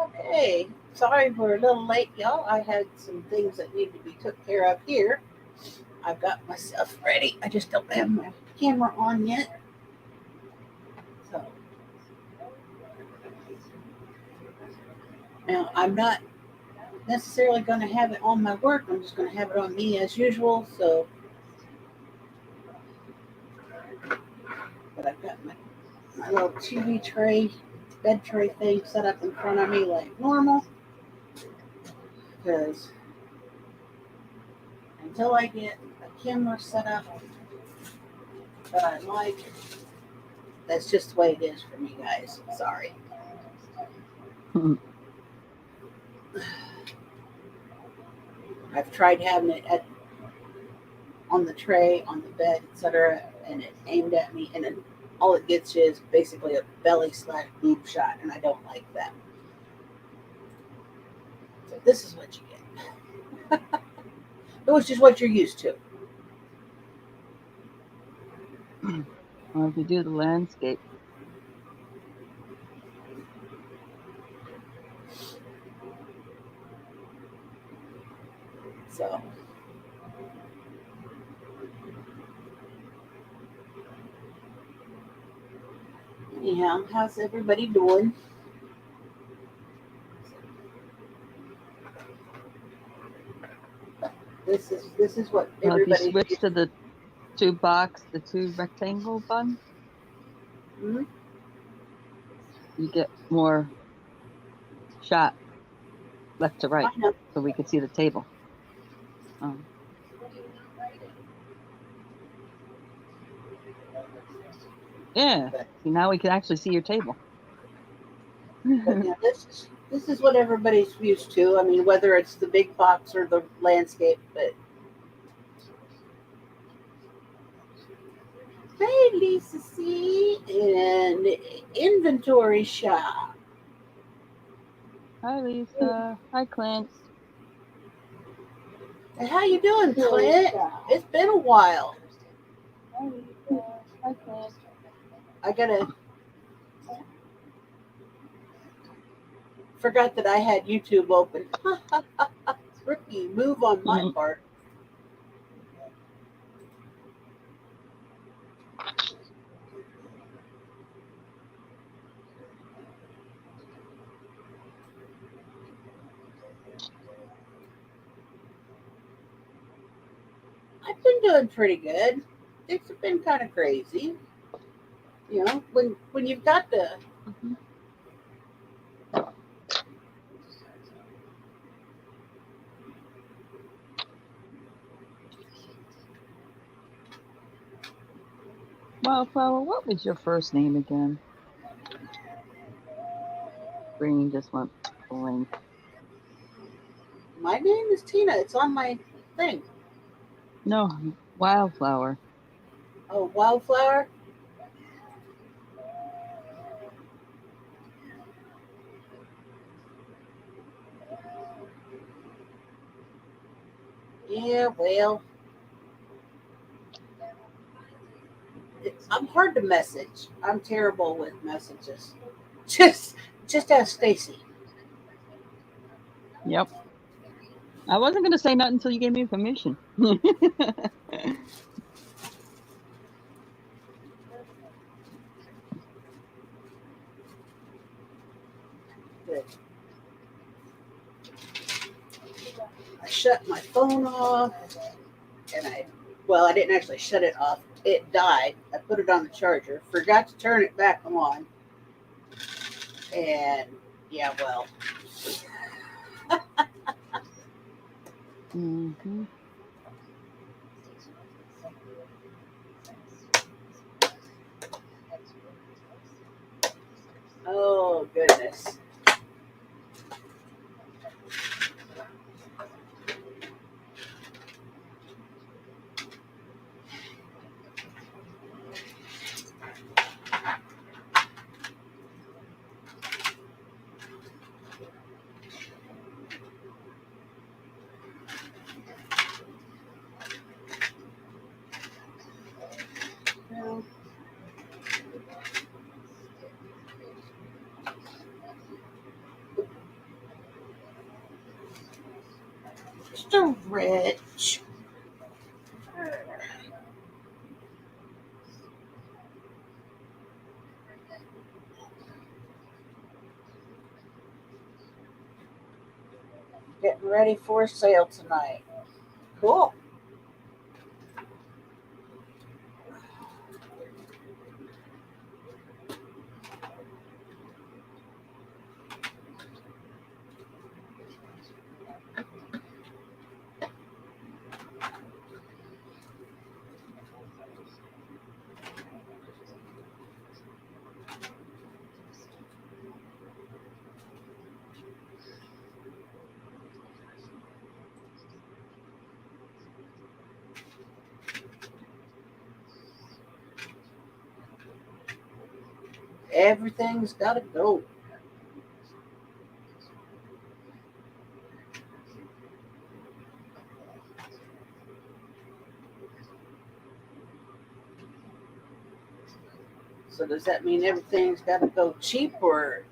Okay, sorry we're a little late, y'all. I had some things that need to be took care of here. I've got myself ready. I just don't have my camera on yet. So now I'm not necessarily going to have it on my work. I'm just going to have it on me as usual. So, but I've got my little TV tray, bed tray thing set up in front of me like normal because until I get a camera set up that I like, that's just the way it is for me, guys. Sorry. I've tried having it on the tray, on the bed, etc., and it aimed at me, and then all it gets is basically a belly / boob shot, and I don't like that. So this is what you get. Which is what you're used to. Or if you do the landscape. So anyhow, how's everybody doing? This is what Well, if you everybody. switch to the two rectangle buns, Hmm? you get more shot left to I right, know. so we could see the table. Um, yeah. But, See, now we can actually see your table. but yeah, this is what everybody's used to. I mean, whether it's the big box or the landscape. But hey, Lisa C. and inventory shop. Hi, Lisa. Hi, Clint. Hey, how you doing, Clint? It's been a while. Hi, Lisa. Hi, Clint. I gotta forgot that I had YouTube open. Rookie move on my part. I've been doing pretty good. It's been kind of crazy, when you've got the Wildflower, what was your first name again? Brain just went blank. my name is Tina. It's on my thing. No, Wildflower. Oh, Wildflower. Yeah, well, I'm hard to message. I'm terrible with messages. Just, just ask Stacy. Yep. I wasn't going to say nothing until you gave me permission. But I shut my phone off, and I didn't actually shut it off. It died. I put it on the charger. Forgot to turn it back on, and yeah, well, Mm-hmm. oh goodness. Well, stretch. Getting ready for a sale tonight. Cool. Everything's got to go. So does that mean everything's got to go cheap, or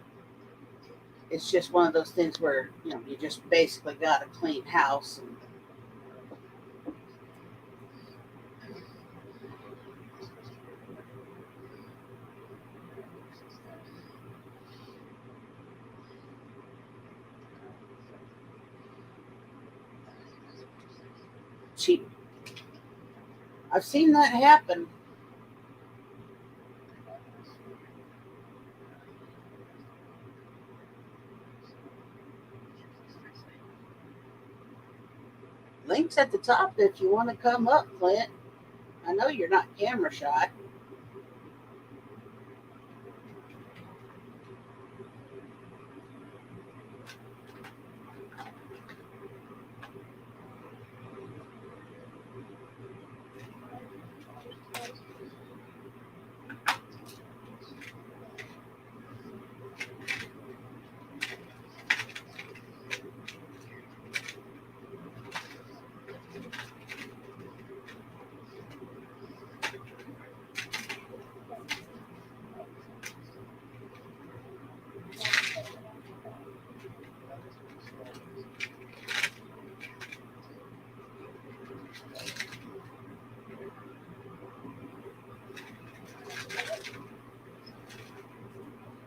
it's just one of those things where you just basically got a clean house and cheap? I've seen that happen. Links at the top if you want to come up, Clint. I know you're not camera shy.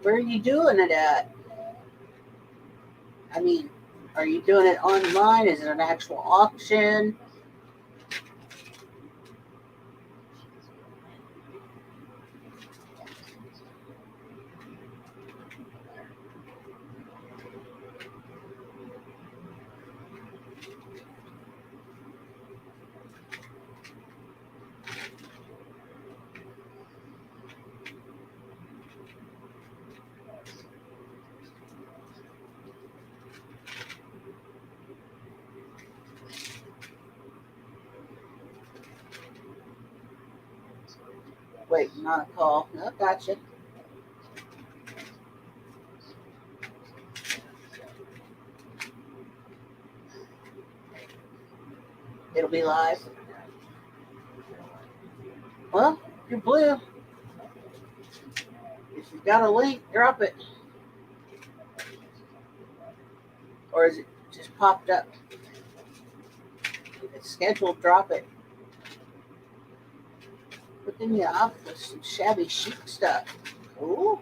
Where are you doing it at? I mean, are you doing it online? Is it an actual auction? Waiting on a call. Oh, gotcha. It'll be live. Well, you're blue. If you've got a link, drop it. Or is it just popped up? If it's scheduled, drop it. But then you off with some shabby chic stuff. Ooh.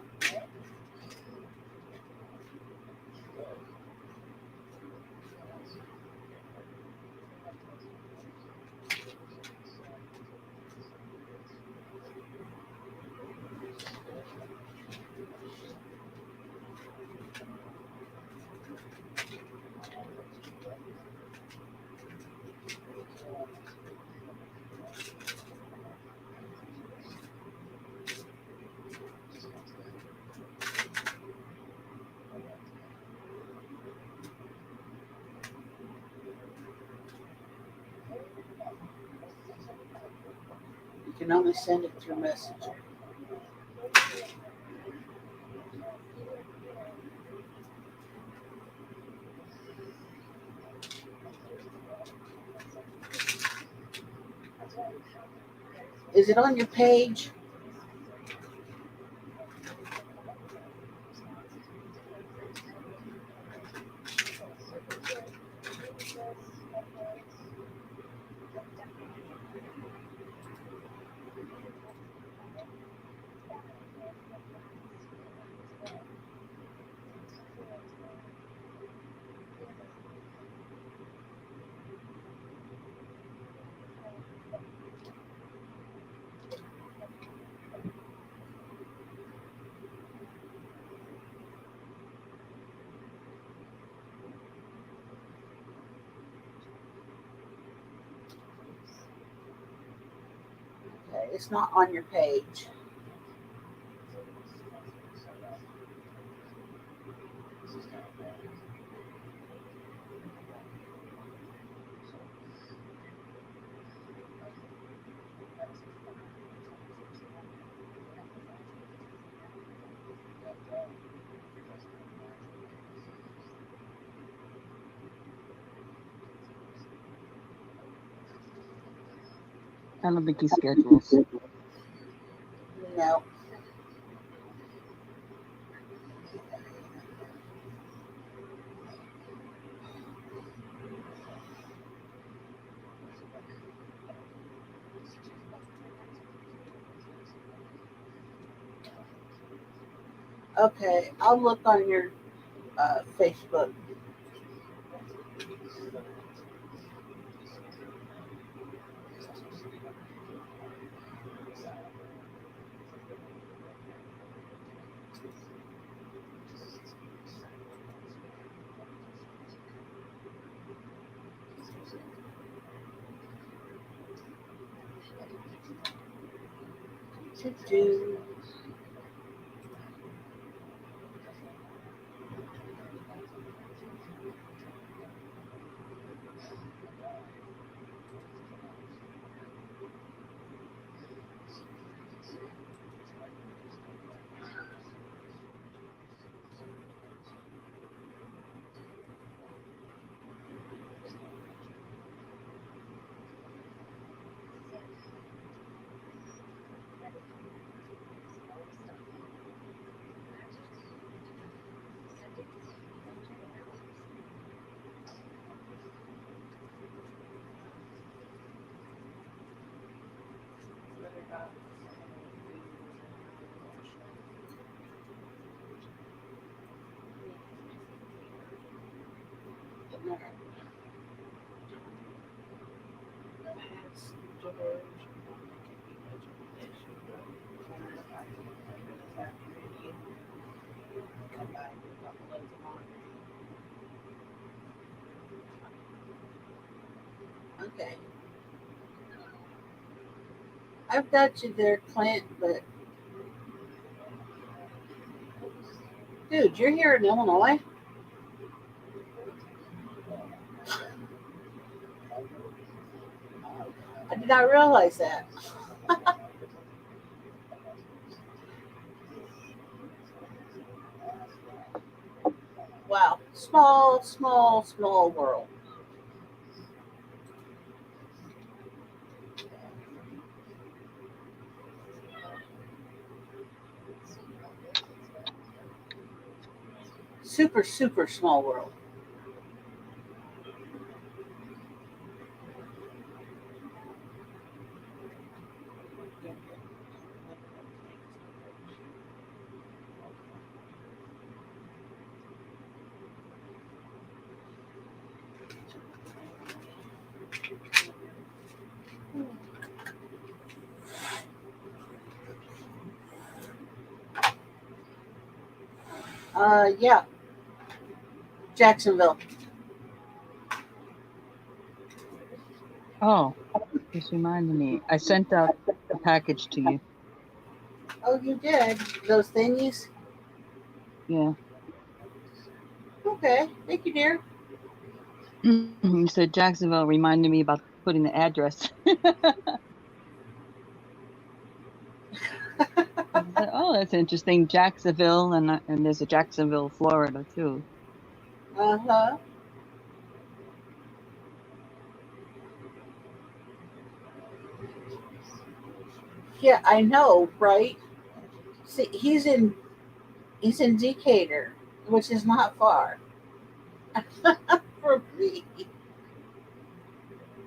You can only send it through Messenger. Is it on your page? It's not on your page. I don't think he schedules. No. Okay, I'll look on your Facebook. To do. Okay. I've got you there, Clint, but dude, you're here in Illinois? I did not realize that. Wow. Small, small, small world. Super, super small world. Yeah, Jacksonville. Oh, just reminded me. I sent out the package to you. Oh, you did? Those thingies? Yeah. Okay. Thank you, dear. You said Jacksonville reminded me about putting the address. I said, oh, that's interesting. Jacksonville, and there's a Jacksonville, Florida, too. Uh-huh. Yeah, I know, right? See, he's in Decatur, which is not far from me.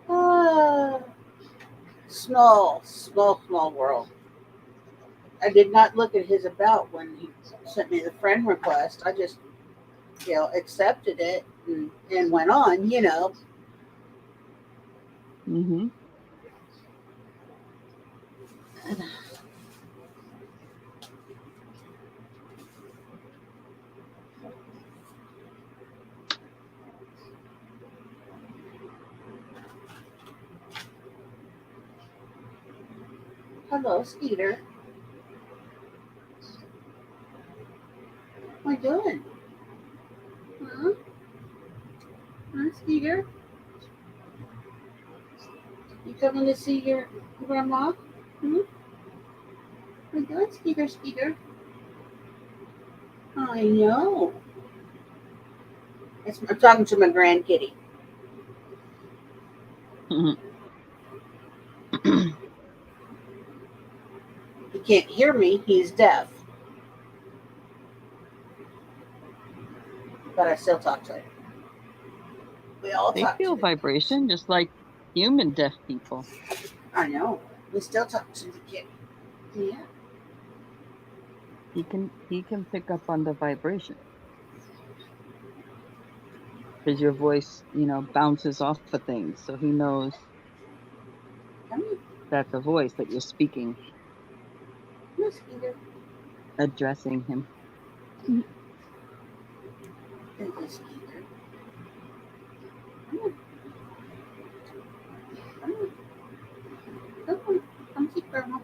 Ah, small, small, small world. I did not look at his about when he sent me the friend request. I just, accepted it and went on. Mm-hmm. How Hello, Skeeter. What are you doing? Huh? Huh, Skeeter? You coming to see your grandma? Hmm? What are you doing, Skeeter, Skeeter? I know. I'm talking to my grandkitty. He can't hear me. He's deaf. But I still talk to him. We all They talk to feel the kids. vibration just like human deaf people. I know. We still talk to the kid. Yeah. He can pick up on the vibration because your voice, bounces off of things. So he knows Come here. that's a voice that you're speaking, Come here, Skeeter. addressing him. Thank you, Skeeter. Come on. Come on. Come on. Come see grandma.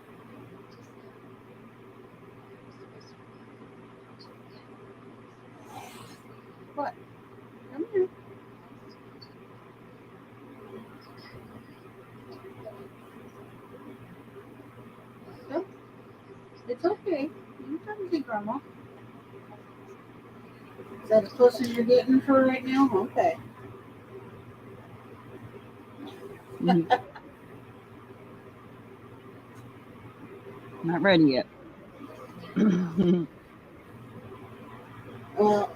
What? Come here. Come. It's okay. You come see grandma. Is that as close as you're getting for right now? Okay. Mhm. Not ready yet. Well,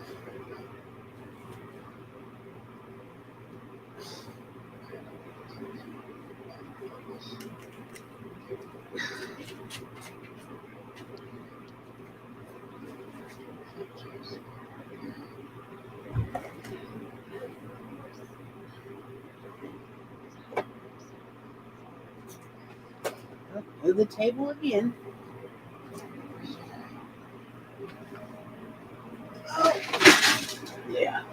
move the table again. Oh, yeah.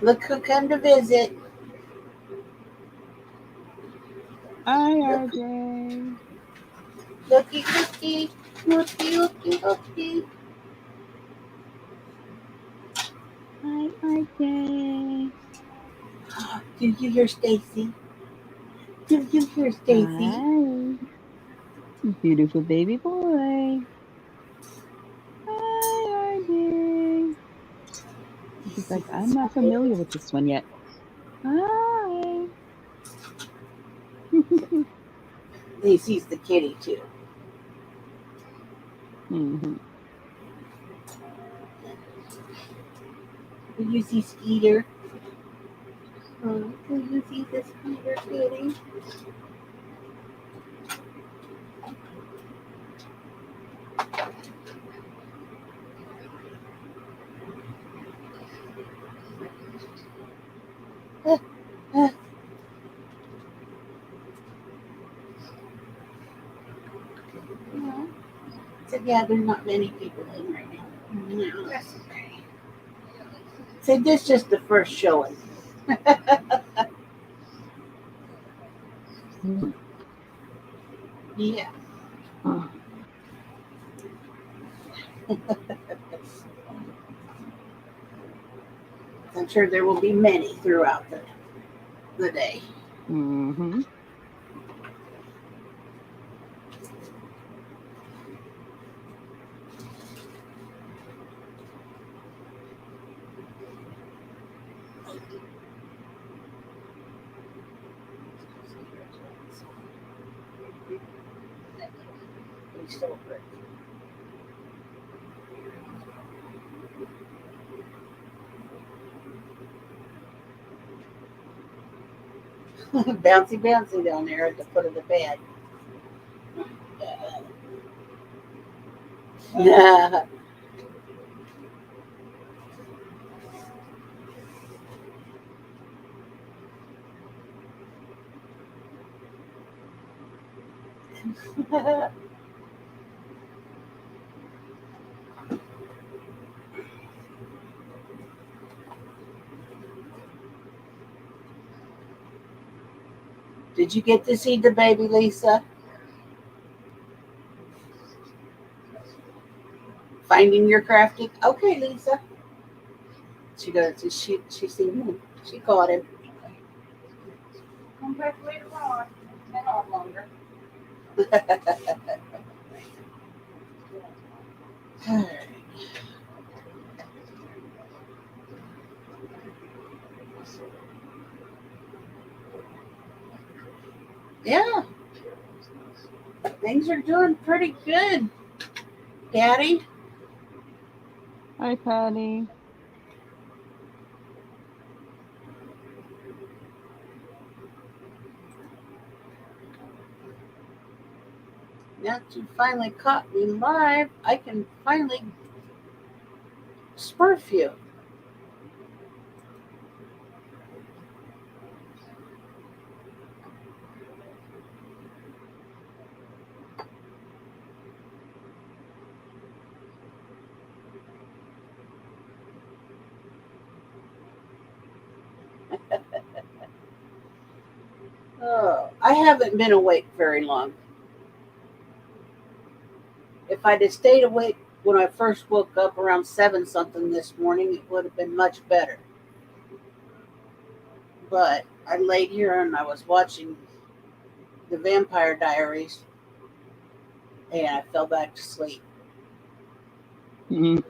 Look who come to visit. Hi, Look, RJ. looky, looky, looky, looky, looky. Hi, RJ. Do you hear Stacy? Do you hear Stacy? Hi, beautiful baby boy. Hi, RJ. He's like, I'm not familiar with this one yet. Hi. He sees the kitty too. Hmm. Do you see Skeeter? Do you see the Skeeter kitty? Uh, uh. No. So yeah, there's not many people in right now. No, that's okay. So this is just the first showing. Yeah. I'm sure there will be many throughout the day. Hmm. He's still bouncy, bouncy down there at the foot of the bed. Yeah. Did you get to see the baby, Lisa? Finding your crafting? Okay, Lisa. She goes, she seen him. She caught him. Come back later on. Not longer. Yeah, things are doing pretty good, Daddy. Hi, Patty. Now that you finally caught me live, I can finally smurf you. Oh, I haven't been awake very long. If I'd have stayed awake when I first woke up around 7 something this morning, it would have been much better. But I laid here and I was watching the Vampire Diaries and I fell back to sleep. Mhm.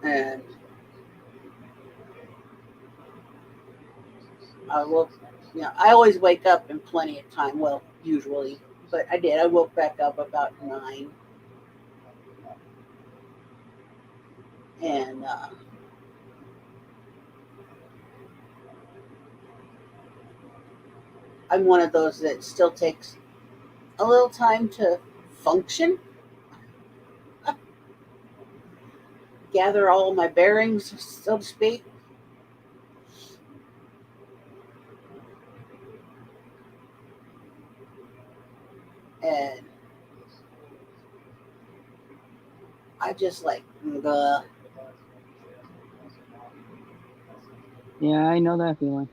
And I woke, I always wake up in plenty of time. Well, usually, but I did. I woke back up about 9. And I'm one of those that still takes a little time to function, gather all my bearings, so to speak. And I just like, Yeah, I know that feeling.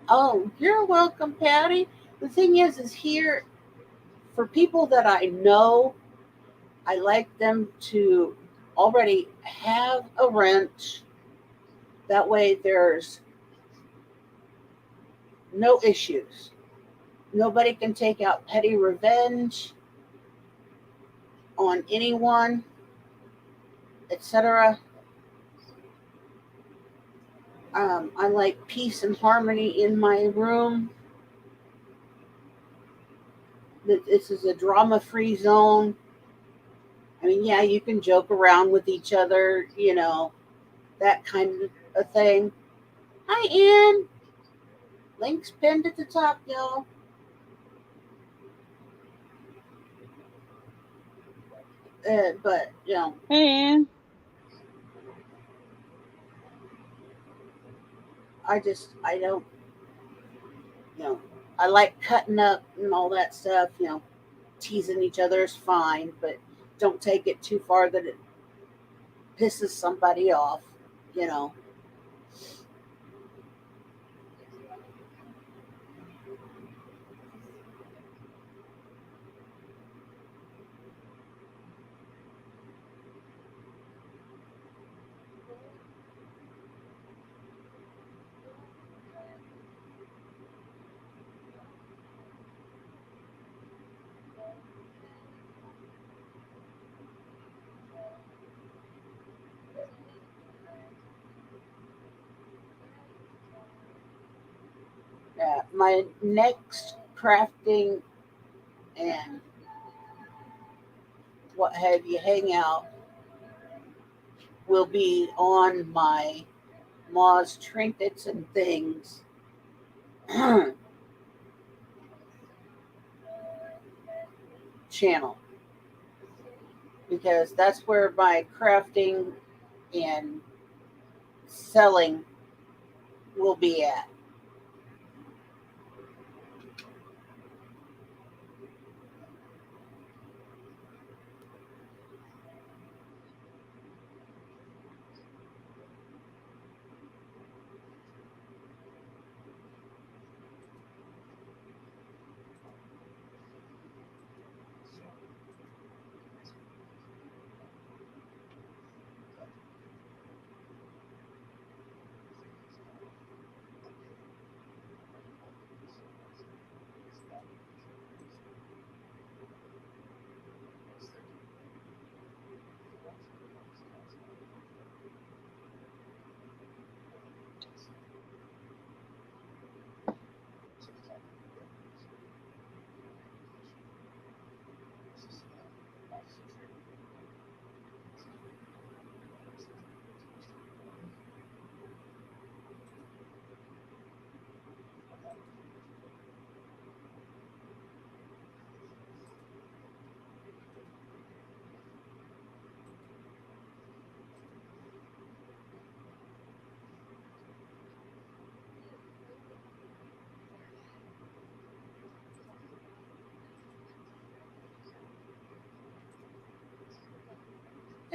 oh, you're welcome, Patty. The thing is here for people that I know, I like them to already have a wrench. That way, there's no issues. Nobody can take out petty revenge on anyone, etc. I like peace and harmony in my room. This is a drama-free zone. I mean, yeah, you can joke around with each other, that kind of thing. Hi, Ann. Link's pinned at the top, y'all. But Hey, Ann. I don't, you know, I like cutting up and all that stuff. Teasing each other is fine, but don't take it too far that it pisses somebody off. You know. My next crafting and what have you hangout will be on my Ma's Trinkets and Things channel, because that's where my crafting and selling will be at.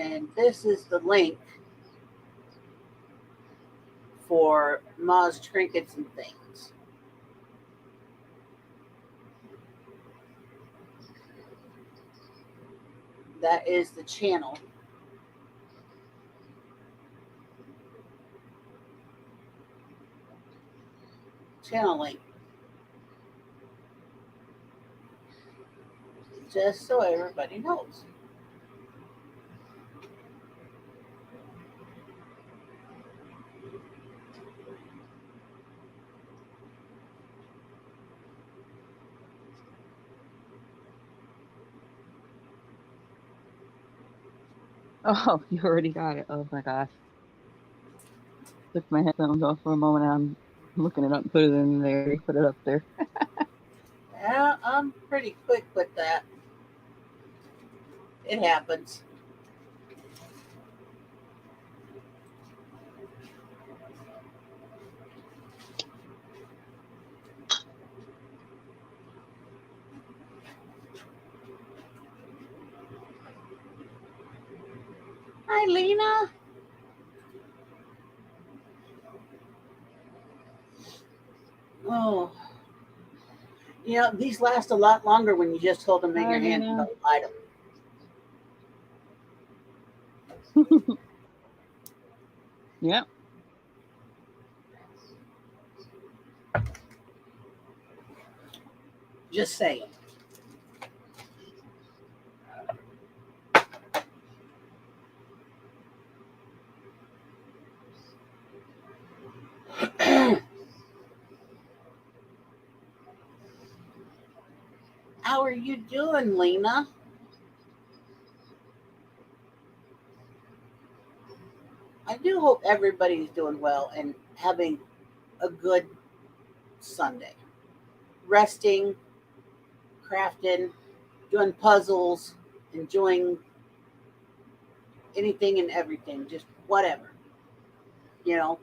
And this is the link for Ma's Trinkets and Things. That is the channel. Channel link. Just so everybody knows. Oh, you already got it. Oh my gosh. Took my headphones off for a moment. I'm looking it up, put it in there, put it up there. Yeah, I'm pretty quick with that. It happens. Hi, Lena. Oh, you know, these last a lot longer when you just hold them in Hi, your hand and Lena. don't light them. Yep. Just saying. How are you doing, Lena? I do hope everybody's doing well and having a good Sunday. Resting, crafting, doing puzzles, enjoying anything and everything, just whatever, you know.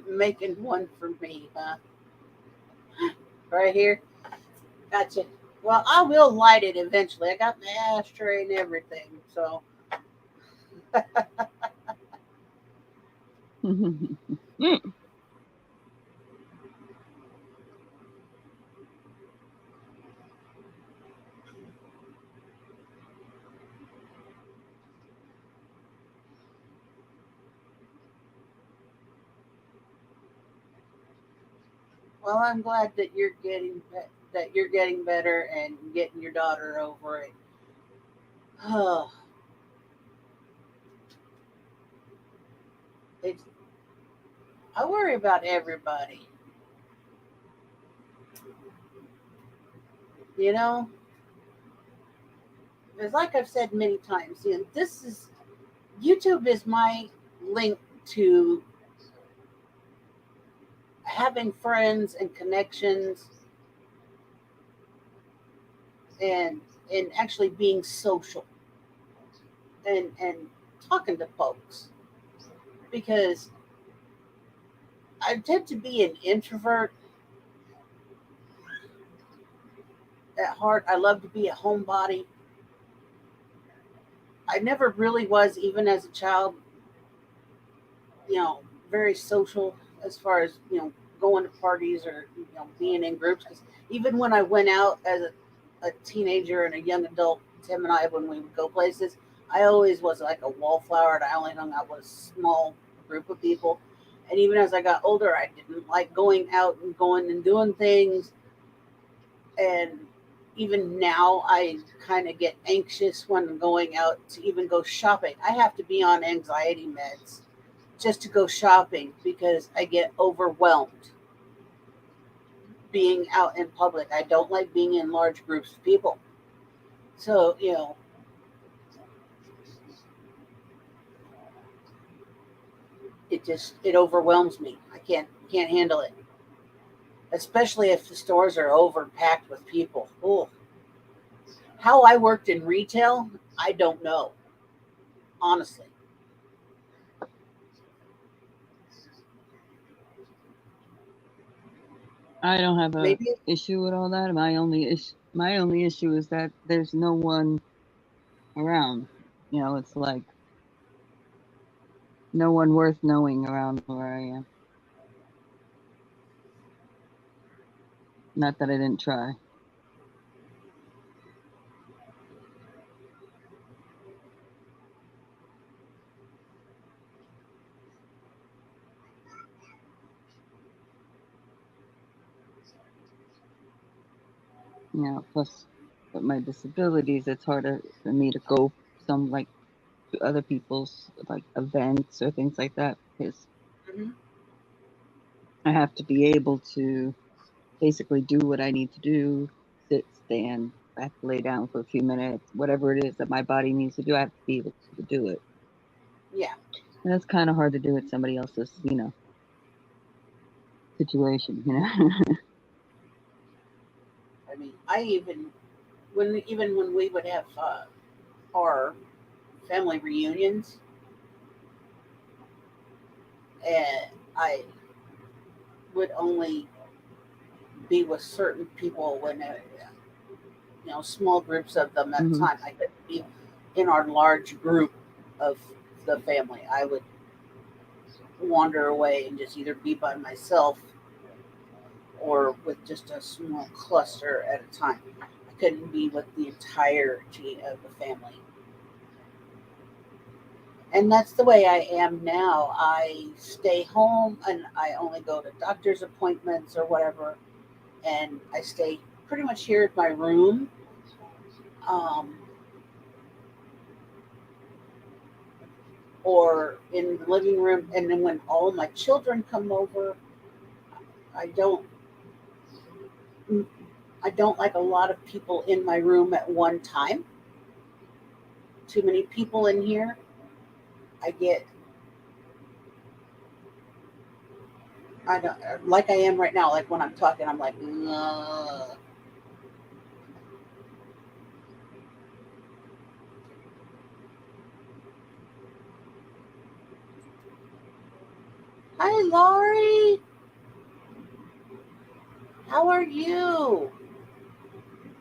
Making one for me, huh? Right here. Gotcha. Well, I will light it eventually. I got the ashtray and everything. So, well, I'm glad that you're getting better and getting your daughter over it. Oh, it's I worry about everybody. You know, it's like I've said many times. You know, this is YouTube is my link to having friends and connections and actually being social and talking to folks because I tend to be an introvert at heart. I love to be a homebody. I never really was, even as a child, you know, very social as far as, you know, going to parties or, you know, being in groups. Because even when I went out as a teenager and a young adult, Tim and I, when we would go places, I always was like a wallflower and I only hung out with a small group of people. And even as I got older, I didn't like going out and going and doing things. And even now, I kind of get anxious when going out to even go shopping. I have to be on anxiety meds just to go shopping because I get overwhelmed. being out in public. I don't like being in large groups of people. So, it overwhelms me. I can't handle it. Especially if the stores are overpacked with people. Ooh. How I worked in retail, I don't know. Honestly. I don't have a Maybe issue with all that. My only issue is that there's no one around. It's like no one worth knowing around where I am. Not that I didn't try. Plus with my disabilities, it's harder for me to go some like to other people's like events or things like that because mhm. I have to be able to basically do what I need to do, sit, stand, I have to lay down for a few minutes, whatever it is that my body needs to do, I have to be able to do it. Yeah. And that's kind of hard to do with somebody else's, situation. I mean, I even when we would have our family reunions, and I would only be with certain people when small groups of them at a Hmm. time. I couldn't be in our large group of the family. I would wander away and just either be by myself or with just a small cluster at a time. I couldn't be with the entirety of the family. And that's the way I am now. I stay home and I only go to doctor's appointments or whatever, and I stay pretty much here in my room. Um, or in the living room, and then when all my children come over, I don't I don't like a lot of people in my room at one time. Too many people in here. I get I don't like I am right now. Like when I'm talking, I'm like, ugh. Hi, Laurie. How are you?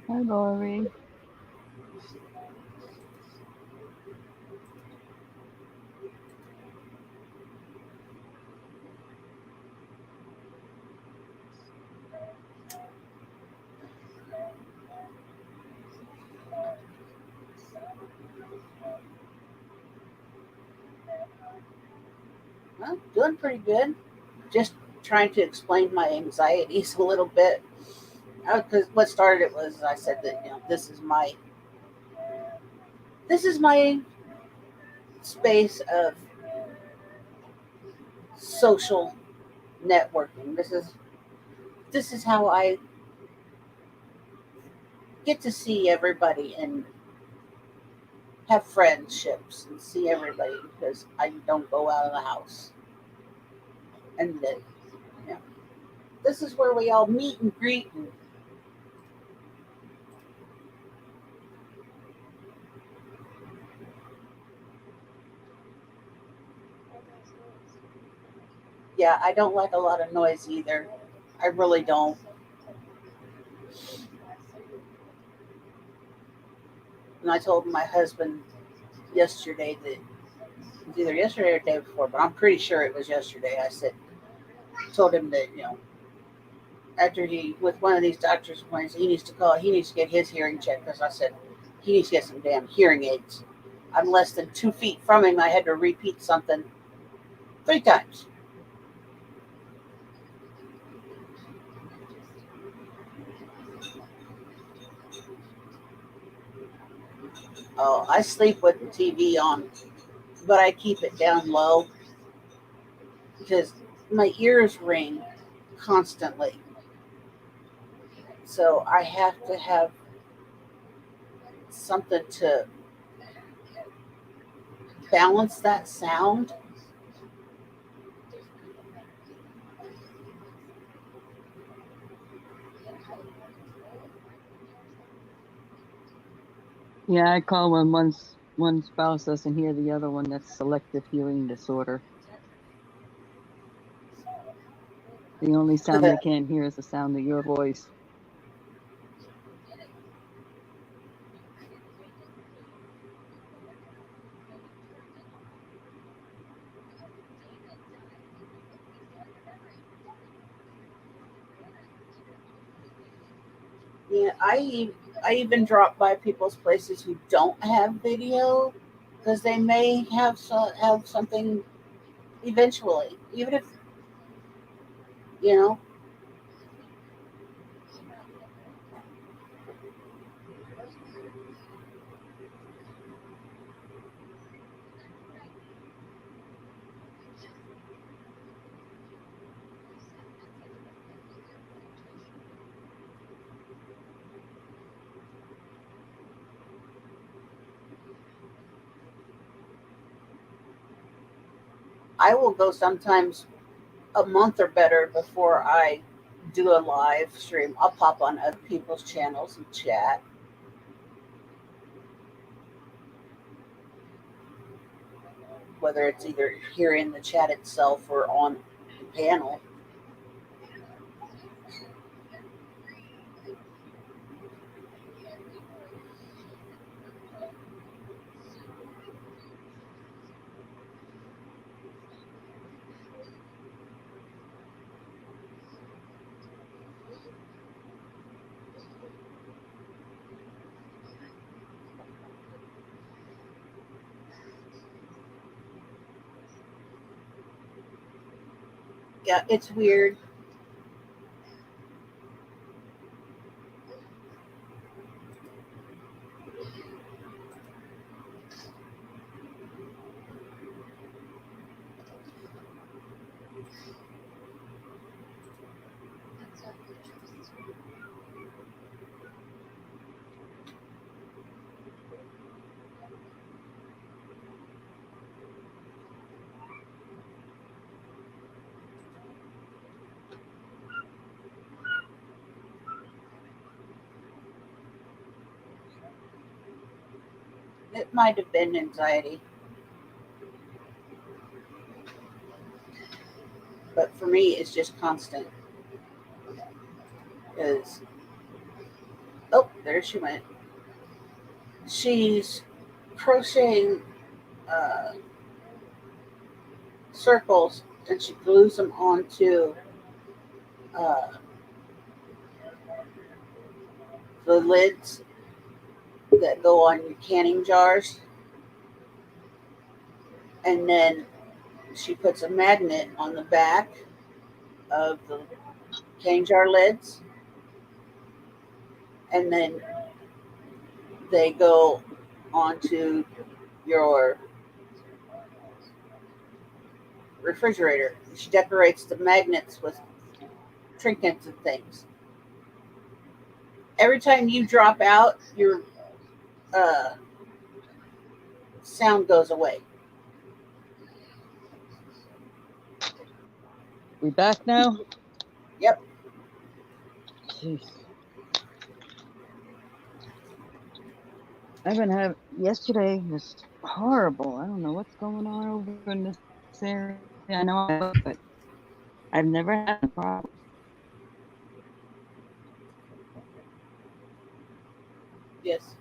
Hi, Lori. Well, doing pretty good. Just trying to explain my anxieties a little bit. Because what started it was I said that this is my space of social networking. This is how I get to see everybody and have friendships and see everybody because I don't go out of the house. And that, you know, this is where we all meet and greet. And yeah, I don't like a lot of noise either. I really don't. And I told my husband yesterday that it was either yesterday or the day before, but I'm pretty sure it was yesterday. Told him that, after he, with one of these doctor's appointments, he needs to get his hearing checked because I said, he needs to get some damn hearing aids. I'm less than 2 feet from him. I had to repeat something 3 times. Oh, I sleep with the TV on, but I keep it down low because my ears ring constantly. So I have to have something to balance that sound. Yeah, I call when one spouse doesn't hear the other one. That's selective hearing disorder. The only sound they can't hear is the sound of your voice. Yeah, I even drop by people's places who don't have video because they may have something eventually, even if you know. I will go sometimes a month or better before I do a live stream. I'll pop on other people's channels and chat, whether it's either here in the chat itself or on the panel. Yeah, it's weird. It might have been anxiety, but for me, it's just constant. Because oh, there she went. She's crocheting uh, circles and she glues them onto uh, the lids that go on your canning jars, and then she puts a magnet on the back of the canning jar lids, and then they go onto your refrigerator. She decorates the magnets with trinkets and things. Every time you drop out, your uh, sound goes away. We back now? Yep. Jeez. I've been having yesterday was horrible. I don't know what's going on over in this area. I know, but I've never had a problem. Yes.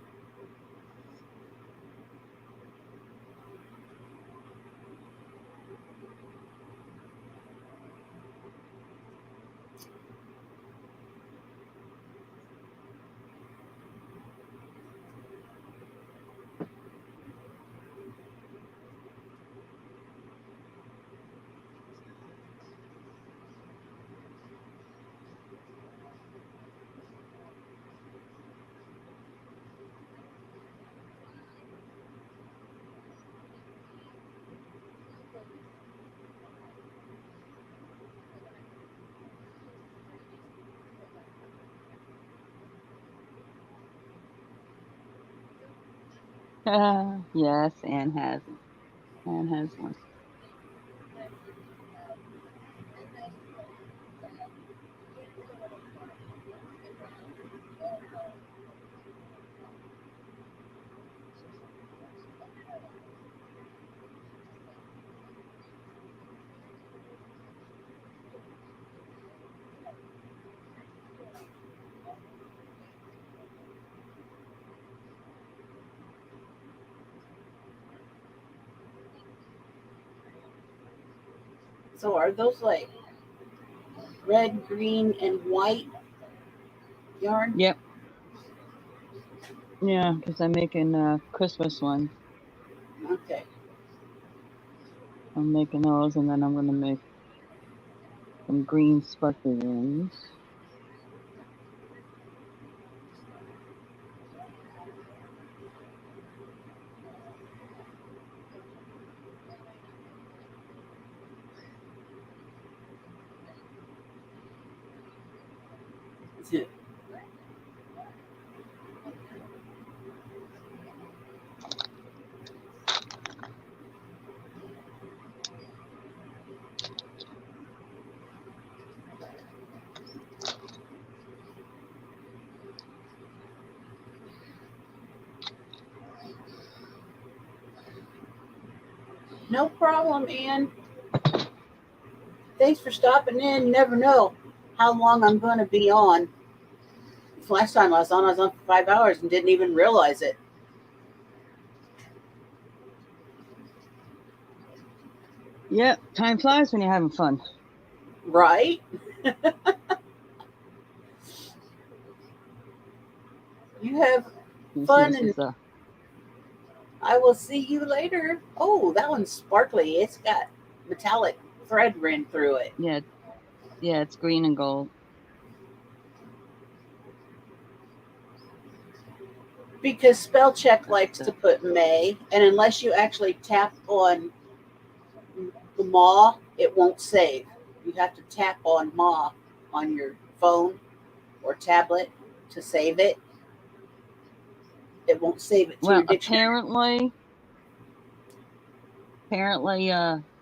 Yes, Anne has it. Anne has one. So are those like red, green, and white yarn? Yep. Yeah, because I'm making Christmas ones. Okay. I'm making those, and then I'm going to make some green sparkly ones. No problem, Ann. Thanks for stopping in. Never know how long I'm going to be on. Last time I was on for 5 hours and didn't even realize it. Yep, time flies when you're having fun. Right? You have fun This and is a I will see you later. Oh, that one's sparkly. It's got metallic thread ran through it. yeah, yeah, it's green and gold. Because spell check That's likes to put May, and unless you actually tap on the Ma, it won't save. You have to tap on Ma on your phone or tablet to save it. It won't save it to Well, your dictionary. apparently,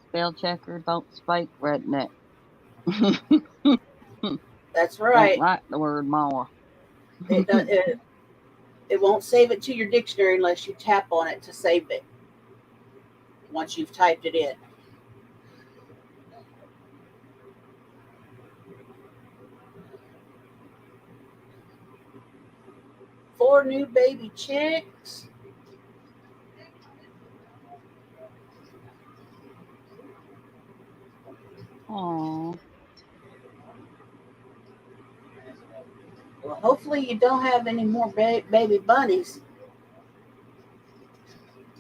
spell checker don't spike redneck. That's Don't right. like the word more. It, does, it won't save it to your dictionary unless you tap on it to save it once you've typed it in. 4 new baby chicks. Oh, Well, hopefully you don't have any more baby bunnies.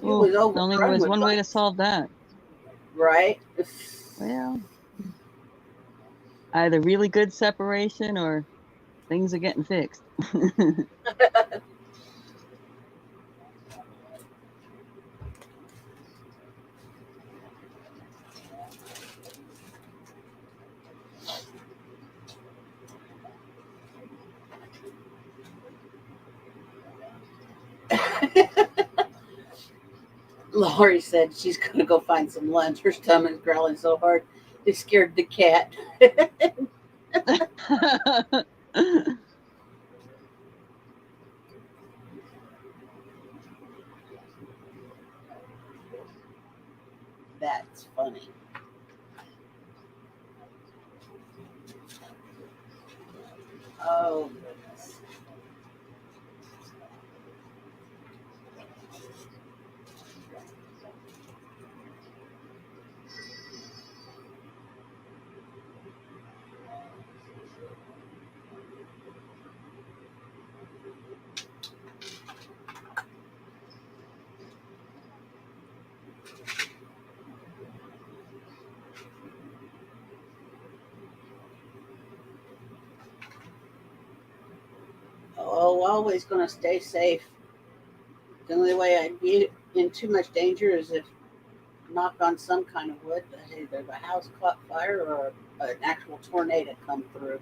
You oh, was only overrun was with one way to bunnies, solve that. right? Well, either really good separation or things are getting fixed. Mm. Lori said she's going to go find some lunch. Her stomach's growling so hard, they scared the cat. That's funny. Oh, goodness. Oh, always going to stay safe. The only way I'd be in too much danger is if knocked on some kind of wood, either the house caught fire or an actual tornado come through.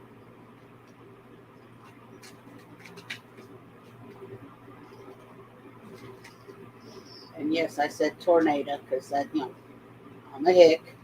And yes, I said tornado because that, I'm a hick.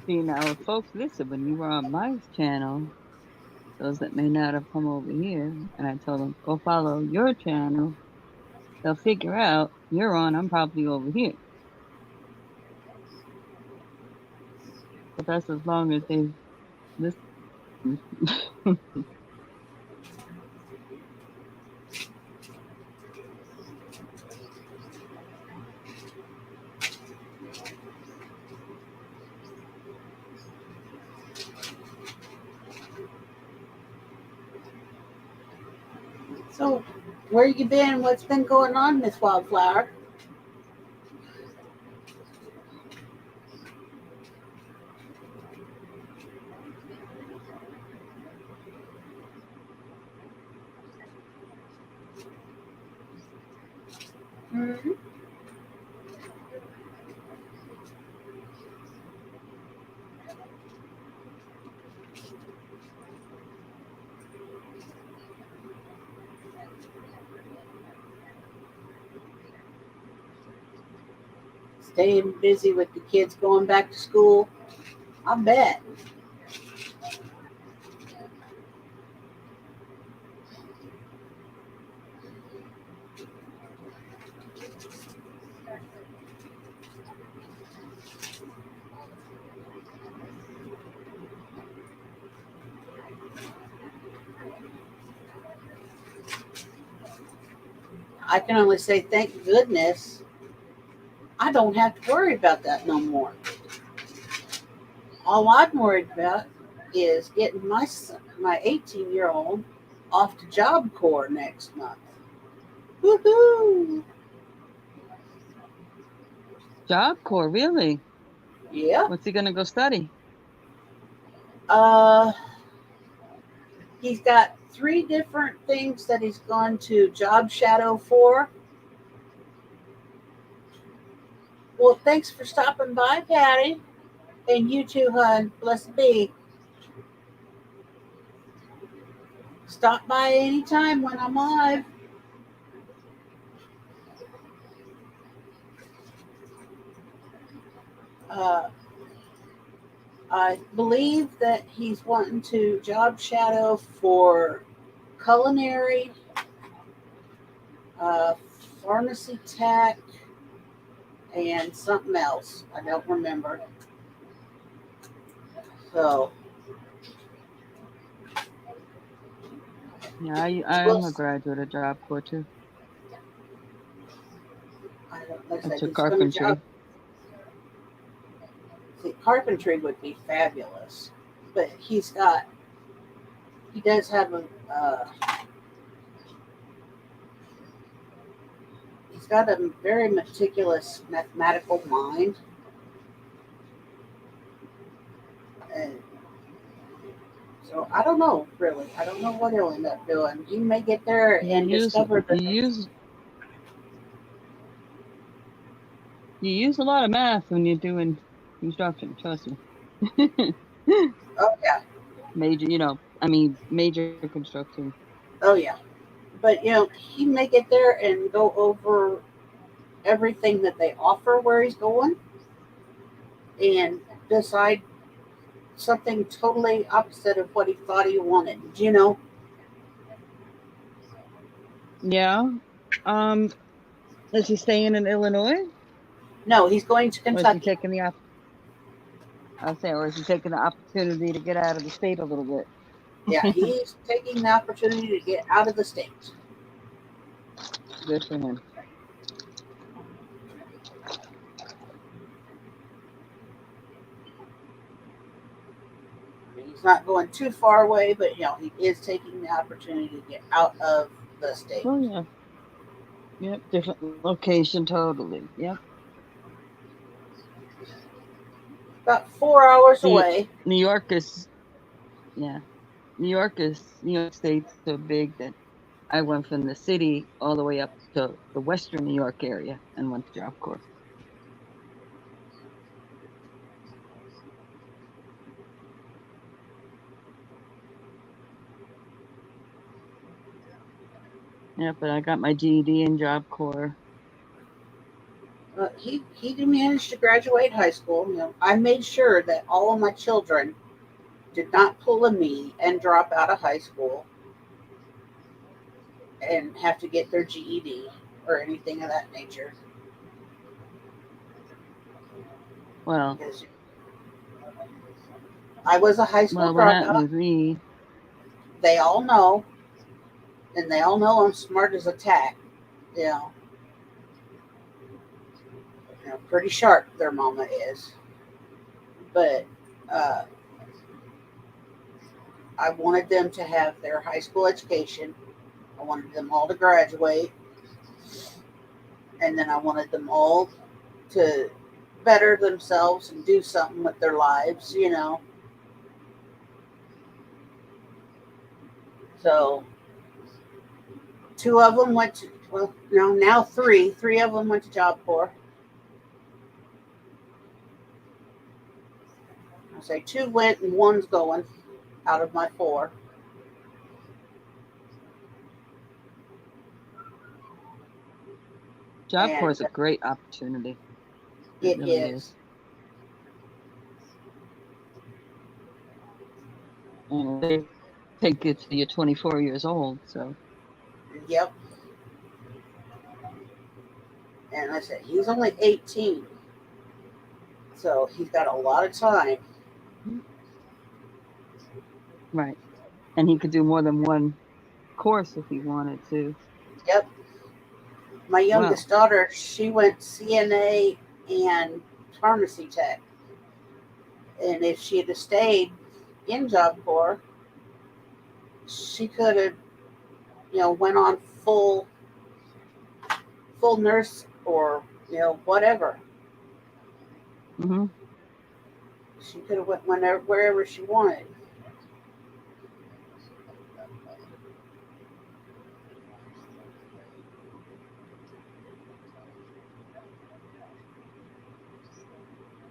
See, now, if folks listen, when you were on my channel, those that may not have come over here, and I told them, go follow your channel, they'll figure out you're on, I'm probably over here. But that's as long as they listen. So, where you been? What's been going on, Miss Wildflower? Mm-hmm. Staying busy with the kids going back to school. I bet. I can only say thank goodness I don't have to worry about that no more. All I'm worried about is getting my 18-year-old off to Job Corps next month. Woohoo! Job Corps, really? Yeah. What's he gonna go study? Uh, he's got 3 different things that he's gone to job shadow for. Well, thanks for stopping by, Patty. And you too, hon. Blessed be. Stop by anytime when I'm live. Uh, I believe that he's wanting to job shadow for culinary, uh, pharmacy tech, and something else. I don't remember. So, Yeah, I'm we'll, a graduate of Job Corps too. I don't know. I took He's going to job. carpentry. See, carpentry would be fabulous, but he does have he's got a very meticulous mathematical mind, and so I don't know really. I don't know what he'll end up doing. He may get there You and use discover you that. use you use a lot of math when you're doing construction. Trust me. Oh yeah, Major, major construction. oh yeah. But he may get there and go over everything that they offer where he's going, and decide something totally opposite of what he thought he wanted. Yeah. Um, is he staying in Illinois? No, he's going to Or is he Kentucky. taking the or is he taking the opportunity to get out of the state a little bit? Yeah, he's taking the opportunity to get out of the state. Good for him. He's not going too far away, but he is taking the opportunity to get out of the state. Oh yeah. Yep. Different location totally. Yep. About 4 hours See, away. New York is yeah. New York State's so big that I went from the city all the way up to the Western New York area and went to Job Corps. Yeah, but I got my GED in Job Corps. He managed to graduate high school. I made sure that all of my children did not pull a me and drop out of high school and have to get their GED or anything of that nature. Well, Because I was a high school what happened dropout. with me? They all know, and they all know I'm smart as a tack. You know, pretty sharp. Their mama is, but uh, I wanted them to have their high school education. I wanted them all to graduate, and then I wanted them all to better themselves and do something with their lives. So two of them went to, well, no, now three. Three of them went to Job Corps. I say two went and one's going out of my four. Job Corps is And a great opportunity. It it really is. is. And they take you till you're 24 years old. So, Yep. And I said, he's only 18. So he's got a lot of time. right. And he could do more than one course if he wanted to. Yep. My Well, youngest daughter, she went CNA and pharmacy tech. And if she had stayed in Job Corps, she could have, went on full nurse or, whatever. hmm She could have went wherever she wanted.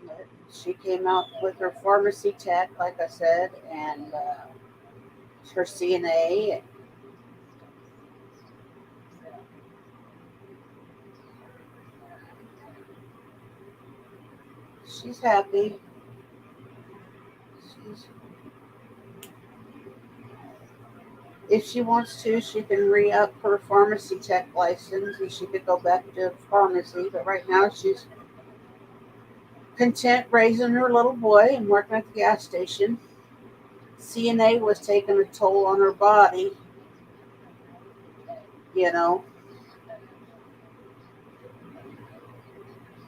But she came out with her pharmacy tech, like I said, and her CNA. She's happy. She's, if she wants to, she can re-up her pharmacy tech license and she could go back to pharmacy. But right now, she's content raising her little boy and working at the gas station. CNA was taking a toll on her body, you know,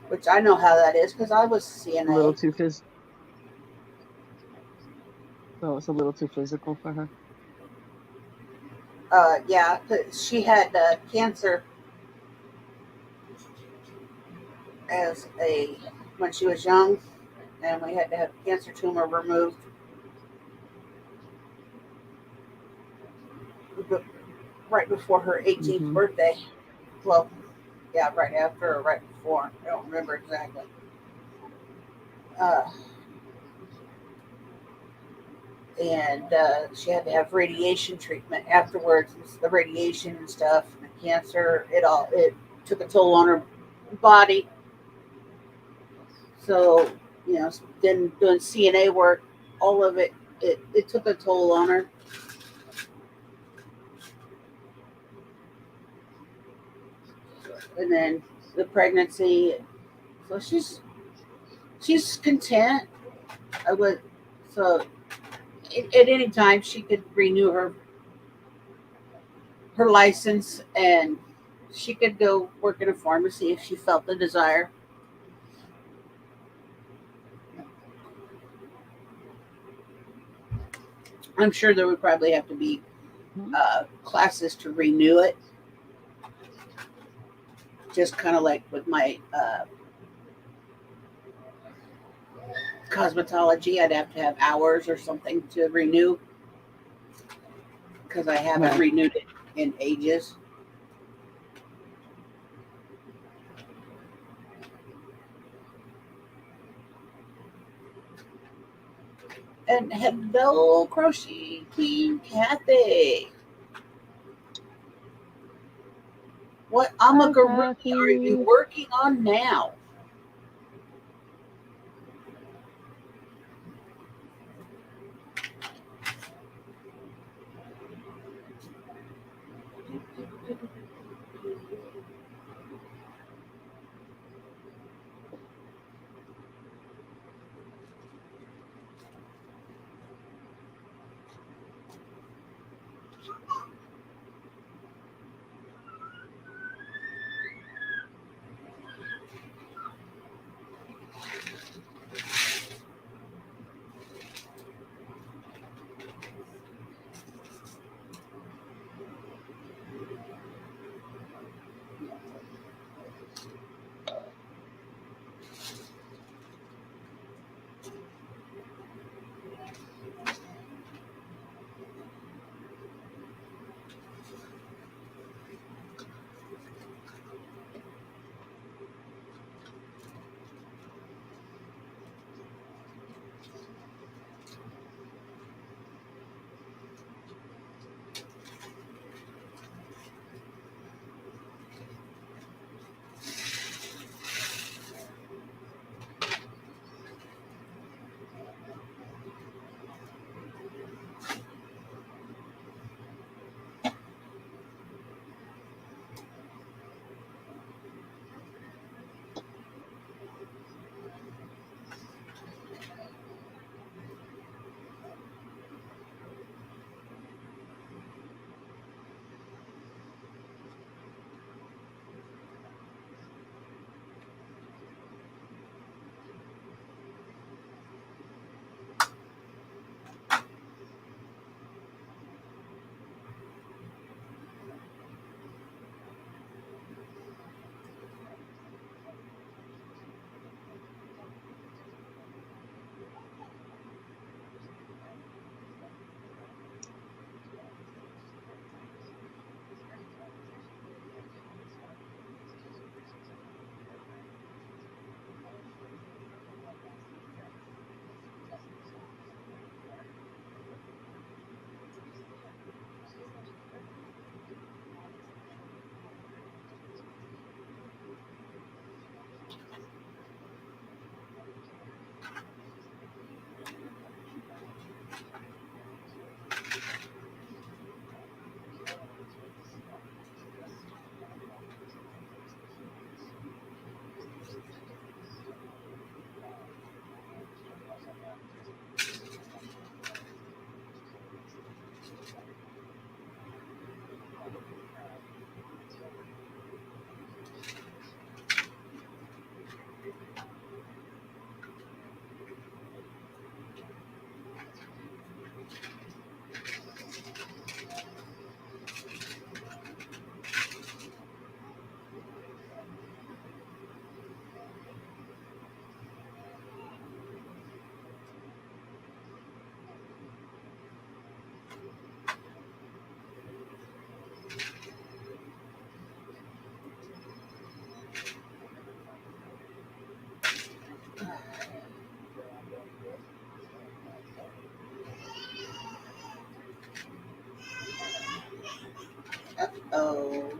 which I know how that is because I was a little CNA. too phys. So it's a little too physical for her. Yeah, 'cause she had cancer as a when she was young, and we had to have a cancer tumor removed right before her 18th hmm birthday. Well, yeah, right after or right before. I don't remember exactly. Uh, and she had to have radiation treatment afterwards. The radiation and stuff, and the cancer, it took a toll on her body. So then doing CNA work, all of it took a toll on her. And then the pregnancy, so she's content. I would so at any time she could renew her license and she could go work in a pharmacy if she felt the desire. I'm sure there would probably have to be Mhm. classes to renew it. Just kind of like with my cosmetology, I'd have to have hours or something to renew because I haven't Right. renewed it in ages. And hello, Crochet Queen Kathy. What Hi, amigurumi are you Crafty. working on now? Oh,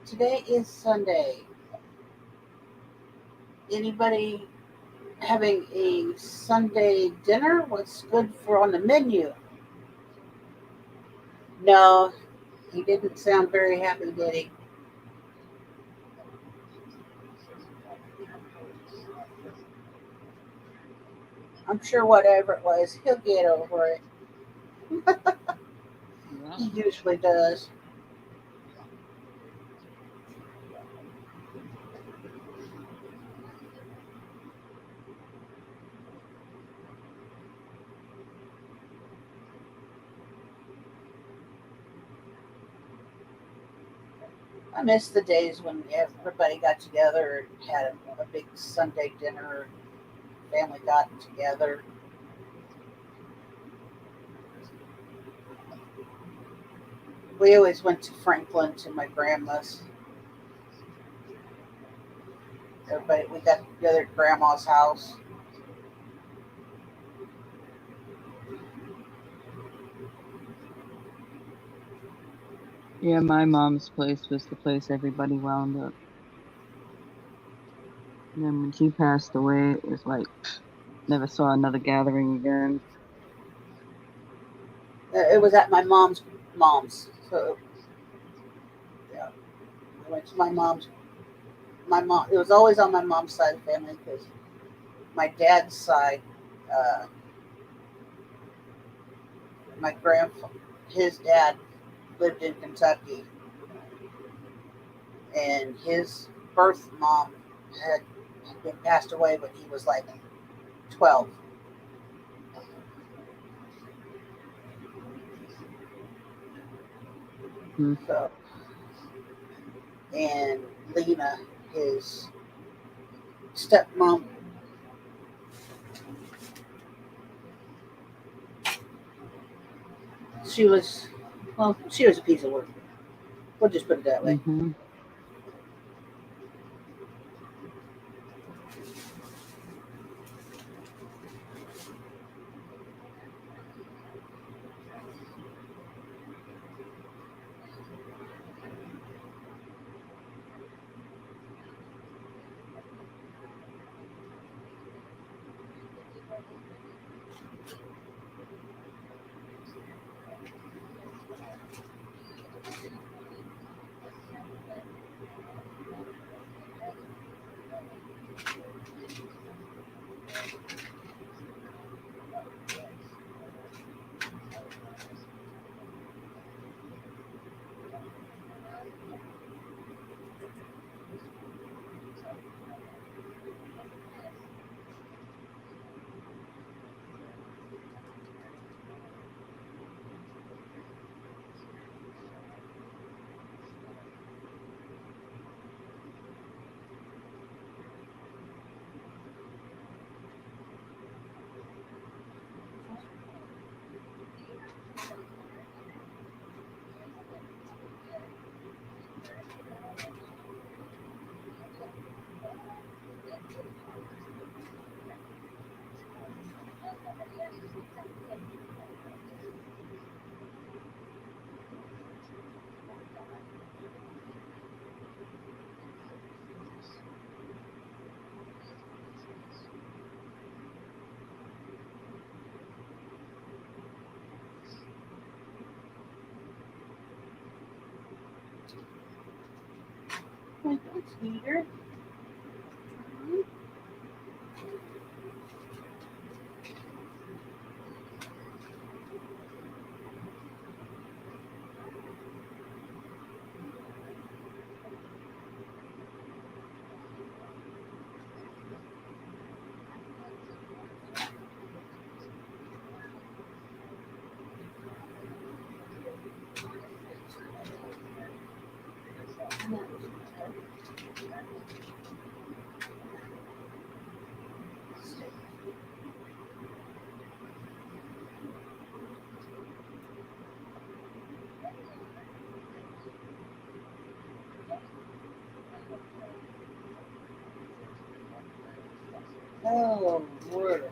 today is Sunday. Anybody having a Sunday dinner. What's good for on the menu? No, he didn't sound very happy, did he? I'm sure whatever it was, he'll get over it. Well, He usually does. I miss the days when everybody got together and had a big Sunday dinner. Family got together. We always went to Franklin to my grandma's. Everybody, we got together at grandma's house. yeah, my mom's place was the place everybody wound up. And then when she passed away, it was like never saw another gathering again. It was at my mom's. So yeah, I went to my mom's. My mom. It was always on my mom's side of the family because my dad's side, uh, my grandfather, his dad lived in Kentucky, and his birth mom had been passed away when he was like 12. Hmm. So, and Lena, his stepmom, she was, well, she was a piece of work. We'll just put it that way. Mm-hmm. Thanks, Peter. Oh, Lord.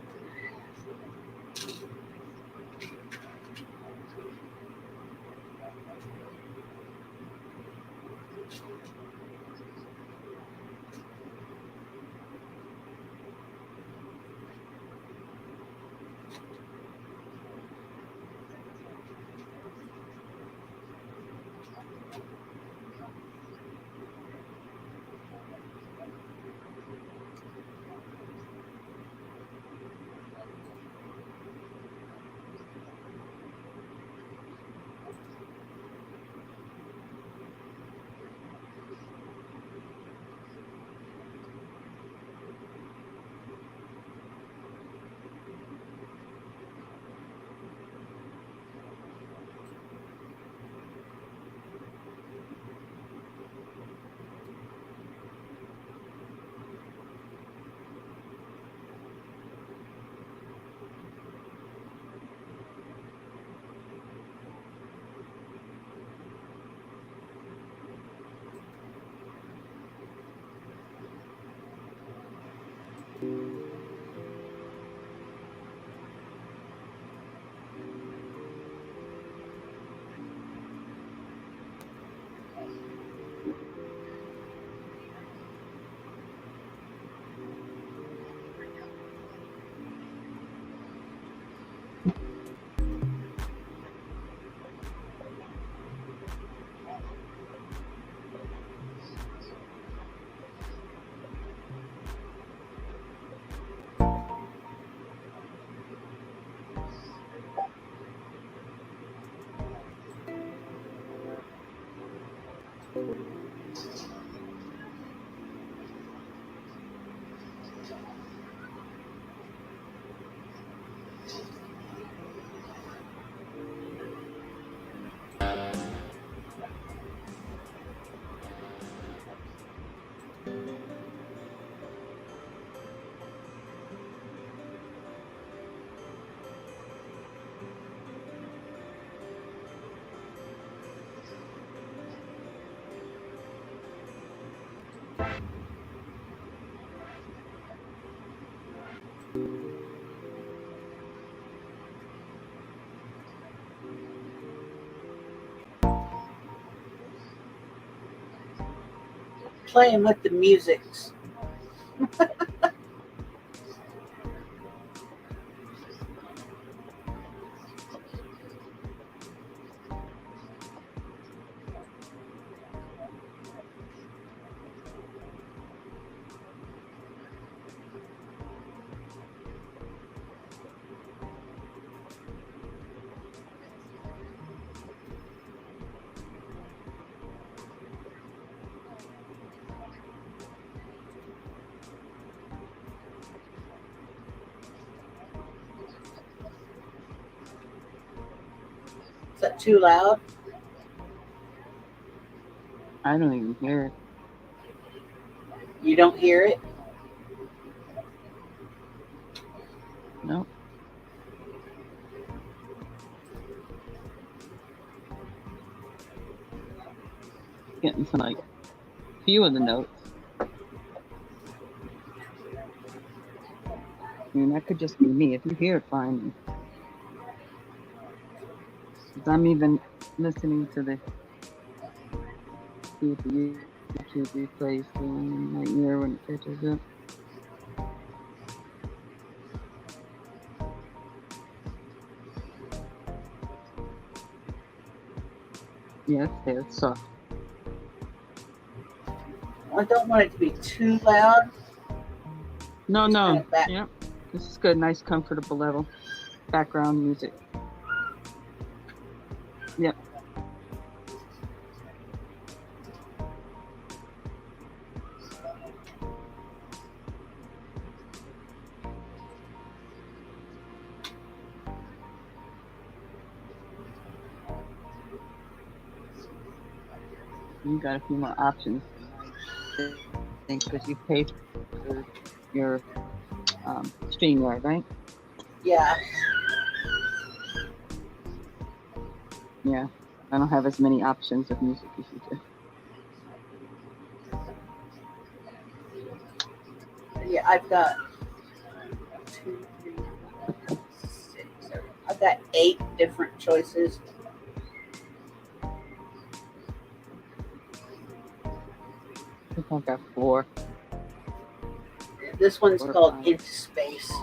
playing with the musics. Is that too loud? I don't even hear it. You don't hear it? No. Getting some like few of the notes. I mean, that could just be me. If you hear it, fine. Because I'm even listening to the YouTube replays doing in my ear when it catches up. Yeah, it's there. It's soft. I don't want it to be too loud. No, Just kind no. of back. Yeah. This is good. Nice, comfortable level. Background music. Yep. You got a few more options, I think, because you pay for your StreamYard, right? Yeah. Yeah. I don't have as many options of music as you do. Yeah, I've got 2, 3, 4, 6, 7. I've got 8 different choices. I think I've got 4. This one's 4 or called 5. Into Space.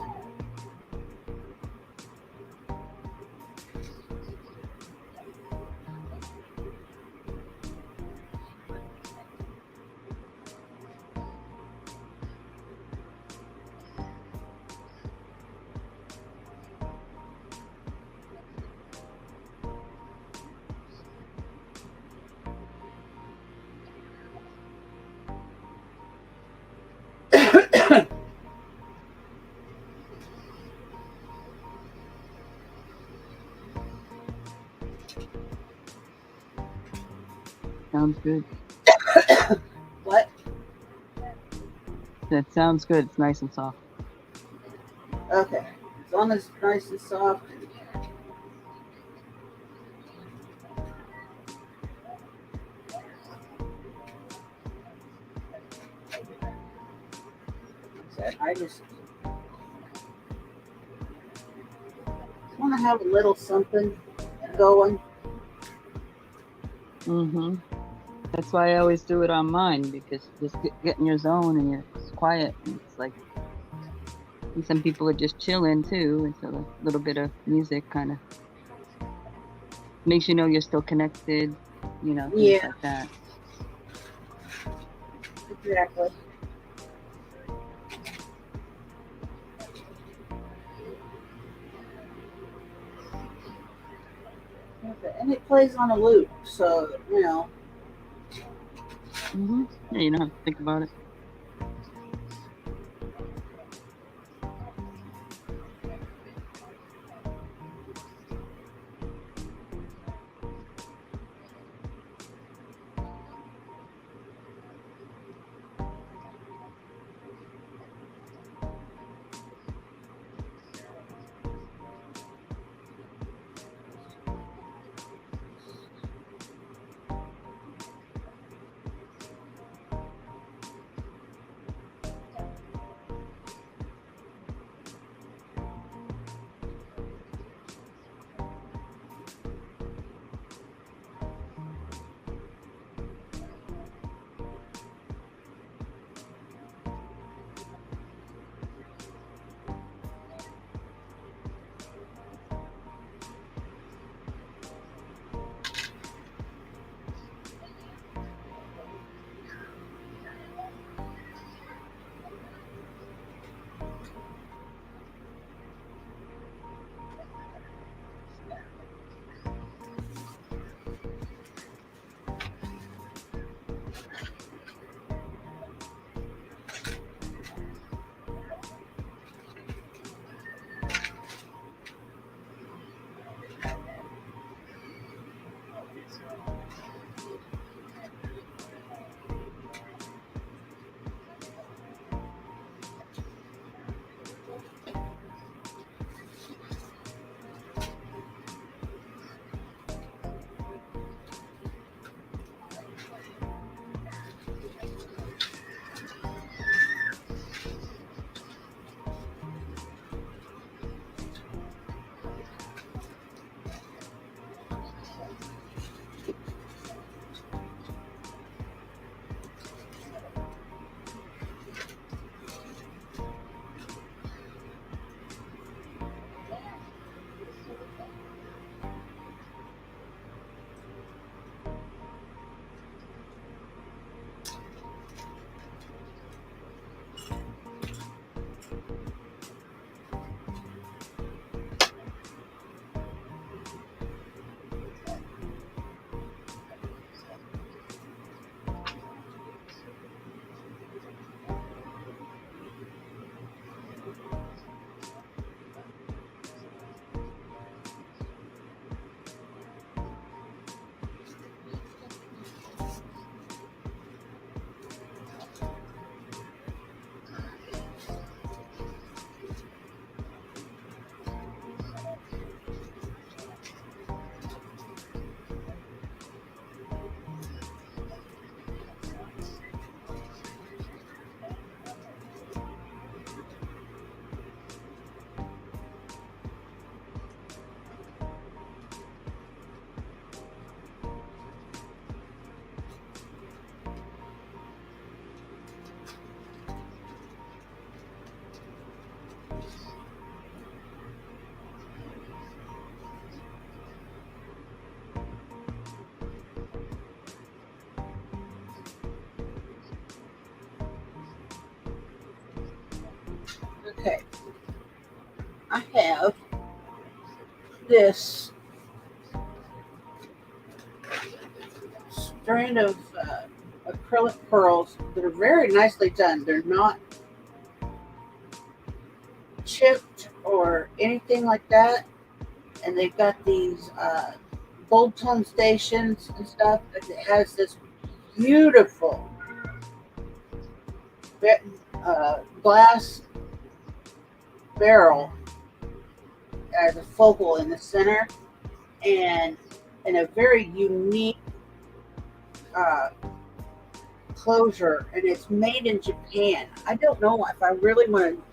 Sounds good. What? That sounds good. It's nice and soft. Okay. As long as it's nice and soft. I just want to have a little something going. Mm-hmm. That's why I always do it on mine, because you just get in your zone and it's quiet. And it's like, and some people are just chilling too. And so a little bit of music kind of makes you know you're still connected, things Yeah, like that. exactly. Okay. And it plays on a loop, so Mm-hmm. Yeah, you don't have to think about it. Okay, I have this strand of acrylic pearls that are very nicely done. They're not chipped or anything like that. And they've got these gold tone stations and stuff. And it has this beautiful glass barrel as a focal in the center, and in a very unique uh, closure, and it's made in Japan. I don't know if I really want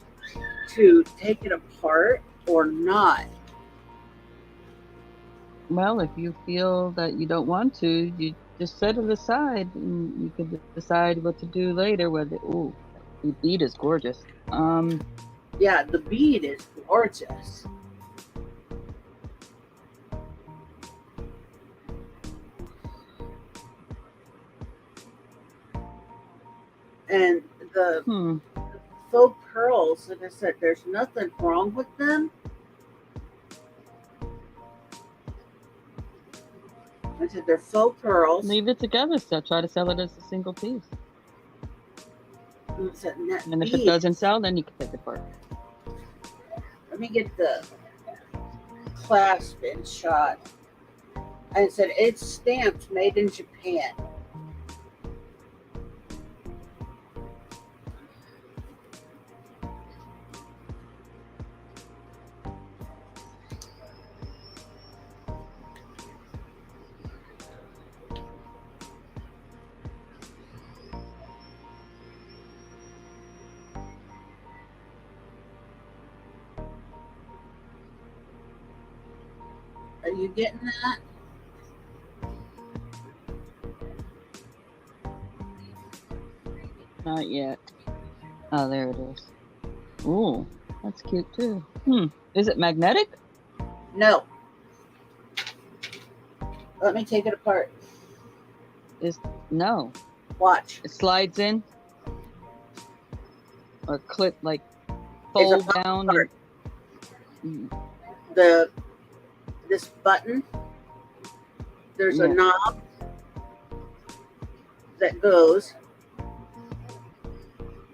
to take it apart or not. Well, if you feel that you don't want to, you just set it aside, and you can decide what to do later. Whether the bead is gorgeous. Yeah, the bead is gorgeous. And the faux pearls, like I said, there's nothing wrong with them. I said they're faux pearls. Leave it together. So try to sell it as a single piece. And if it doesn't sell, then you can take it apart. Let me get the clasp in shot. I said it's stamped made in Japan. Are you getting that? Not yet. Oh, there it is. Ooh, that's cute too. Is it magnetic? No. Let me take it apart. No. Watch. It slides in or clip like fold down part. and This button, there's a yeah. knob that goes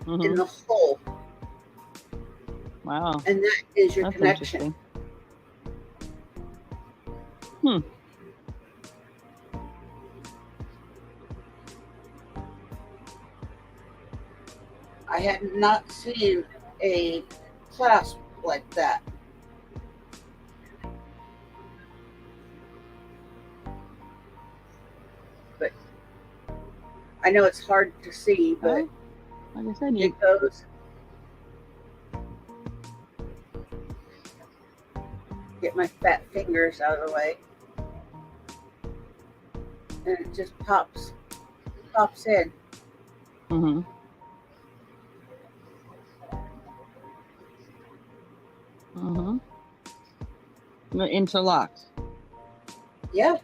in the hole, Wow, and that is your that's connection. interesting. I had not seen a clasp like that. But I know it's hard to see, but Like I said, it goes. Get my fat fingers out of the way. And it just pops in. Mm-hmm. Mm-hmm. It interlocks. Yeah.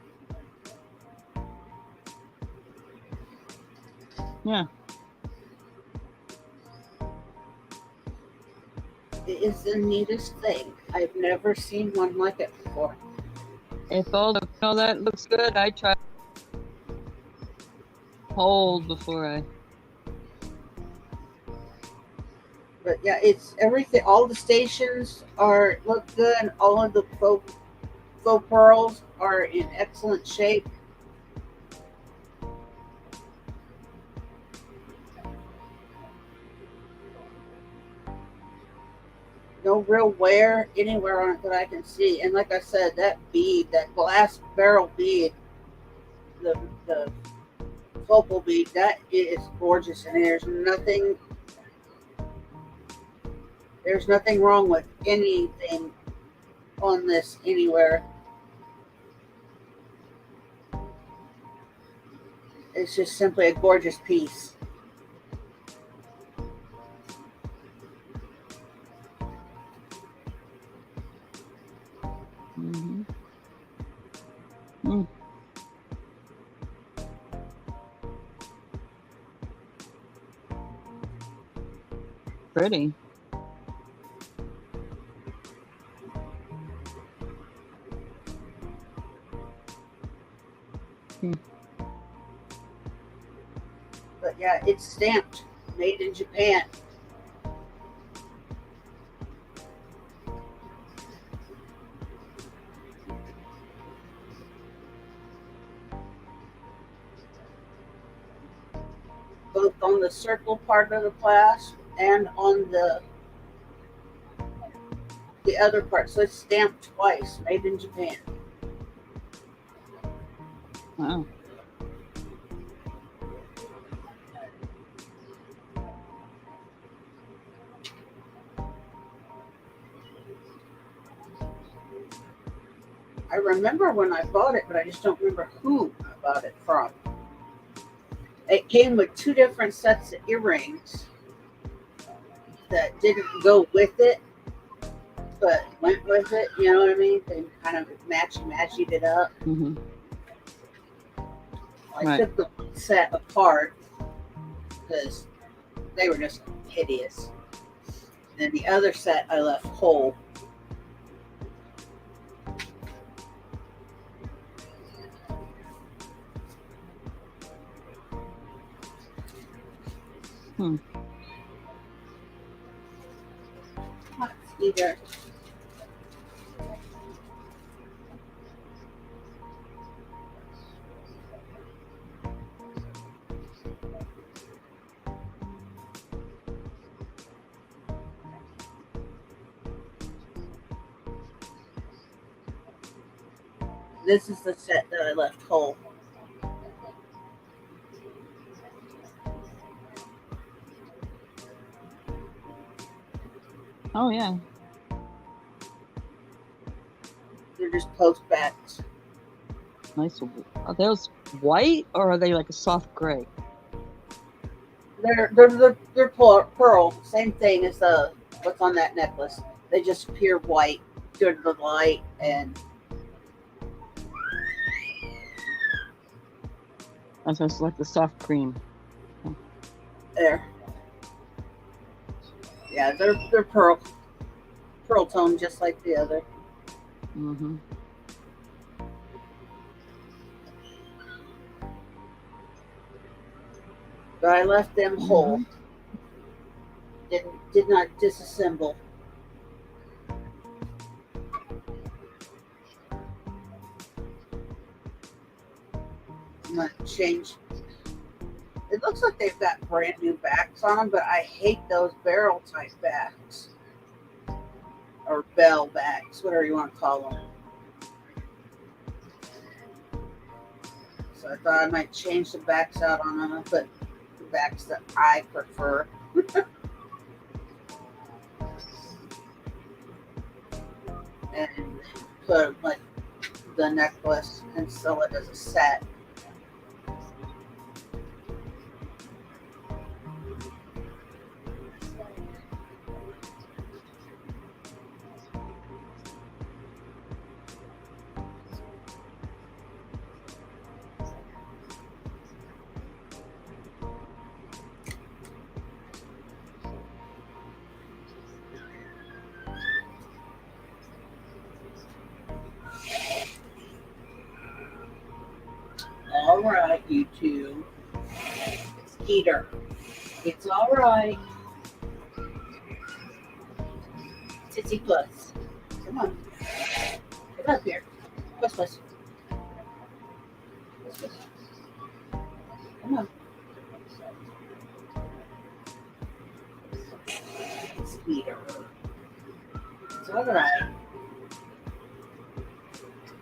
Yeah. It is the neatest thing. I've never seen one like it before. If all that looks good, I try to hold before I. But yeah, it's everything. All the stations look good. All of the faux pearls are in excellent shape. No real wear anywhere on it that I can see. And like I said, that bead, that glass barrel bead, the focal bead, that is gorgeous. And there's nothing wrong with anything on this anywhere. It's just simply a gorgeous piece. Mm-hmm. Mm. Pretty. But yeah, it's stamped, made in Japan. Both on the circle part of the clasp and on the other part. So it's stamped twice, made in Japan. Wow. I remember when I bought it, but I just don't remember who I bought it from. It came with 2 different sets of earrings that didn't go with it, but went with it. You know what I mean? They kind of matched it up. Mm-hmm. I took the set apart because they were just hideous. And the other set I left whole. Either. This is the set that I left whole. Oh yeah. They're just post backs. Nice. Are those white or are they like a soft gray? They're pearl. Same thing as what's on that necklace. They just appear white due to the light and. That's like the soft cream. There. Yeah, they're pearl tone just like the other. Mm-hmm. But I left them whole. Mm-hmm. Did not disassemble. I'm gonna change. It looks like they've got brand new backs on them, but I hate those barrel type backs or bell backs, whatever you want to call them. So I thought I might change the backs out on them and put the backs that I prefer. And put like the necklace and sell it as a set. All right, you two. Skeeter. It's all right. Titsy Plus. Come on. Get up here. Puss. Come on. Skeeter. It's all right.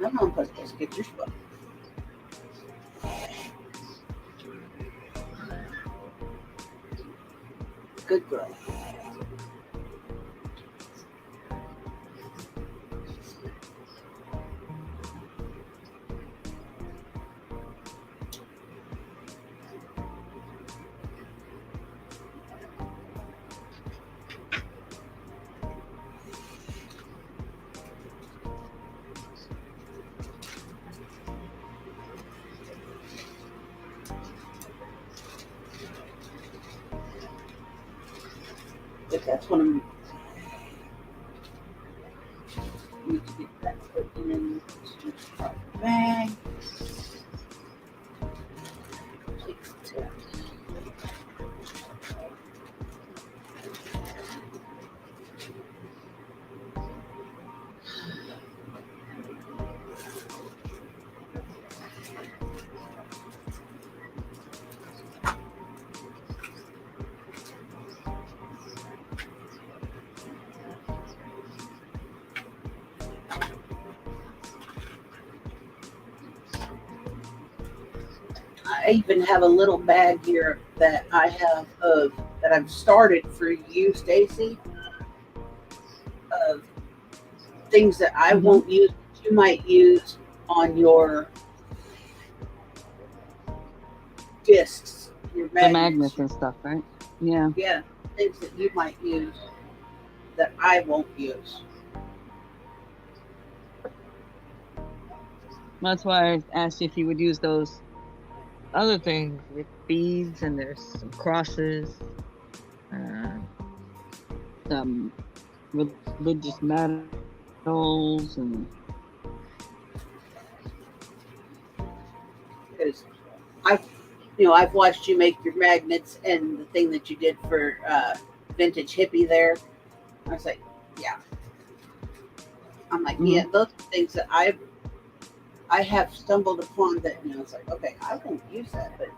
Come on, Puss. Get your spot. Good girl. But that's one of them. Need to get that put in the bag. I even have a little bag here that I have of that I've started for you, Stacy, of things that I Mm-hmm. won't use, but you might use on your discs, your The magnets. magnets and stuff, right? Yeah. Yeah, things that you might use that I won't use. That's why I asked you if you would use those other things with beads, and there's some crosses, uh, some religious medals, and Because I've I've watched you make your magnets and the thing that you did for vintage hippie there. I was like, yeah. I'm like, mm-hmm. yeah, those are things that I have stumbled upon that it's like, okay, I won't use that, but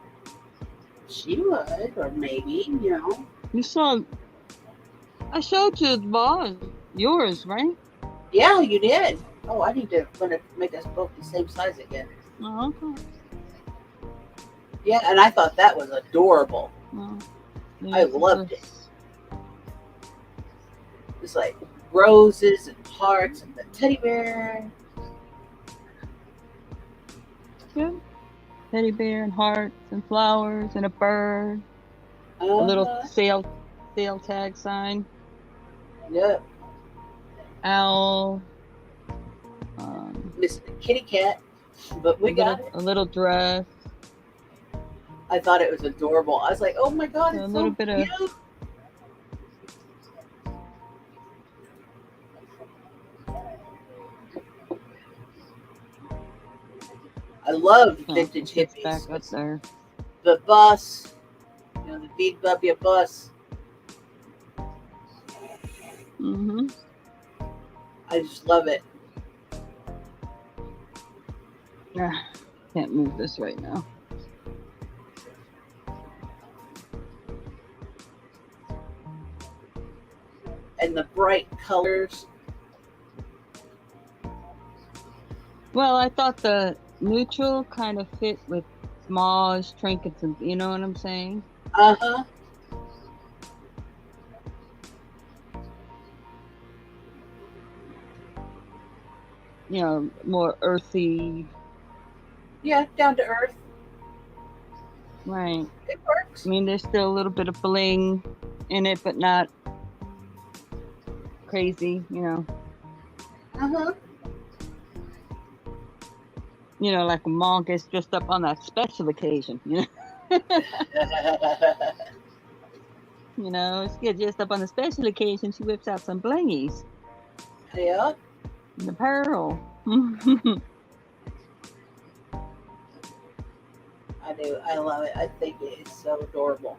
she would, or maybe, You saw. I showed you the vase, yours, right? Yeah, you did. Oh, I need to want to make us both the same size again. Oh, okay. Yeah, and I thought that was adorable. Well, I loved it. It's like roses and hearts and the teddy bear. Yeah. Teddy bear and hearts and flowers and a bird, a little Uh, sale tag sign, yeah, owl, Miss Kitty Cat, but we got it. a little dress, I thought it was adorable. I was like, oh my god, a it's little so bit of cute. I love Oh, vintage it gets back up hippies. there. The bus, the VW bus. Mm-hmm. I just love it. Ah, can't move this right now. And the bright colors. Well, I thought the neutral kind of fit with Small's trinkets, and you know what I'm saying? Uh-huh. More earthy. Yeah, down to earth. Right. It I works. mean, there's still a little bit of bling in it, but not crazy. Uh-huh. Like a mom gets dressed up on that special occasion. She gets dressed up on a special occasion. She whips out some blingies Yeah, and the pearl. I do. I love it. I think it is so adorable.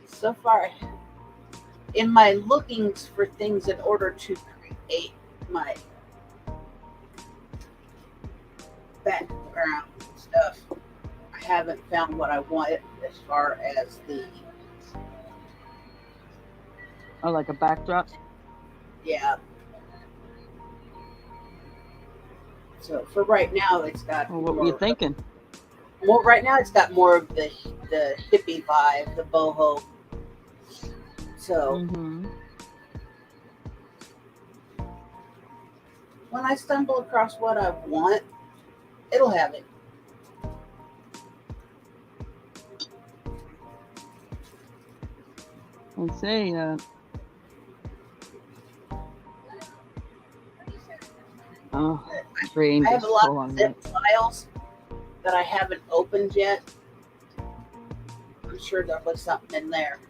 So far, in my lookings for things in order to create my background stuff, I haven't found what I wanted as far as the Oh, like a backdrop. yeah. So for right now, it's got Well, what were you thinking? more. Right now, it's got more of the hippie vibe, the boho. So Mm-hmm. when I stumble across what I want, it'll have it. And say, oh, brain I have a just lot full of on zip that. files that I haven't opened yet. I'm sure there was something in there.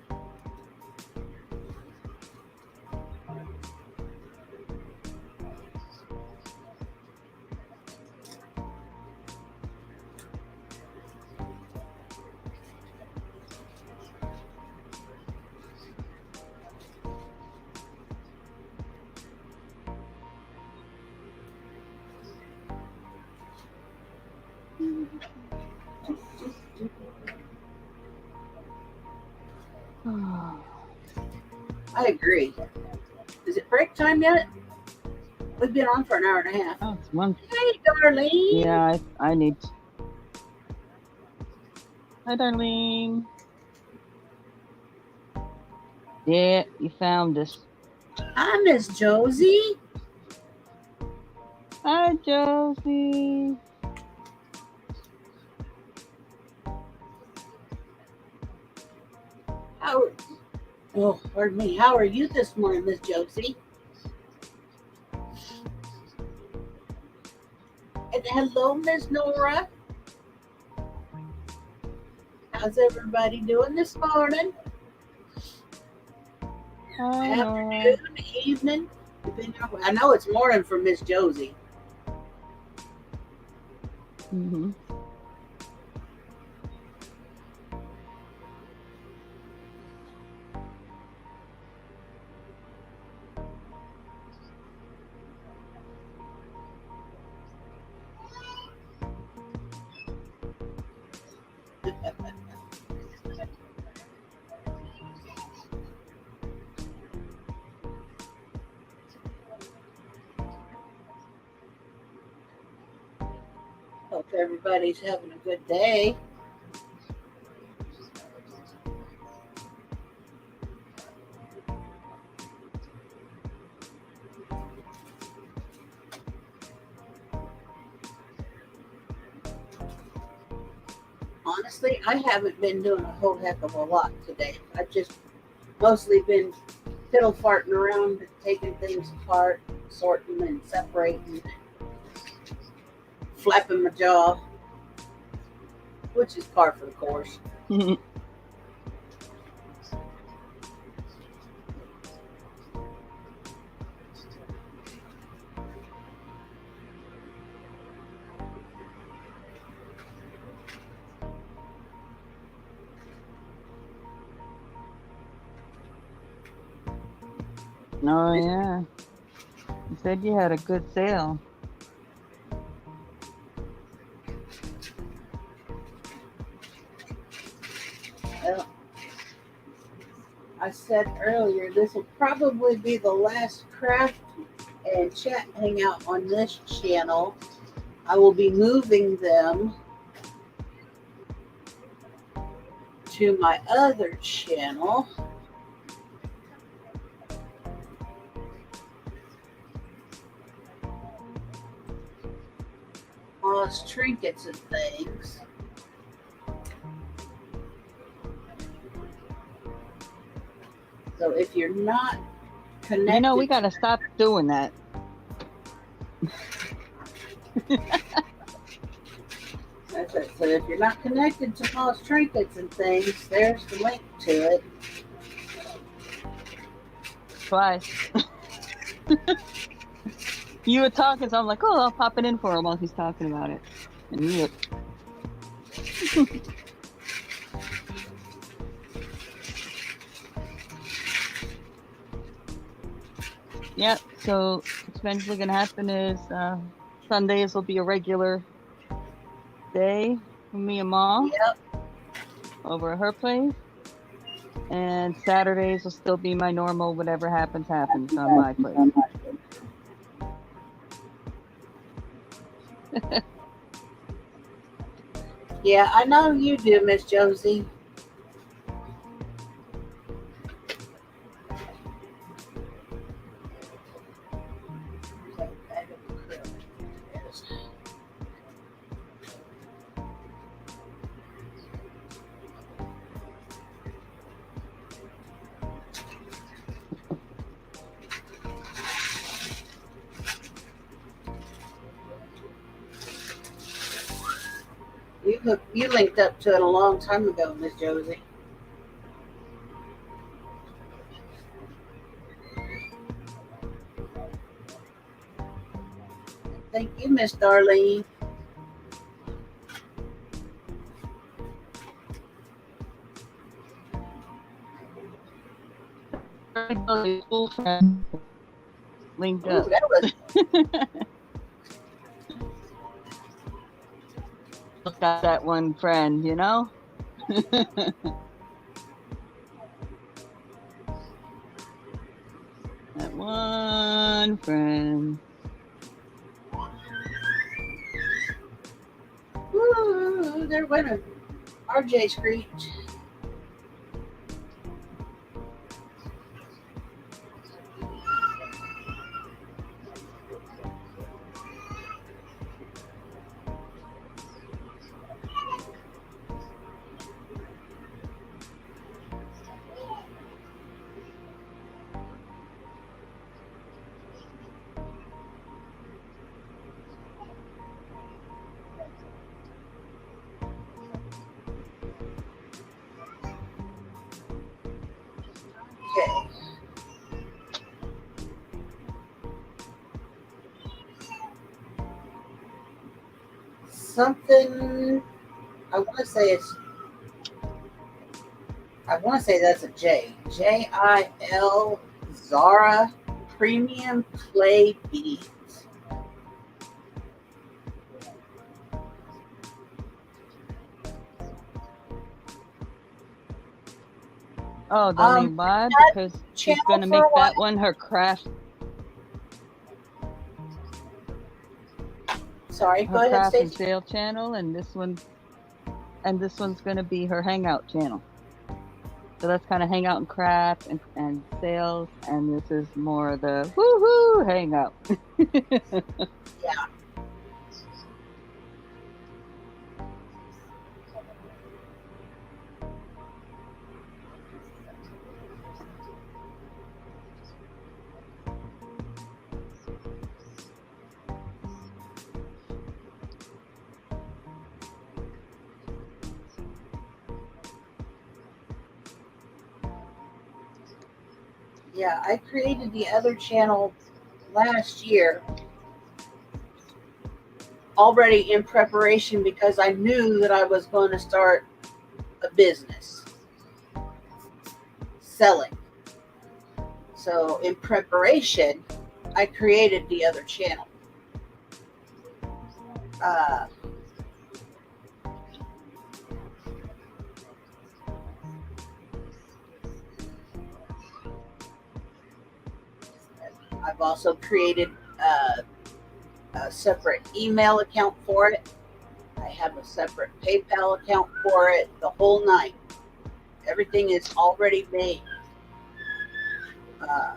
I agree. Is it break time yet? We've been on for an hour and a half. Oh, it's one. Hey, Darlene. Yeah, I need. Hi, Darlene. Yeah, you found us. Hi, Miss Josie. Hi, Josie. How? Oh, pardon me. How are you this morning, Miss Josie? And hello, Miss Nora. How's everybody doing this morning? Hi, Nora. Afternoon, evening. I know it's morning for Miss Josie. Mm-hmm. Hope everybody's having a good day. Honestly, I haven't been doing a whole heck of a lot today. I've just mostly been fiddle farting around, taking things apart, sorting and separating, flapping my jaw. which is par for the course. Oh yeah. You said you had a good sale. Well, I said earlier, this will probably be the last craft and chat hangout on this channel. I will be moving them to my other channel. Trinkets and things. So if you're not connected, You know, we gotta stop doing that. That's right. So if you're not connected to Paul's Trinkets and things, there's the link to it. Twice. You were talking, so I'm like, oh, I'll pop it in for him while he's talking about it. And you look. Yep. So what's eventually gonna happen is Sundays will be a regular day for me and Mom Yep. over at her place, and Saturdays will still be my normal whatever happens on my place. Yeah, I know you do, Miss Josie. You linked up to it a long time ago, Miss Josie. Thank you, Miss Darlene. School friend linked Ooh, up. that was Got that one friend, you know? That one friend. ooh, there went a RJ screech. Okay. Something I want to say it's. I want to say that's a J. JIL Zara Premium Clay Beads. Oh, Darlene, why? Because she's channel gonna for make a while. that one her craft. Sorry, go Her ahead, craft and Stacey. sale channel, and this one's gonna be her hangout channel. So that's kind of hangout and craft and sales, and this is more the woohoo hangout. Yeah. Yeah, I created the other channel last year already in preparation because I knew that I was going to start a business selling. So in preparation, I created the other channel. Uh, I've also created a separate email account for it. I have a separate PayPal account for it, the whole nine. Everything is already made. Uh,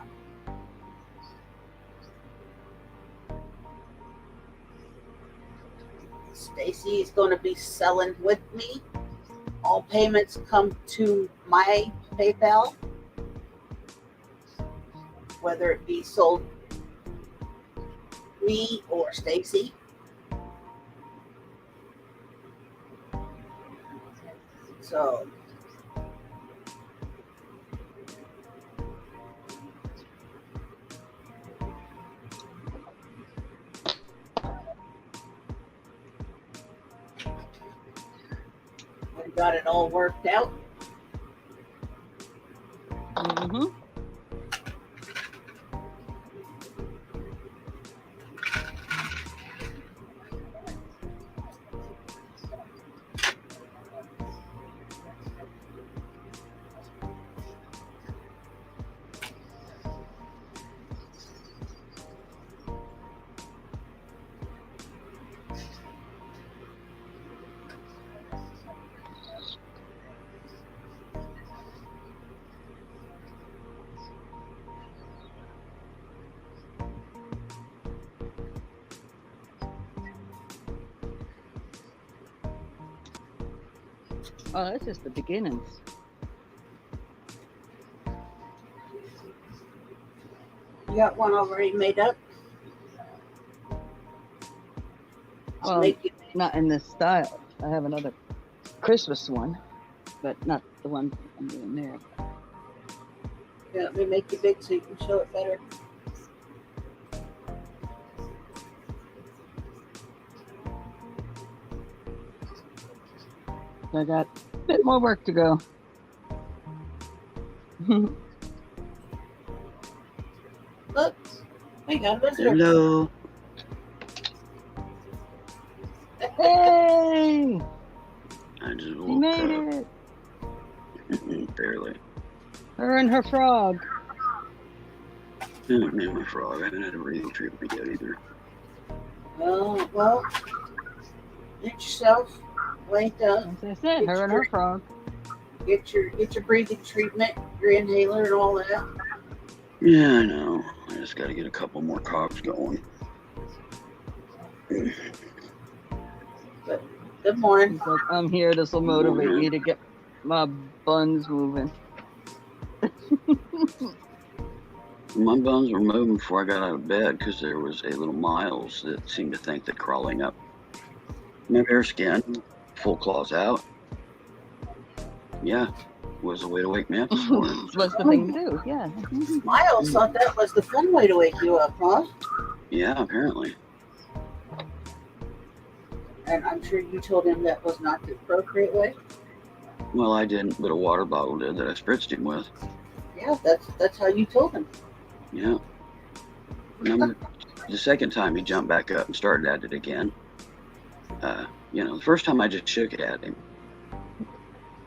Stacy is going to be selling with me. All payments come to my PayPal, whether it be sold me or Stacy. So we got it all worked out. Mm-hmm. Oh, that's just the beginnings. You got one already made up? I'll Well, make you. not in this style. I have another Christmas one, but not the one I'm doing there. Yeah, let me make you big so you can show it better. I got a bit more work to go. Look, we got a visitor. Hello. Hey! I just She woke made up. it! Barely. Her and her frog. I haven't named my frog. I haven't had a breathing treatment yet either. Well, get yourself waked up. As I said, her and her frog. Get your breathing treatment, your inhaler, and all that. Yeah, I know. I just got to get a couple more cogs going. But good morning. He's like, I'm here. This will motivate morning. me to get my buns moving. My buns were moving before I got out of bed because there was a little Miles that seemed to think that crawling up my bare skin, full claws out, yeah, was a way to wake me up this morning. What's the thing to do? Yeah. Miles thought that was the fun way to wake you up, huh? Yeah, apparently. And I'm sure you told him that was not the appropriate way. Well, I didn't, but a water bottle did that I spritzed him with. Yeah, that's how you told him. Yeah. Remember, the second time he jumped back up and started at it again. The first time I just shook it at him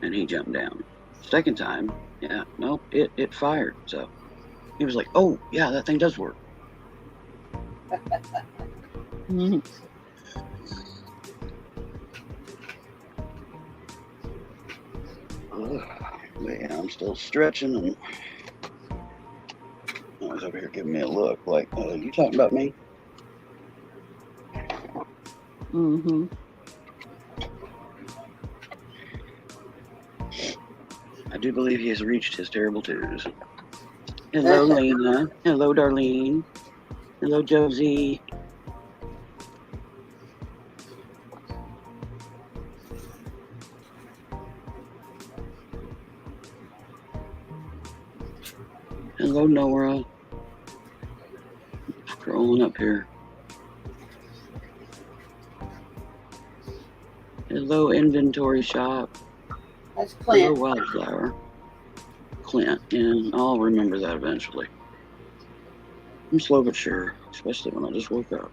and he jumped down. Second time, yeah, nope, it fired. So he was like, oh, yeah, that thing does work. Mhm. But yeah, I'm still stretching and I was over here giving me a look like, you talking about me? Mm-hmm. I do believe he has reached his terrible twos. Hello, Lena. Hello, Darlene. Hello, Josie. Hello, Hello, Nora. Scrolling up here. Hello, inventory shop. That's Hello, Clint. wildflower. Clint, and I'll remember that eventually. I'm slow but sure, especially when I just woke up.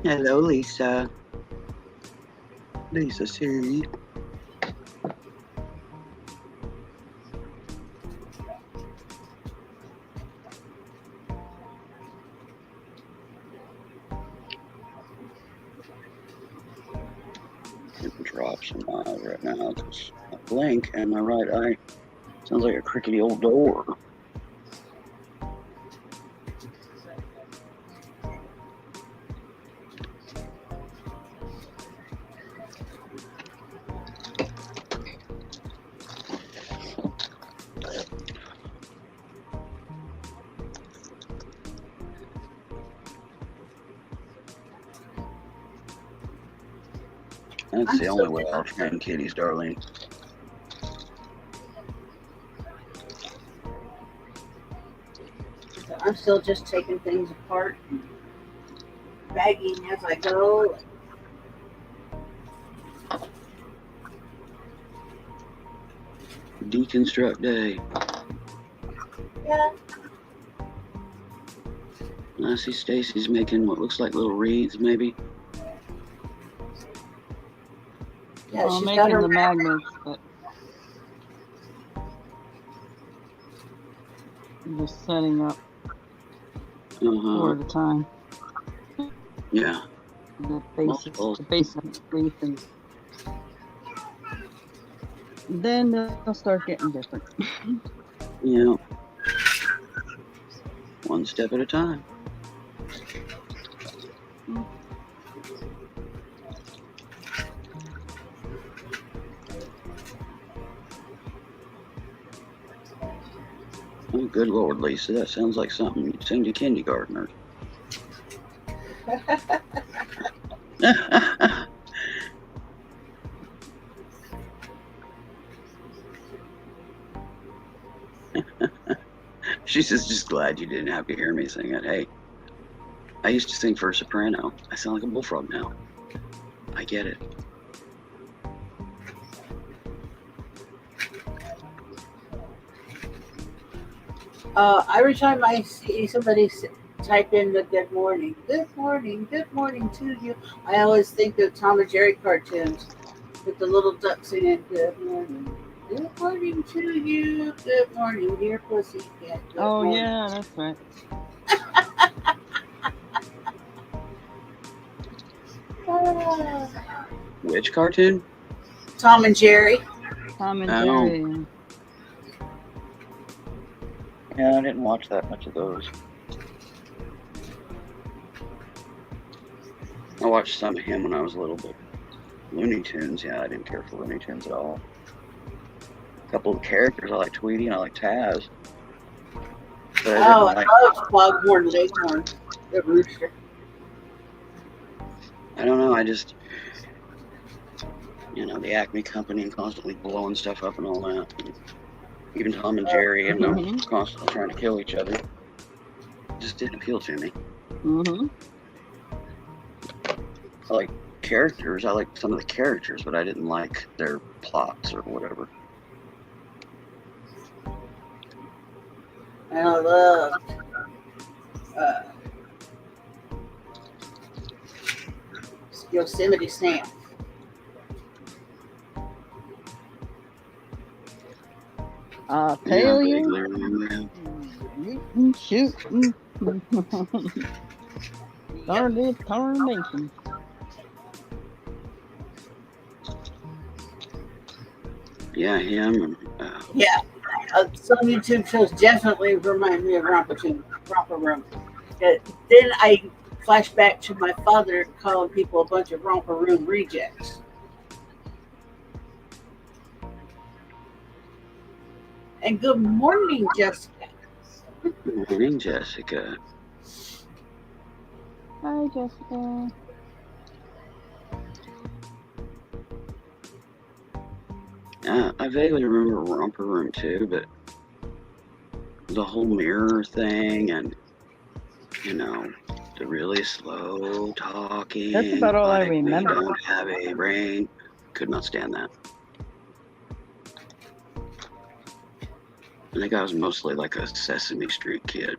Hello, Lisa. Lisa C. Getting drops in my eyes right now because I blink and my right eye sounds like a crickety old door. That's I'm the only way I'll train kitties, darling. I'm still just taking things apart, bagging as I go. Deconstruct day. Yeah, I see Stacy's making what looks like little reeds, maybe. yeah, Well, I'm she's got making her the magnets, but I'm just setting up four at a time. Yeah. The basic leaf, and then they'll start getting different. Yeah. One step at a time. Oh, good Lord, Lisa, that sounds like something you'd sing to kindergartners. She's just glad you didn't have to hear me sing it. Hey, I used to sing for a soprano. I sound like a bullfrog now. I get it. every time I see somebody type in the good morning to you, I always think of Tom and Jerry cartoons with the little duck singing good morning to you, good morning, dear pussycat. Good Oh morning. yeah, that's right. Which cartoon? Tom and Jerry. Tom and Oh. Jerry. Yeah, I didn't watch that much of those. I watched some of him when I was a little bit. Looney Tunes, yeah, I didn't care for Looney Tunes at all. A couple of characters, I like Tweety and I like Taz. But I Oh, didn't I love Foghorn Leghorn, the rooster. I don't know, I just, the Acme Company and constantly blowing stuff up and all that. And even Tom and Jerry and them constantly trying to kill each other. It just didn't appeal to me. I like characters, I like some of the characters, but I didn't like their plots or whatever. And I love Yosemite Sam. I'll tell you. You can shoot. Started tarnation. Yeah, him and Yeah, some YouTube shows definitely remind me of Romper Room. Then I flash back to my father calling people a bunch of Romper Room rejects. And good morning, Jessica. Good morning, Jessica. Hi, Jessica. I vaguely remember Romper Room too, but the whole mirror thing and, you know, the really slow talking. That's about all I like remember. We don't have a brain. Could not stand that. I think I was mostly like a Sesame Street kid.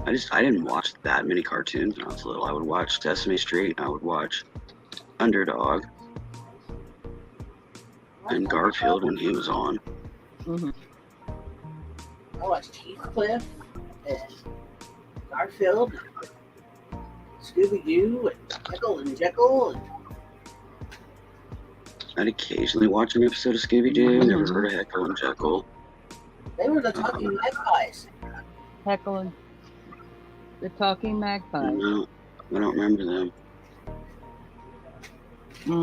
I didn't watch that many cartoons when I was little. I would watch Sesame Street. I would watch Underdog and Garfield when he was on. Mm-hmm. I watched Heathcliff and Garfield, and Scooby-Doo, and Jekyll and Jekyll. And I'd occasionally watch an episode of Scooby-Doo. Never heard of Heckle and Jekyll. they were the talking magpies. Heckle and the Talking Magpie. No, I don't remember them.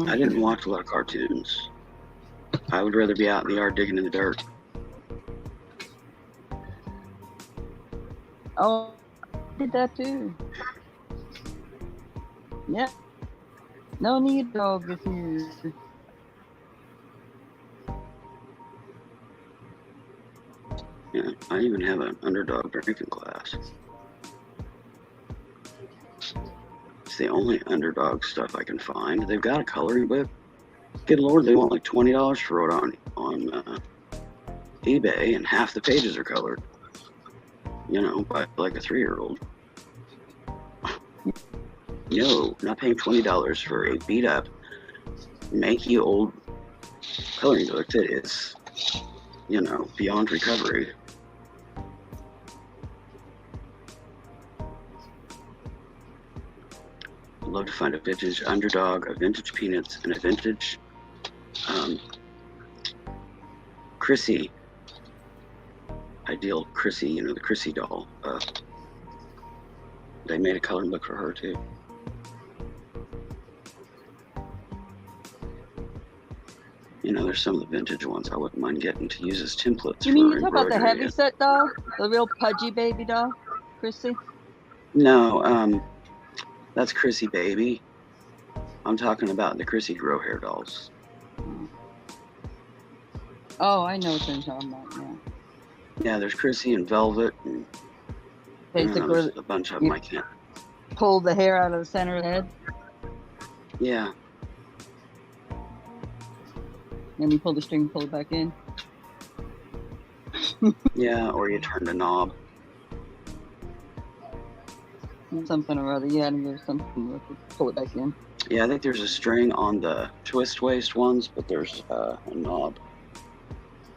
I didn't watch a lot of cartoons. I would rather be out in the yard digging in the dirt. Oh, I did that too. Yeah. No need dog is here. Yeah, I even have an Underdog drinking class. It's the only Underdog stuff I can find. They've got a coloring book. Good Lord, they want like $20 for it on eBay, and half the pages are colored. You know, by like a 3-year-old. No, not paying $20 for a beat up, manky old coloring book that is, you know, beyond recovery. I'd love to find a vintage Underdog, a vintage Peanuts, and a vintage Chrissy. Ideal Chrissy, you know, the Chrissy doll. They made a coloring book for her too. You know, there's some of the vintage ones I wouldn't mind getting to use as templates. You mean for you talk about the embroidery. heavy set doll? The real pudgy baby doll? Chrissy? No, that's Chrissy Baby. I'm talking about the Chrissy Grow Hair dolls. Oh, I know what you're talking about, yeah. Yeah, there's Chrissy and Velvet, and Basically, there's a bunch of them I can't. pull the hair out of the center of the head, Yeah, and you pull the string, pull it back in. yeah, or you turn the knob. Something or other, yeah, and there's something with it, pull it back in. Yeah, I think there's a string on the twist waist ones, but there's a knob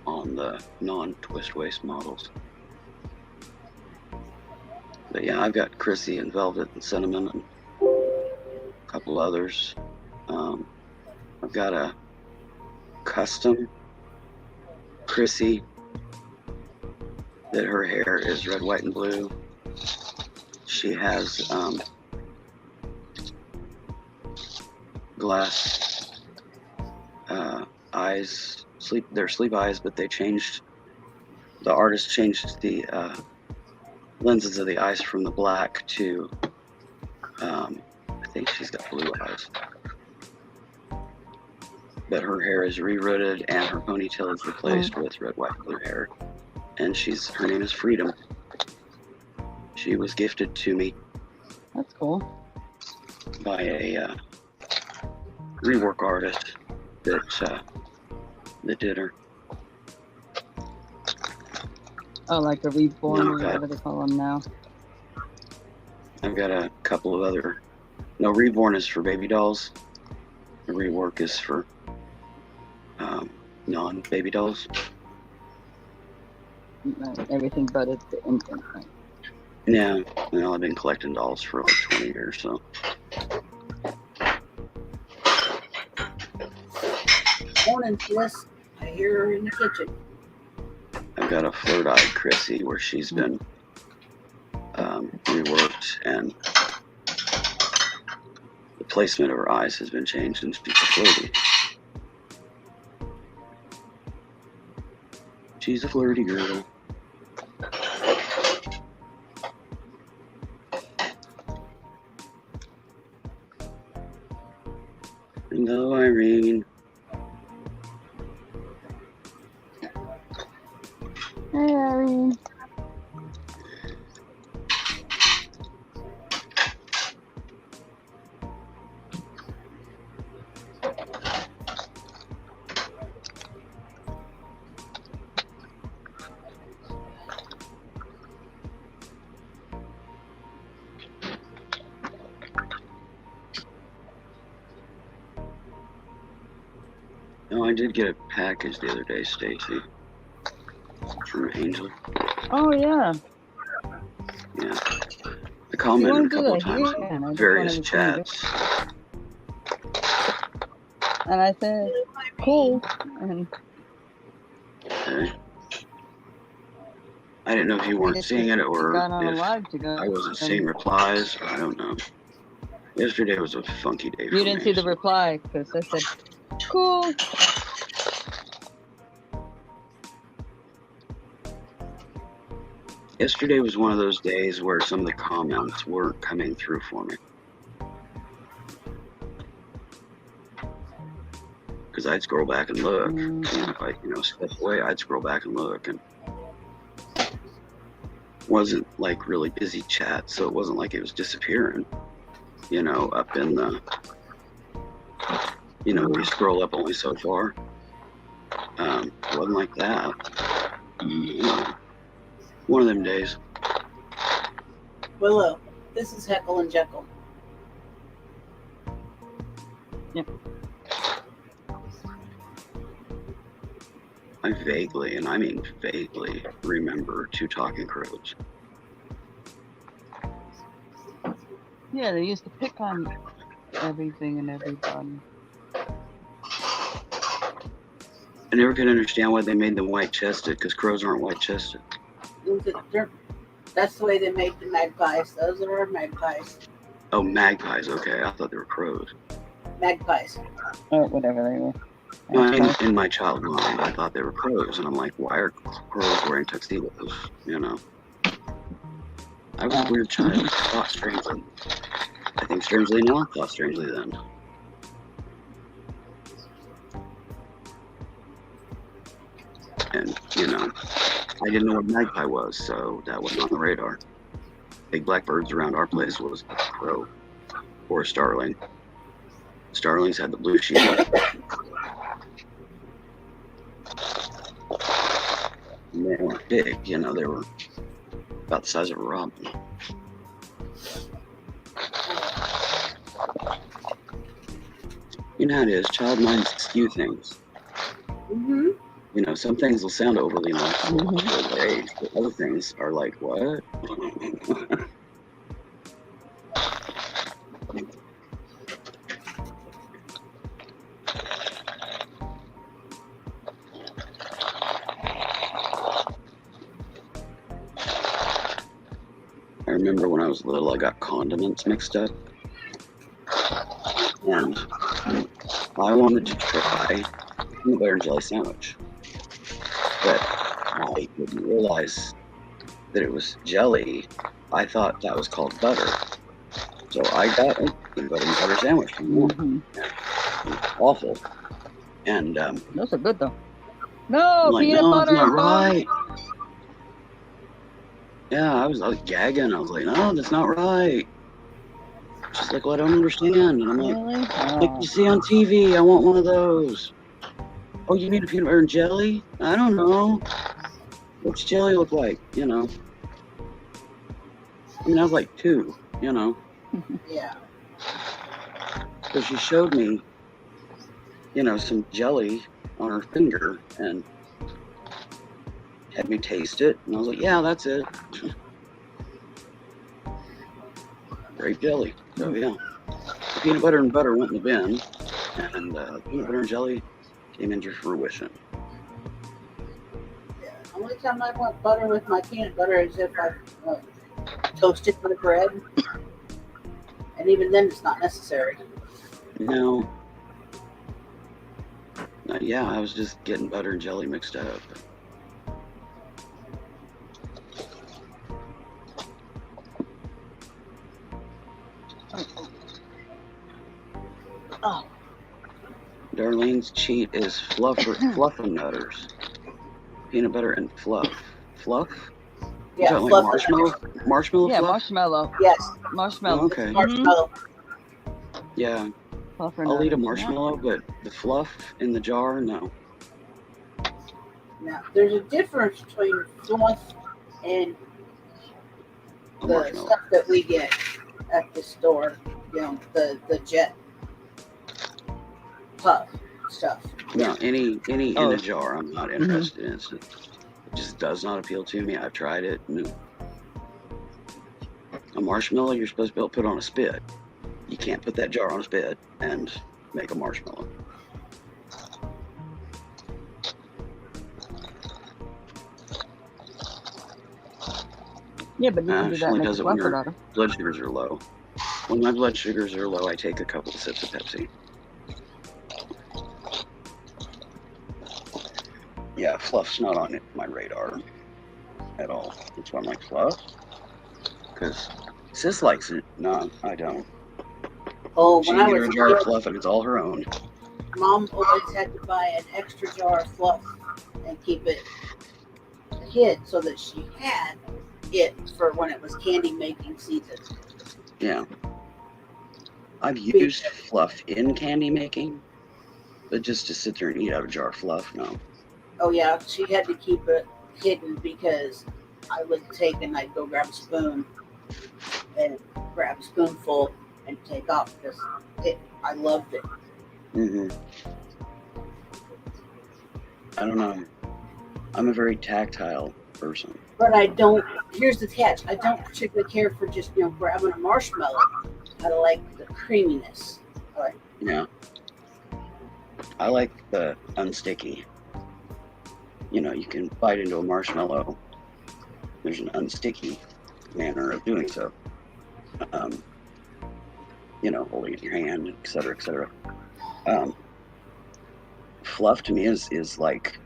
on the non-twist waist models. But yeah, I've got Chrissy and Velvet and Cinnamon and a couple others. I've got a custom Chrissy that her hair is red, white, and blue. She has glass eyes, they're sleep eyes, but they changed, the artist changed the lenses of the eyes from the black to, I think she's got blue eyes. But her hair is re-rooted and her ponytail is replaced with red, white, blue hair. And her name is Freedom. She was gifted to me That's cool. by a rework artist that did her. Oh, like a reborn or Okay. whatever they call them now. I've got a couple of other. No, reborn is for baby dolls. The rework is for non-baby dolls. Right, everything but it's the infant. Right? Yeah, I've been collecting dolls for like 20 years, so. Morning, Sis. I hear her in the kitchen. I've got a flirt-eyed Chrissy where she's been reworked, and the placement of her eyes has been changed, and she's a flirty. She's a flirty girl. And Hey, Harry. No, I did get a package the other day, Stacy, from Angel. Oh, yeah. Yeah. I You commented want a to do couple of that times here? in And I just various wanted to see it. chats. And I said, cool. And Okay. I didn't know if you I weren't just seeing it or got on a if live to go. I wasn't seeing replies. I don't know. Yesterday was a funky day for You didn't me. see the So. reply because I said, cool. Yesterday was one of those days where some of the comments weren't coming through for me. Because I'd scroll back and look. And if I, step away, I'd scroll back and look. And wasn't like really busy chat, so it wasn't like it was disappearing. Up in the, where you scroll up only so far. It wasn't like that. One of them days. Willow, this is Heckle and Jekyll. Yep. I vaguely, and I mean vaguely, remember two talking crows. Yeah, they used to pick on everything and everybody. I never could understand why they made them white-chested, because crows aren't white-chested. That's the way they made the magpies. Those are magpies. Oh, magpies. Okay, I thought they were crows. Magpies. Or whatever they were. No, in my child mind, I thought they were crows, and I'm like, why are crows wearing tuxedos? I was a weird child. Thought strangely. I think strangely now. Thought strangely then. And I didn't know what magpie was, so that wasn't on the radar. Big black birds around our place was a crow or a starling. Starlings had the blue shield. And they weren't big, they were about the size of a robin. You know how it is, child minds skew things. Mm-hmm. Some things will sound overly intellectual for their age, but other things are like, what? I remember when I was little, I got condiments mixed up. And I wanted to try a peanut butter and jelly sandwich. But I didn't realize that it was jelly. I thought that was called butter. So I got a peanut butter and butter sandwich from home. It was awful. And those are good though. No, like, peanut no, butter it's not and right. Yeah, I was gagging. I was like, no, that's not right. She's like, well, I don't understand. And I'm like, Really? like you see on TV, I want one of those. Oh, you need a peanut butter and jelly? I don't know. What's jelly look like? I mean, I was like 2, Yeah. So she showed me, some jelly on her finger and had me taste it. And I was like, yeah, that's it. Grape jelly. So, yeah. Peanut butter and butter went in the bin. And peanut butter and jelly came into fruition. Yeah. The only time I want butter with my peanut butter is if I toast it with bread. And even then, it's not necessary. No. Yeah, I was just getting butter and jelly mixed up. Oh. Darlene's cheat is fluffin' nutters. Peanut butter and fluff. fluff? Yeah, Is that like fluff. marshmallow Yeah, fluff? marshmallow. Yes, Marshmallow. Oh, okay. marshmallow. Yeah, Fluff or I'll eat a nothing. marshmallow, but the fluff in the jar, no. Now, there's a difference between fluff and A the marshmallow. stuff that we get at the store. You know, the jet puff stuff. No, any in Oh. a jar, I'm not interested in. It just does not appeal to me. I've tried it. No. A marshmallow, you're supposed to be able to put on a spit. You can't put that jar on a spit and make a marshmallow. Yeah, but you can do that. Only Make does a it when fluffer your out of. blood sugars are low. When my blood sugars are low, I take a couple of sips of Pepsi. Yeah, fluff's not on my radar at all. That's why I'm like, fluff? Because Sis likes it. No, I don't. Oh, She when I can get was her a jar of kid, fluff and it's all her own. Mom always had to buy an extra jar of fluff and keep it hid so that she had it for when it was candy making season. Yeah. I've used fluff in candy making, but just to sit there and eat out of a jar of fluff, no. Oh yeah, she had to keep it hidden because I would take and I'd go grab a spoon and grab a spoonful and take off because I loved it. I don't know. I'm a very tactile person. But I don't. Here's the catch: I don't particularly care for just grabbing a marshmallow. I like the creaminess. Yeah. I like the unsticky. You can bite into a marshmallow. There's an unsticky manner of doing so. Holding it in your hand, et cetera, et cetera. Fluff to me is like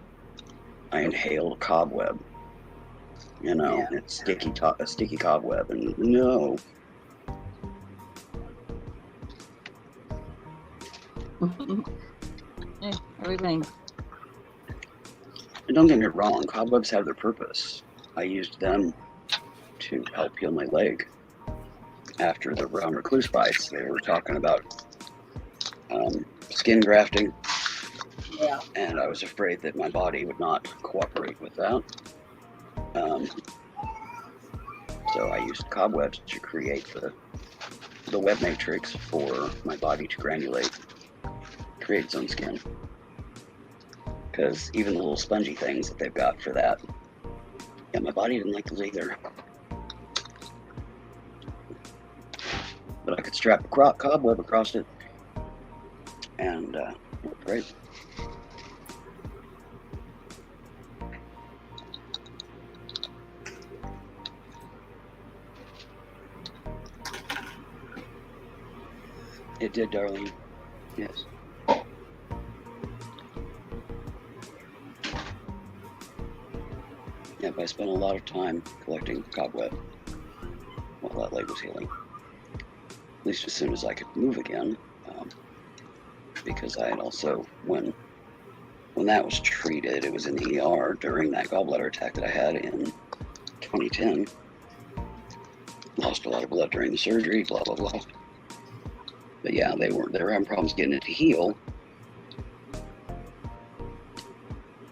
I inhale a cobweb. It's a sticky cobweb, and no. Yeah, everything. And don't get me wrong, cobwebs have their purpose. I used them to help heal my leg after the brown recluse bites. They were talking about skin grafting. Yeah. And I was afraid that my body would not cooperate with that. So I used cobwebs to create the web matrix for my body to granulate, create its own skin. Because even the little spongy things that they've got for that, yeah, my body didn't like those either. But I could strap a cobweb across it, and it worked great. It did, darling. Yes. Yep, I spent a lot of time collecting cobweb while that leg was healing. At least as soon as I could move again. Because I had also, when that was treated, it was in the ER during that gallbladder attack that I had in 2010. Lost a lot of blood during the surgery, blah, blah, blah. But yeah, they were having problems getting it to heal.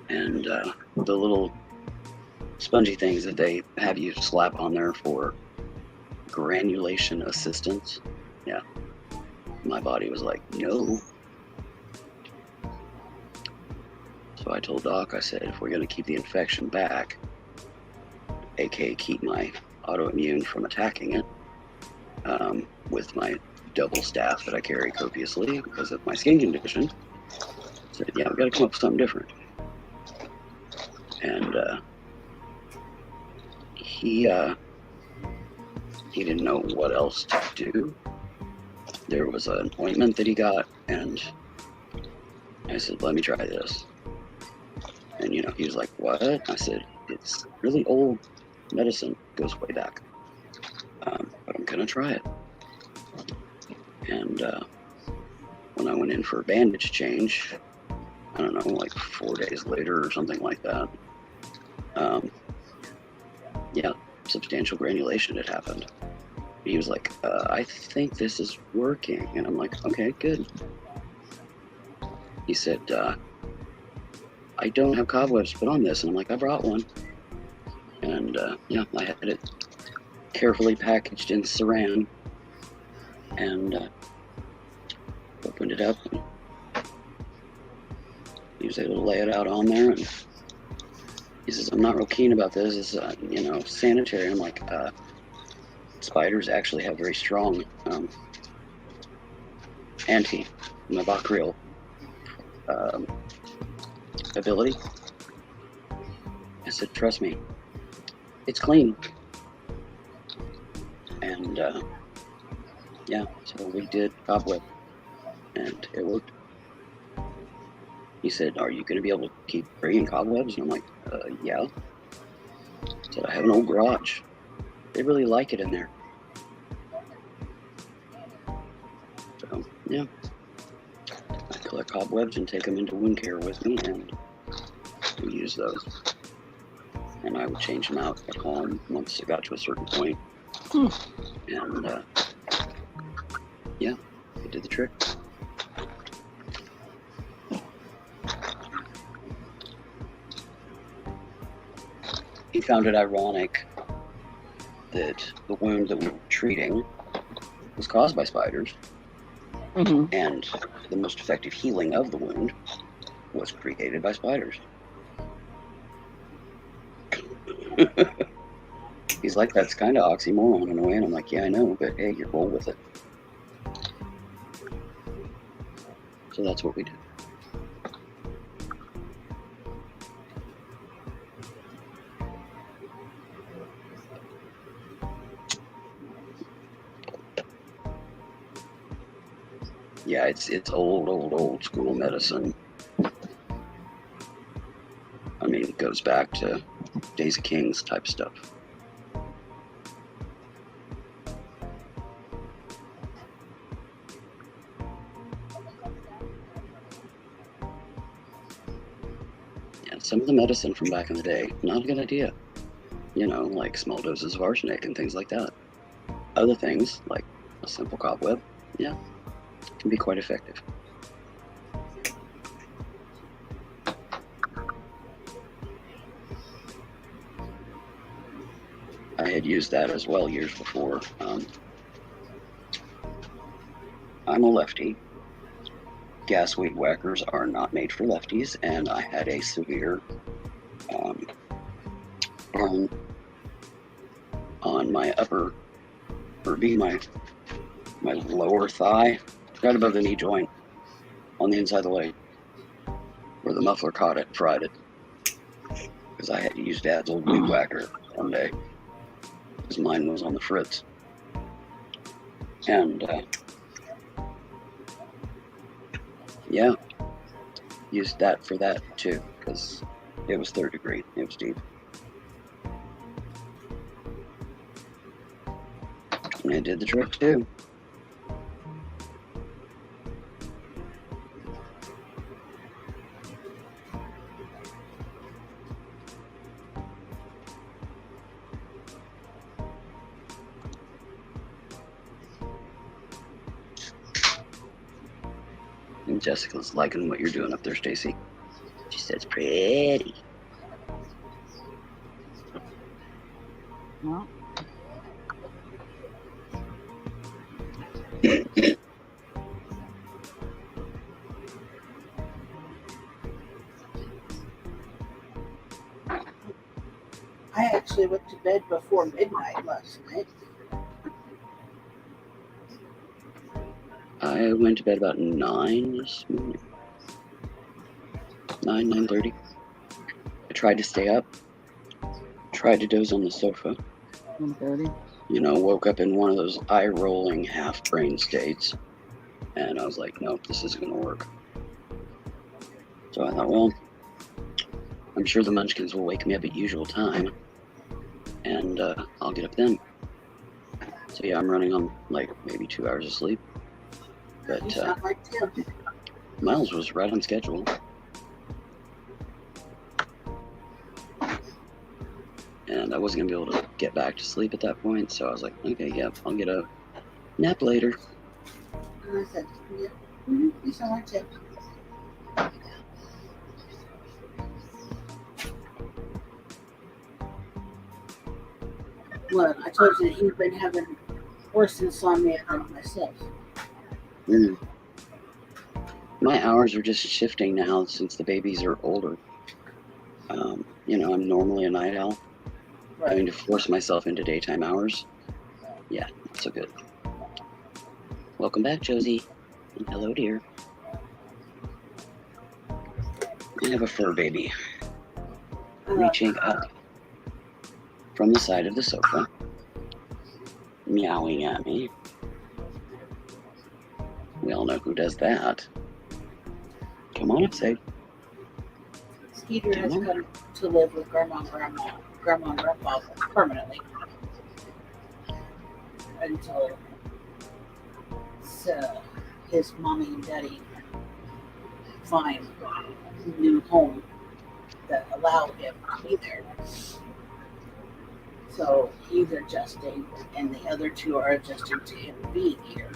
And the little spongy things that they have you slap on there for granulation assistance, yeah, my body was like, no. So I told Doc, I said, if we're going to keep the infection back, aka keep my autoimmune from attacking it, with my double staff that I carry copiously because of my skin condition, I said, yeah, we've got to come up with something different. And he didn't know what else to do. There was an ointment that he got, and I said, let me try this. And he was like, what? I said, it's really old medicine, goes way back, but I'm gonna try it. And when I went in for a bandage change, I don't know, like 4 days later or something like that, yeah, substantial granulation had happened. He was like, I think this is working. And I'm like, okay, good. He said, I don't have cobwebs to put on this. And I'm like, I brought one. And yeah, I had it carefully packaged in saran and opened it up. And he was able to lay it out on there. And he says, I'm not real keen about this. It's, sanitary. And I'm like, spiders actually have very strong antimicrobial ability. I said, trust me, it's clean. And yeah, so we did cobweb and it worked. He said, are you going to be able to keep bringing cobwebs? And I'm like, yeah. He said, I have an old garage. They really like it in there. So, yeah. I collect cobwebs and take them into wound care with me, and we use those. And I would change them out at home once it got to a certain point. And, yeah, it did the trick. He found it ironic that the wound that we were treating was caused by spiders, and the most effective healing of the wound was created by spiders. He's like, that's kind of oxymoron in a way, and I'm like, yeah, I know, but hey, you're roll with it. So that's what we did. Yeah, it's old school medicine. I mean, it goes back to Days of Kings type stuff. Yeah, some of the medicine from back in the day, not a good idea. Like small doses of arsenic and things like that. Other things, like a simple cobweb, yeah, can be quite effective. I had used that as well years before. I'm a lefty. Gas weed whackers are not made for lefties, and I had a severe burn on my upper, or be my lower thigh, right above the knee joint, on the inside of the leg, where the muffler caught it and fried it. Because I had to use Dad's old weed whacker one day, because mine was on the fritz. And yeah, used that for that too, because it was 3rd degree. It was deep. And it did the trick too. And Jessica's liking what you're doing up there, Stacy. She says, pretty. Well, I actually went to bed before midnight last night. I went to bed about 9 this morning. 9:30. I tried to stay up. Tried to doze on the sofa. 1:30. Woke up in one of those eye-rolling half-brain states. And I was like, nope, this isn't going to work. So I thought, well, I'm sure the munchkins will wake me up at usual time. And I'll get up then. So yeah, I'm running on like maybe 2 hours of sleep. You But sound like Tim. Miles was right on schedule. And and I wasn't gonna be able to get back to sleep at that point. So I was like, okay, yeah, I'll get a nap later. And I said, yeah, you sound like it. Well, I told you that you've been having worse insomnia than myself. Mm. My hours are just shifting now since the babies are older. I'm normally a night owl. Right. Having to force myself into daytime hours. Yeah, not so good. Welcome back, Josie. And hello, dear. I have a fur baby reaching up from the side of the sofa, meowing at me. We all know who does that. Come on up, say. Skeeter has come to live with Grandma and Grandpa permanently until his mommy and daddy find a new home that allow him to be there. So he's adjusting, and the other two are adjusting to him being here.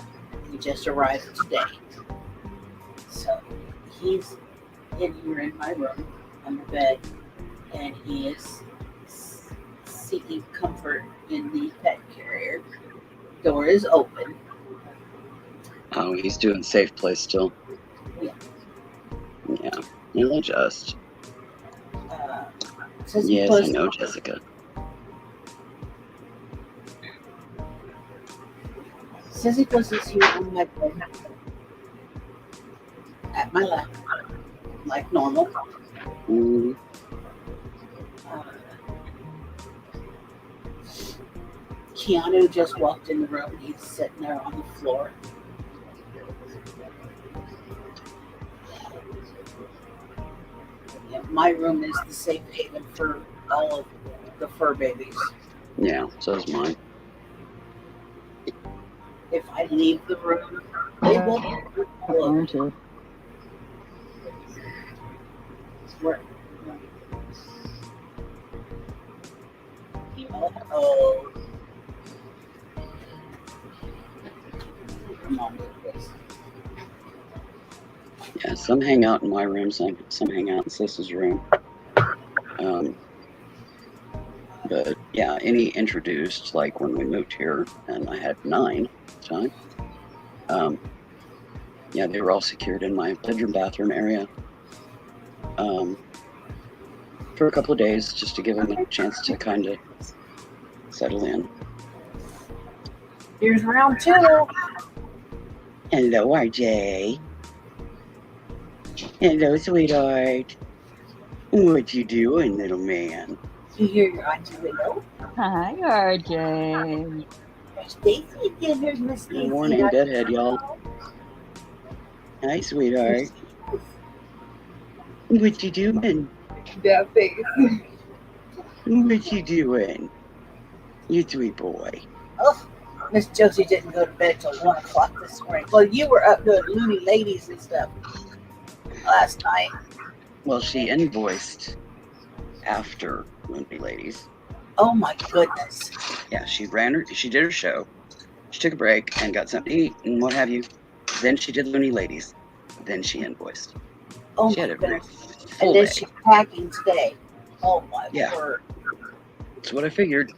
He just arrived today. So he's in here in my room on the bed, and he is seeking comfort in the pet carrier. Door is open. Oh, he's doing safe place still. Yeah. Yeah, he'll adjust. Yes, I know, Jessica. Sissy Puss is here on my bed, at my lap, like normal. Mm. Keanu just walked in the room. He's sitting there on the floor. Yeah, my room is the safe haven for all of the fur babies. Yeah, so is mine. If I leave the room, they will look. Oh. Come on with this. Yeah, some hang out in my room, some hang out in Sis's room. But yeah, any introduced, like when we moved here, and I had 9 at the time. Yeah, they were all secured in my bedroom, bathroom area for a couple of days, just to give them a chance to kind of settle in. Here's round 2. Hello, RJ. Hello, sweetheart. What you doing, little man? You hear your auntie Willow? Hi, RJ. Stacy again. Here's Miss Stacy. Good morning, bedhead, y'all. Hi, sweetheart. What you doing? That face. What you doing? You sweet boy. Oh, Miss Josie didn't go to bed till 1 o'clock this morning. Well, you were up doing loony ladies and stuff last night. Well, she invoiced after Loony Ladies. Oh my goodness. Yeah, she did her show. She took a break and got something to eat and what have you. Then she did Loony Ladies. Then she invoiced. Oh She my had a goodness. full And then day. she's packing today. Oh my Yeah. word. That's what I figured.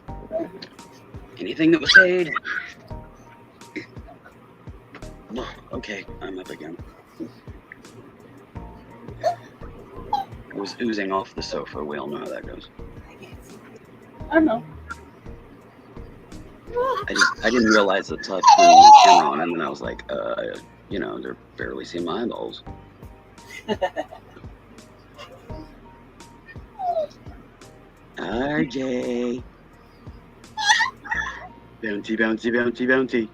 Anything that was paid. Okay, I'm up again. It was oozing off the sofa. We all know how that goes. I know. I didn't realize it until I turned the camera on, and then I was like, they're barely seeing my eyeballs. RJ. Bounty, bounty, bounty, bounty.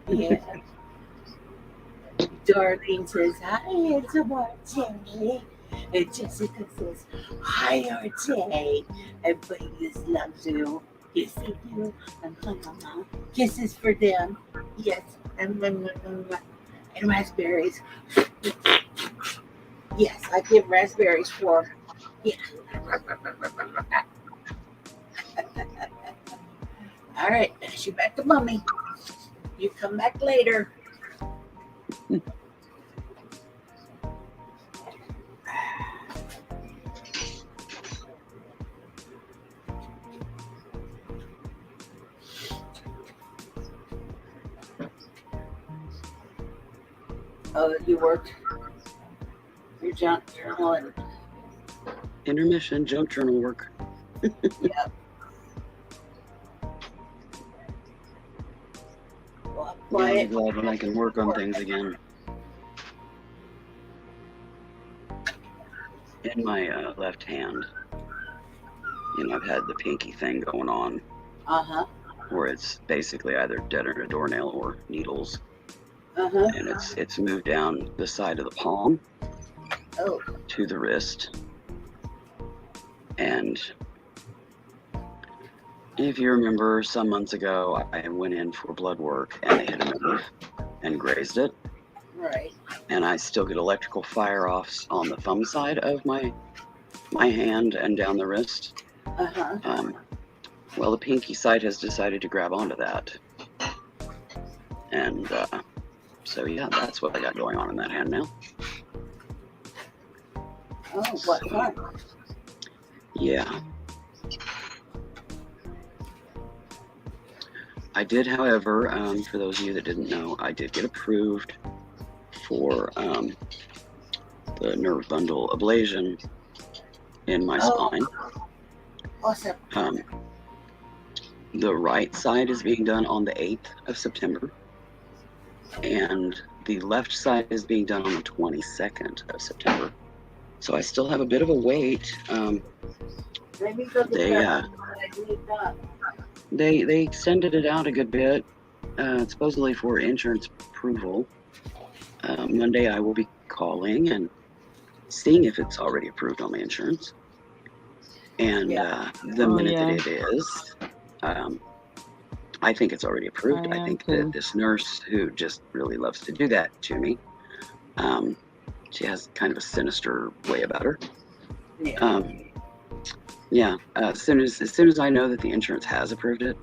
Yeah. Darlene says, hi, it's RJ. And Jessica says, hi, RJ. Everybody just loves you. Yes, they do. Kisses for them. Yes. And raspberries. Yes, I give raspberries for. Yeah. All right, she back to mommy. You come back later. Oh, you worked your junk journal and Intermission junk journal work. yep. Well, Yeah, quiet. I'm glad when I can work on things again. In my left hand, I've had the pinky thing going on, Uh-huh. where it's basically either dead end a doornail or needles, Uh-huh. and it's moved down the side of the palm Oh. to the wrist. And if you remember, some months ago, I went in for blood work and they hit a nerve and grazed it. Right. And I still get electrical fire-offs on the thumb side of my hand and down the wrist. Uh-huh. Well, the pinky side has decided to grab onto that. And so, yeah, that's what I got going on in that hand now. Oh, what So, fun. yeah. I did, however, for those of you that didn't know, I did get approved for the nerve bundle ablation in my spine. Awesome. The right side is being done on the 8th of September, and the left side is being done on the 22nd of September. So I still have a bit of a wait. Maybe go get that. They extended it out a good bit, supposedly for insurance approval. Monday I will be calling and seeing if it's already approved on my insurance. And the minute that it is, I think it's already approved. I think that this nurse, who just really loves to do that to me, she has kind of a sinister way about her. As soon as I know that the insurance has approved it,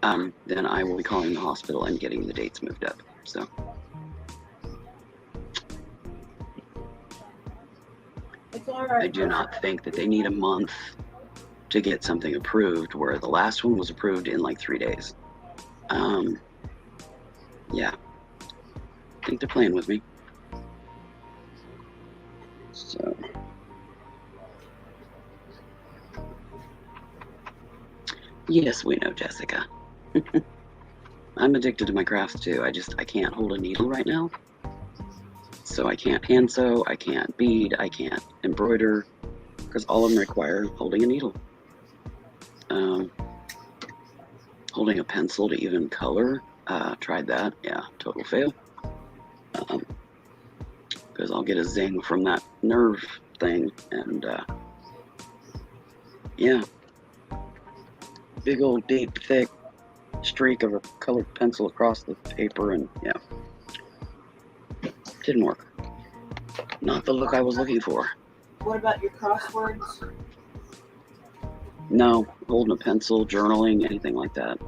then I will be calling the hospital and getting the dates moved up. So. It's all right. I do not think that they need a month to get something approved, where the last one was approved in like 3 days. Yeah, I think they're playing with me. So, yes, we know, Jessica. I'm addicted to my crafts too. I can't hold a needle right now. So I can't hand sew, I can't bead, I can't embroider, because all of them require holding a needle. Holding a pencil to even color, tried that, yeah, total fail. Because I'll get a zing from that nerve thing, and yeah, big old deep thick streak of a colored pencil across the paper, and yeah, didn't work. Not the look I was looking for. What about your crosswords? No, holding a pencil, journaling, anything like that.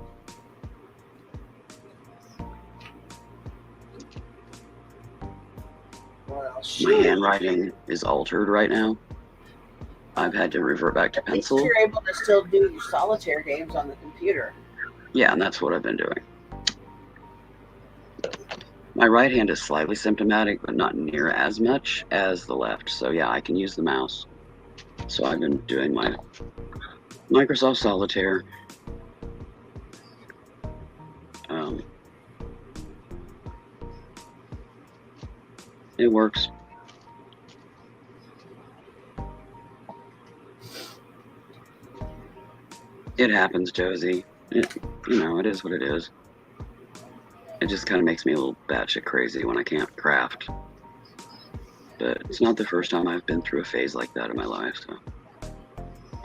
Well, My handwriting is altered right now. I've had to revert back to pencil. At least you're able to still do your solitaire games on the computer. Yeah, and that's what I've been doing. My right hand is slightly symptomatic, but not near as much as the left. So yeah, I can use the mouse. So I've been doing my Microsoft Solitaire. It works. It happens, Josie. It is what it is. It just kind of makes me a little batshit crazy when I can't craft. But it's not the first time I've been through a phase like that in my life, so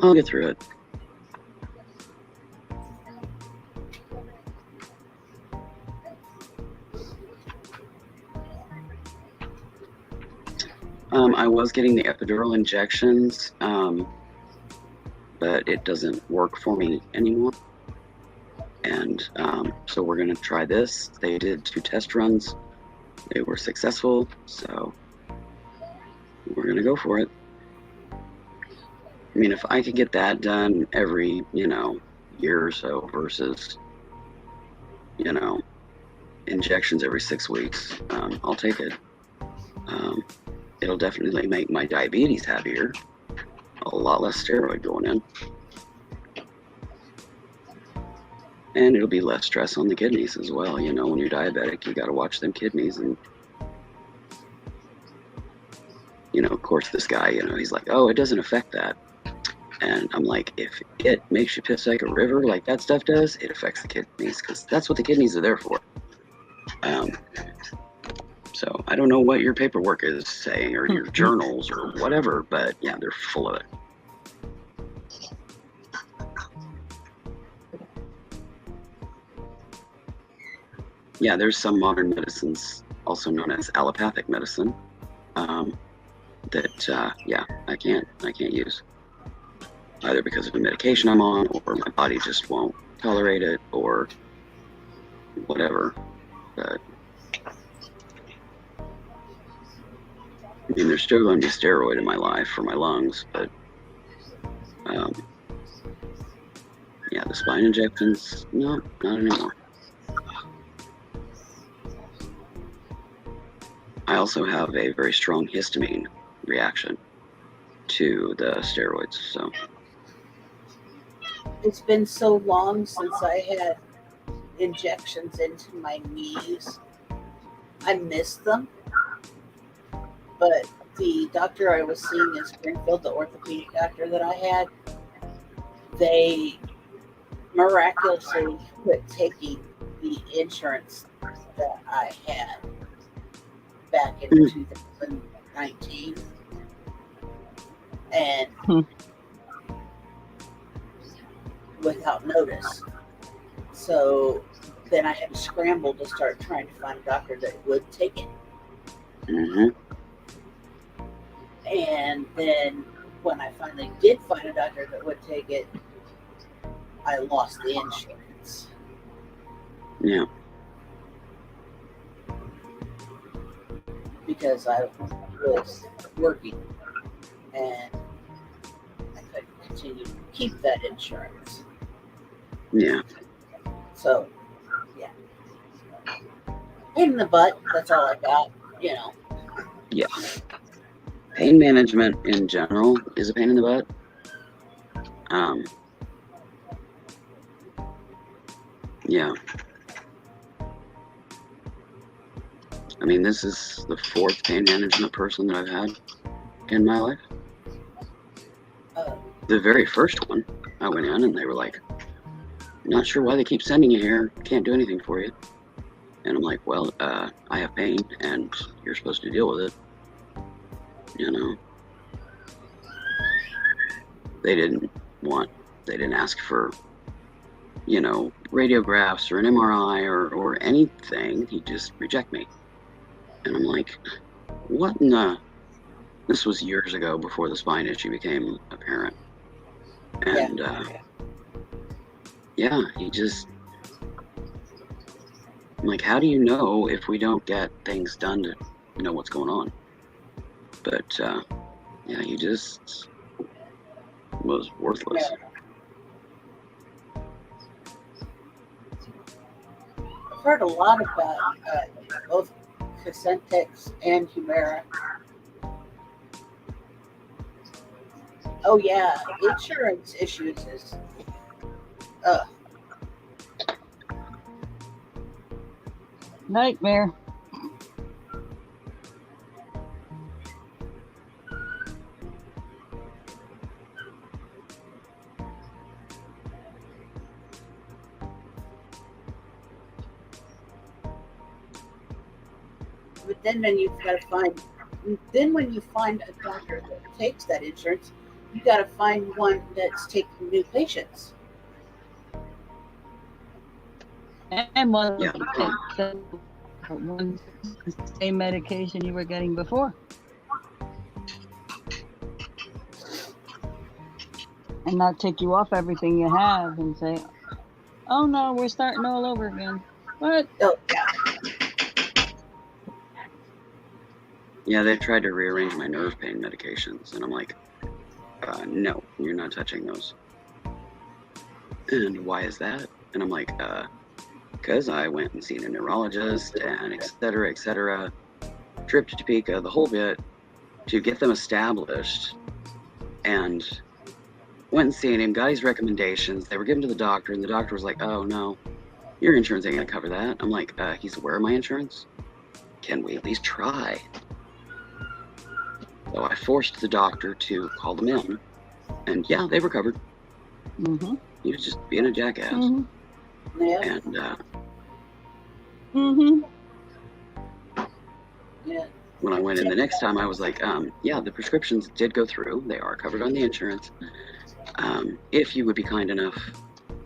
I'll get through it. I was getting the epidural injections but it doesn't work for me anymore. And so we're going to try this. They did 2 test runs. They were successful, so we're going to go for it. I mean, if I could get that done every, year or so versus, injections every 6 weeks, I'll take it. It'll definitely make my diabetes happier. A lot less steroid going in. And it'll be less stress on the kidneys as well. When you're diabetic, you got to watch them kidneys. And, of course, this guy, he's like, oh, it doesn't affect that. And I'm like, if it makes you piss like a river, like that stuff does, it affects the kidneys, because that's what the kidneys are there for. So I don't know what your paperwork is saying, or your journals, or whatever, but yeah, they're full of it. Yeah, there's some modern medicines, also known as allopathic medicine, that I can't use, either because of the medication I'm on, or my body just won't tolerate it, or whatever. But I mean, there's still going to be steroid in my life for my lungs, but the spine injections, no, not anymore. I also have a very strong histamine reaction to the steroids, so. It's been so long since I had injections into my knees. I miss them. But the doctor I was seeing in Springfield, the orthopedic doctor that I had, they miraculously quit taking the insurance that I had back in 2019. And without notice. So then I had to scramble to start trying to find a doctor that would take it. Mm-hmm. And then when I finally did find a doctor that would take it, I lost the insurance. Yeah. Because I was working and I couldn't continue to keep that insurance. Yeah. So, yeah. Pain in the butt, that's all I got, Yeah. Pain management in general is a pain in the butt. Yeah. I mean, this is the 4th pain management person that I've had in my life. The very first one, I went in and they were like, not sure why they keep sending you here. Can't do anything for you. And I'm like, well, I have pain and you're supposed to deal with it. They didn't ask for, radiographs or an MRI or anything. He just reject me. And I'm like, what in the... This was years ago, before the spine issue became apparent. And, he just... I'm like, how do you know if we don't get things done to know what's going on? But, he just was worthless. I've heard a lot about both Cosentex and Humira. Oh yeah, insurance issues is nightmare. But then when you find a doctor that takes that insurance, you got to find one that's taking new patients. And one the same medication you were getting before. and not take you off everything you have and say, oh no, we're starting all over again. What? Oh, yeah. Yeah, they've tried to rearrange my nerve pain medications, and I'm like, no, you're not touching those. And why is that? And I'm like, because I went and seen a neurologist and et cetera, trip to Topeka, the whole bit, to get them established, and went and seen him, got his recommendations. They were given to the doctor, and the doctor was like, oh no, your insurance ain't gonna cover that. I'm like, he's aware of my insurance? Can we at least try? So I forced the doctor to call them in, and yeah, they were covered. Mm-hmm. He was just being a jackass. Mm-hmm. Yeah. And Mm-hmm. Yeah. when I went in the next time, I was like, yeah, the prescriptions did go through. They are covered on the insurance. If you would be kind enough,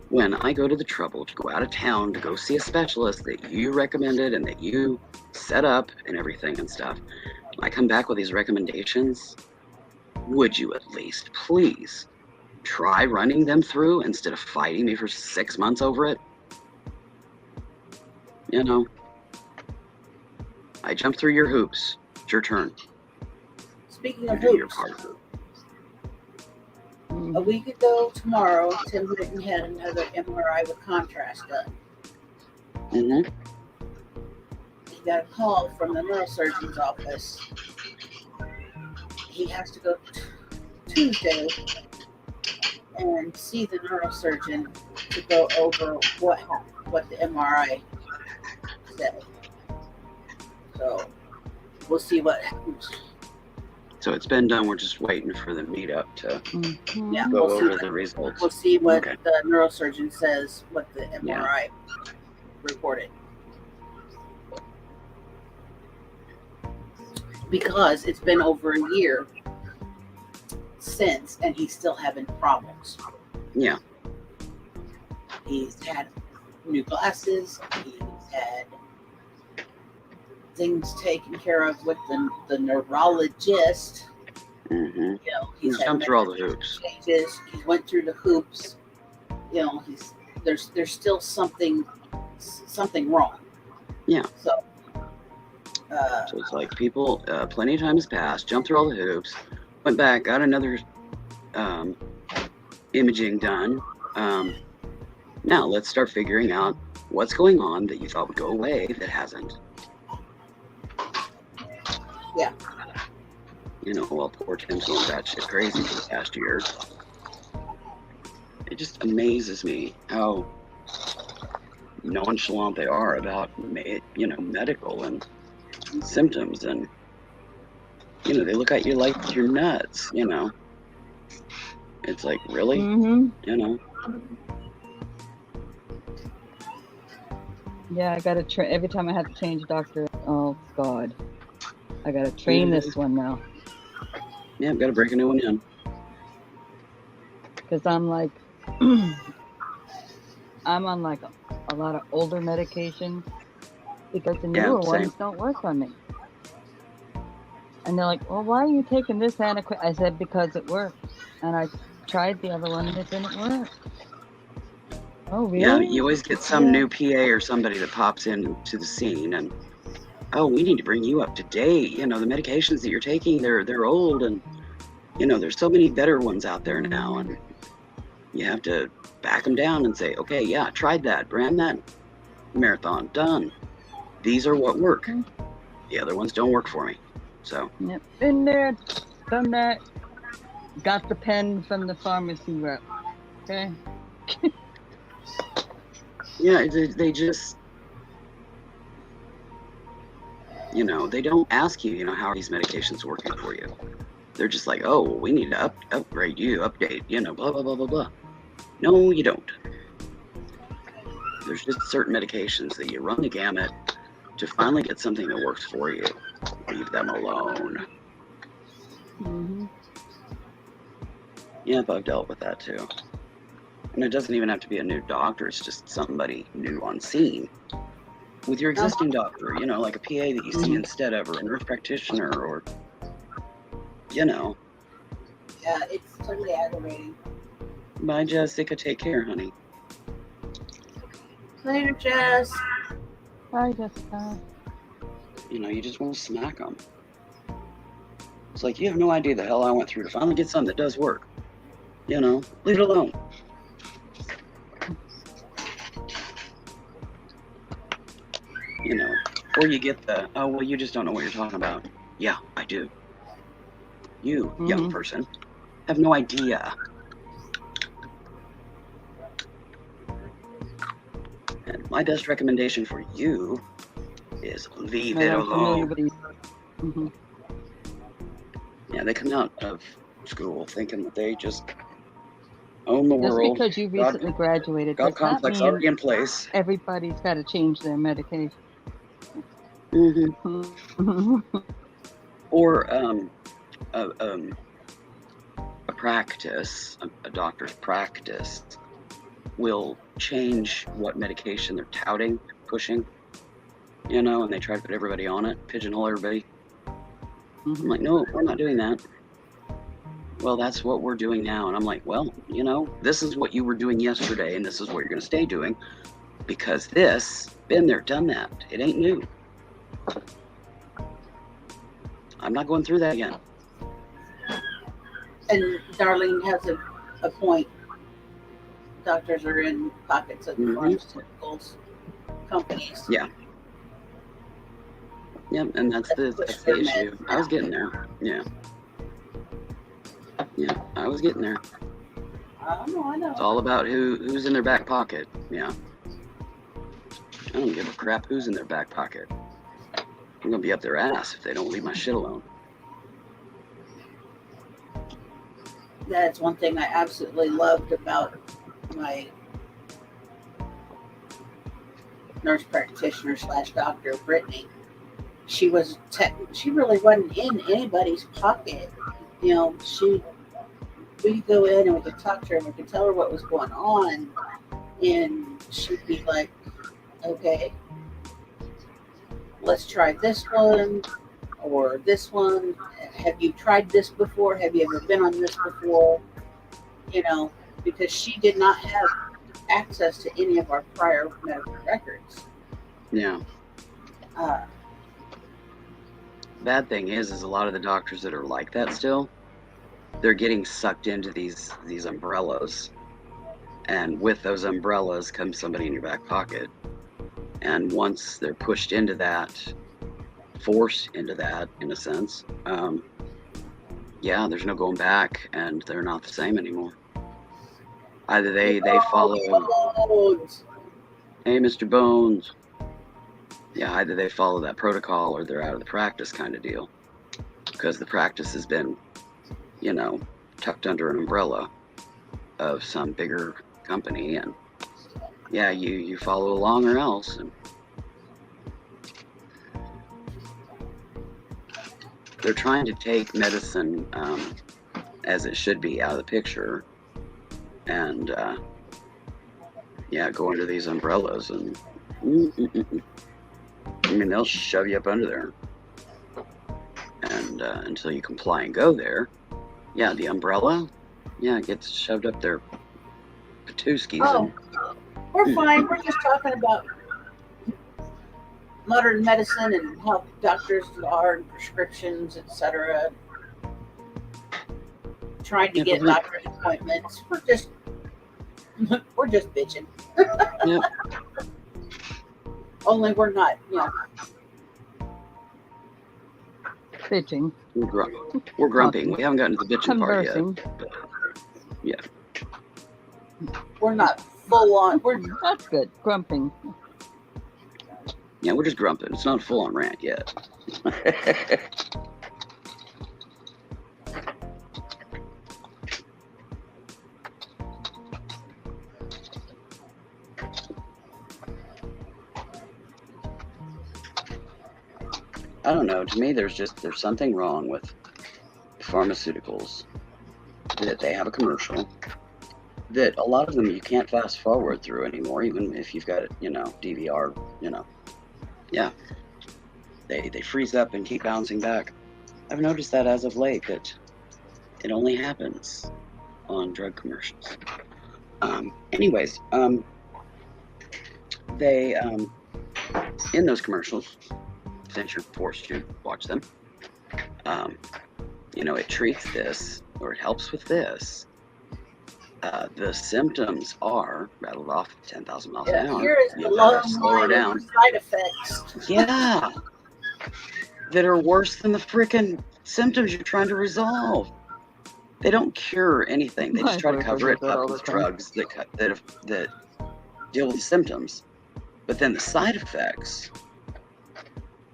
when I go to the trouble to go out of town to go see a specialist that you recommended and that you set up and everything and stuff, I come back with these recommendations, would you at least please try running them through instead of fighting me for 6 months over it? You know, I jumped through your hoops. It's your turn. Speaking of You do your hoops, part. a week ago tomorrow, Tim Britton had another MRI with contrast done. Mm-hmm. He got a call from the neurosurgeon's office. He has to go Tuesday and see the neurosurgeon to go over what the MRI said. So we'll see what happens. So it's been done. We're just waiting for the meetup to Mm-hmm. Yeah, go we'll see over the results. We'll see what Okay. the neurosurgeon says, what the MRI reported. Because it's been over a year since, and he's still having problems. Yeah. He's had new glasses. He's had things taken care of with the neurologist. Mm-hmm. You know, He's had jumped through all the hoops. changes. He went through the hoops. You know, there's still something wrong. Yeah. So. So it's like people, plenty of time has passed, jumped through all the hoops, went back, got another imaging done. Now let's start figuring out what's going on that you thought would go away that hasn't. Yeah. You know, well, poor Tim's going batshit crazy for the past year. It just amazes me how nonchalant they are about, medical and symptoms, and they look at you like you're nuts. It's like, really? Mm-hmm. Yeah, I gotta train every time I have to change doctor. Oh God, I gotta train this one now. Yeah, I've got to break a new one in. Because I'm like, I'm on like a lot of older medications because the newer ones don't work on me. And they're like, well, why are you taking this Anaquit? I said, because it works. And I tried the other one and it didn't work. Oh, really? Yeah, you always get some new PA or somebody that pops into the scene and, oh, we need to bring you up to date. The medications that you're taking, they're old, and, there's so many better ones out there now, and you have to back them down and say, okay, yeah, tried that, ran that marathon, done. These are what work. The other ones don't work for me. So. Yep, been there, done that, got the pen from the pharmacy rep. Okay. Yeah, they just, they don't ask you, how are these medications working for you? They're just like, oh, we need to upgrade you, update, blah, blah, blah, blah, blah. No, you don't. There's just certain medications that you run the gamut to finally get something that works for you. Leave them alone. Mm-hmm. Yep, I've dealt with that too. And it doesn't even have to be a new doctor. It's just somebody new on scene. With your existing doctor, like a PA that you see instead of, or a nurse practitioner, or, Yeah, it's totally aggravating. Bye, Jessica. Take care, honey. Later, Jess. Bye, Jessica. You know, you just want to smack them. It's like, you have no idea the hell I went through to finally get something that does work. You know, leave it alone. You know, or you get the, oh, well, you just don't know what you're talking about. Yeah, I do. You, young person, have no idea. And my best recommendation for you is leave it I'm familiar alone. with these. Mhm. Yeah, they come out of school thinking that they just own the Just world. because you recently graduated God does not complex mean already in place. everybody's got to change their medication. Or a practice, a doctor's practice, will change what medication they're touting, pushing, you know, and they try to put everybody on it, pigeonhole everybody. I'm like, no, we're not doing that. Well, that's what we're doing now. And I'm like, well, you know, this is what you were doing yesterday, and this is what you're going to stay doing, because this, been there, done that. It ain't new. I'm not going through that again. And Darlene has a point. Doctors are in pockets of the pharmaceuticals companies. Yeah. Yep, and that's the issue. I was getting there. Yeah. Yeah, I was getting there. I know. It's all about who's in their back pocket. Yeah. I don't give a crap who's in their back pocket. I'm gonna be up their ass if they don't leave my shit alone. That's one thing I absolutely loved about my nurse practitioner / doctor, Brittany. She really wasn't in anybody's pocket. You know, we could go in and we could talk to her and we could tell her what was going on, and she'd be like, okay, let's try this one or this one. Have you tried this before? Have you ever been on this before? You know, because she did not have access to any of our prior medical records. Yeah. Bad thing is a lot of the doctors that are like that still, they're getting sucked into these umbrellas, and with those umbrellas comes somebody in your back pocket, and once they're pushed into that, forced into that in a sense, yeah, there's no going back, and they're not the same anymore. Either they follow, Bones. hey, Mr. Bones. Yeah, either they follow that protocol or they're out of the practice kind of deal, because the practice has been, you know, tucked under an umbrella of some bigger company, and yeah, you follow along or else. And they're trying to take medicine as it should be out of the picture, and yeah, go under these umbrellas, and I mean, they'll shove you up under there, and until you comply and go there, yeah, the umbrella, yeah, it gets shoved up their patooskies. Oh, we're fine. We're just talking about modern medicine and how doctors are and prescriptions, etc. Trying to get doctor's appointments. We're just bitching. Yep. Only we're not, you know. Bitching. We're grumping. We haven't gotten to the bitching part yet. But, yeah. We're not full on. That's good. Grumping. Yeah, we're just grumping. It's not a full on rant yet. I don't know. To me, there's something wrong with pharmaceuticals, that they have a commercial that a lot of them you can't fast forward through anymore, even if you've got it, you know, DVR, you know. Yeah. They freeze up and keep bouncing back. I've noticed that as of late, that it only happens on drug commercials. Anyways, they in those commercials, since you're forced to watch them, it treats this or it helps with this. The symptoms are rattled off 10,000 miles an hour. Here is the slow down side effects. Yeah, that are worse than the freaking symptoms you're trying to resolve. They don't cure anything. They just try to cover it up with drugs that deal with the symptoms. But then the side effects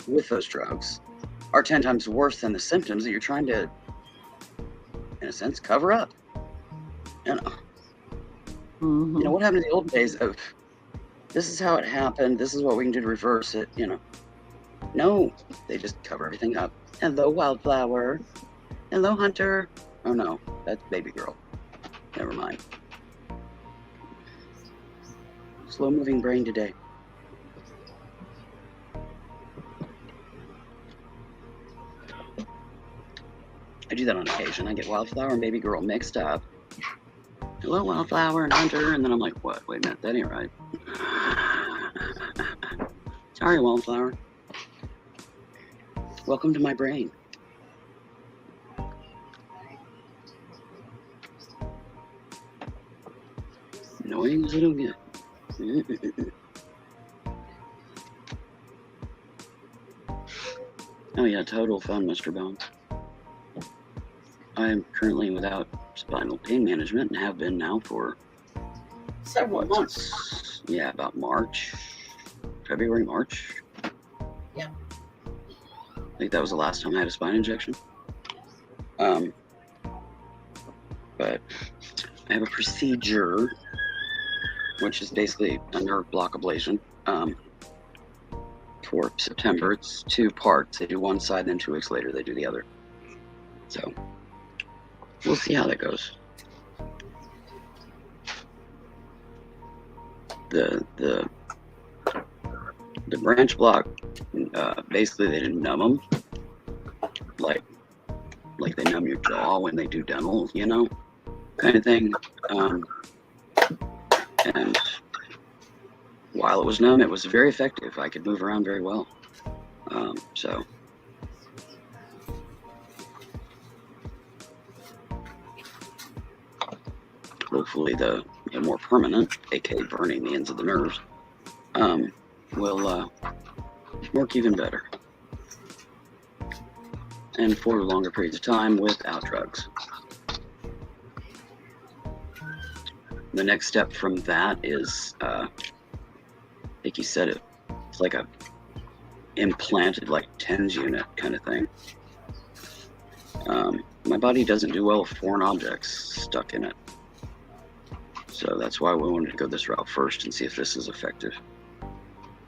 with those drugs are 10 times worse than the symptoms that you're trying to, in a sense, cover up. What happened in the old days of, this is how it happened, this is what we can do to reverse it, No, they just cover everything up. Hello, Wildflower. Hello, Hunter. Oh no, that's Baby Girl. Never mind. Slow moving brain today. I do that on occasion. I get Wildflower and Baby Girl mixed up. Hello, Wildflower and Hunter, and then I'm like, what? Wait a minute, that ain't right. Sorry, Wildflower. Welcome to my brain. Annoying as it'll get. Oh yeah, total fun, Mr. Bones. I am currently without spinal pain management and have been now for several months. Yeah, about February, March. Yeah. I think that was the last time I had a spine injection. But I have a procedure, which is basically a nerve block ablation. For September, it's 2 parts. They do one side, then 2 weeks later they do the other. So we'll see how that goes. The branch block, basically they didn't numb them, like they numb your jaw when they do dental, kind of thing. And while it was numb, it was very effective. I could move around very well. So hopefully the more permanent, aka burning the ends of the nerves, will work even better. And for longer periods of time without drugs. The next step from that is, I think you said it's like a implanted, like TENS unit kind of thing. My body doesn't do well with foreign objects stuck in it. So that's why we wanted to go this route first and see if this is effective.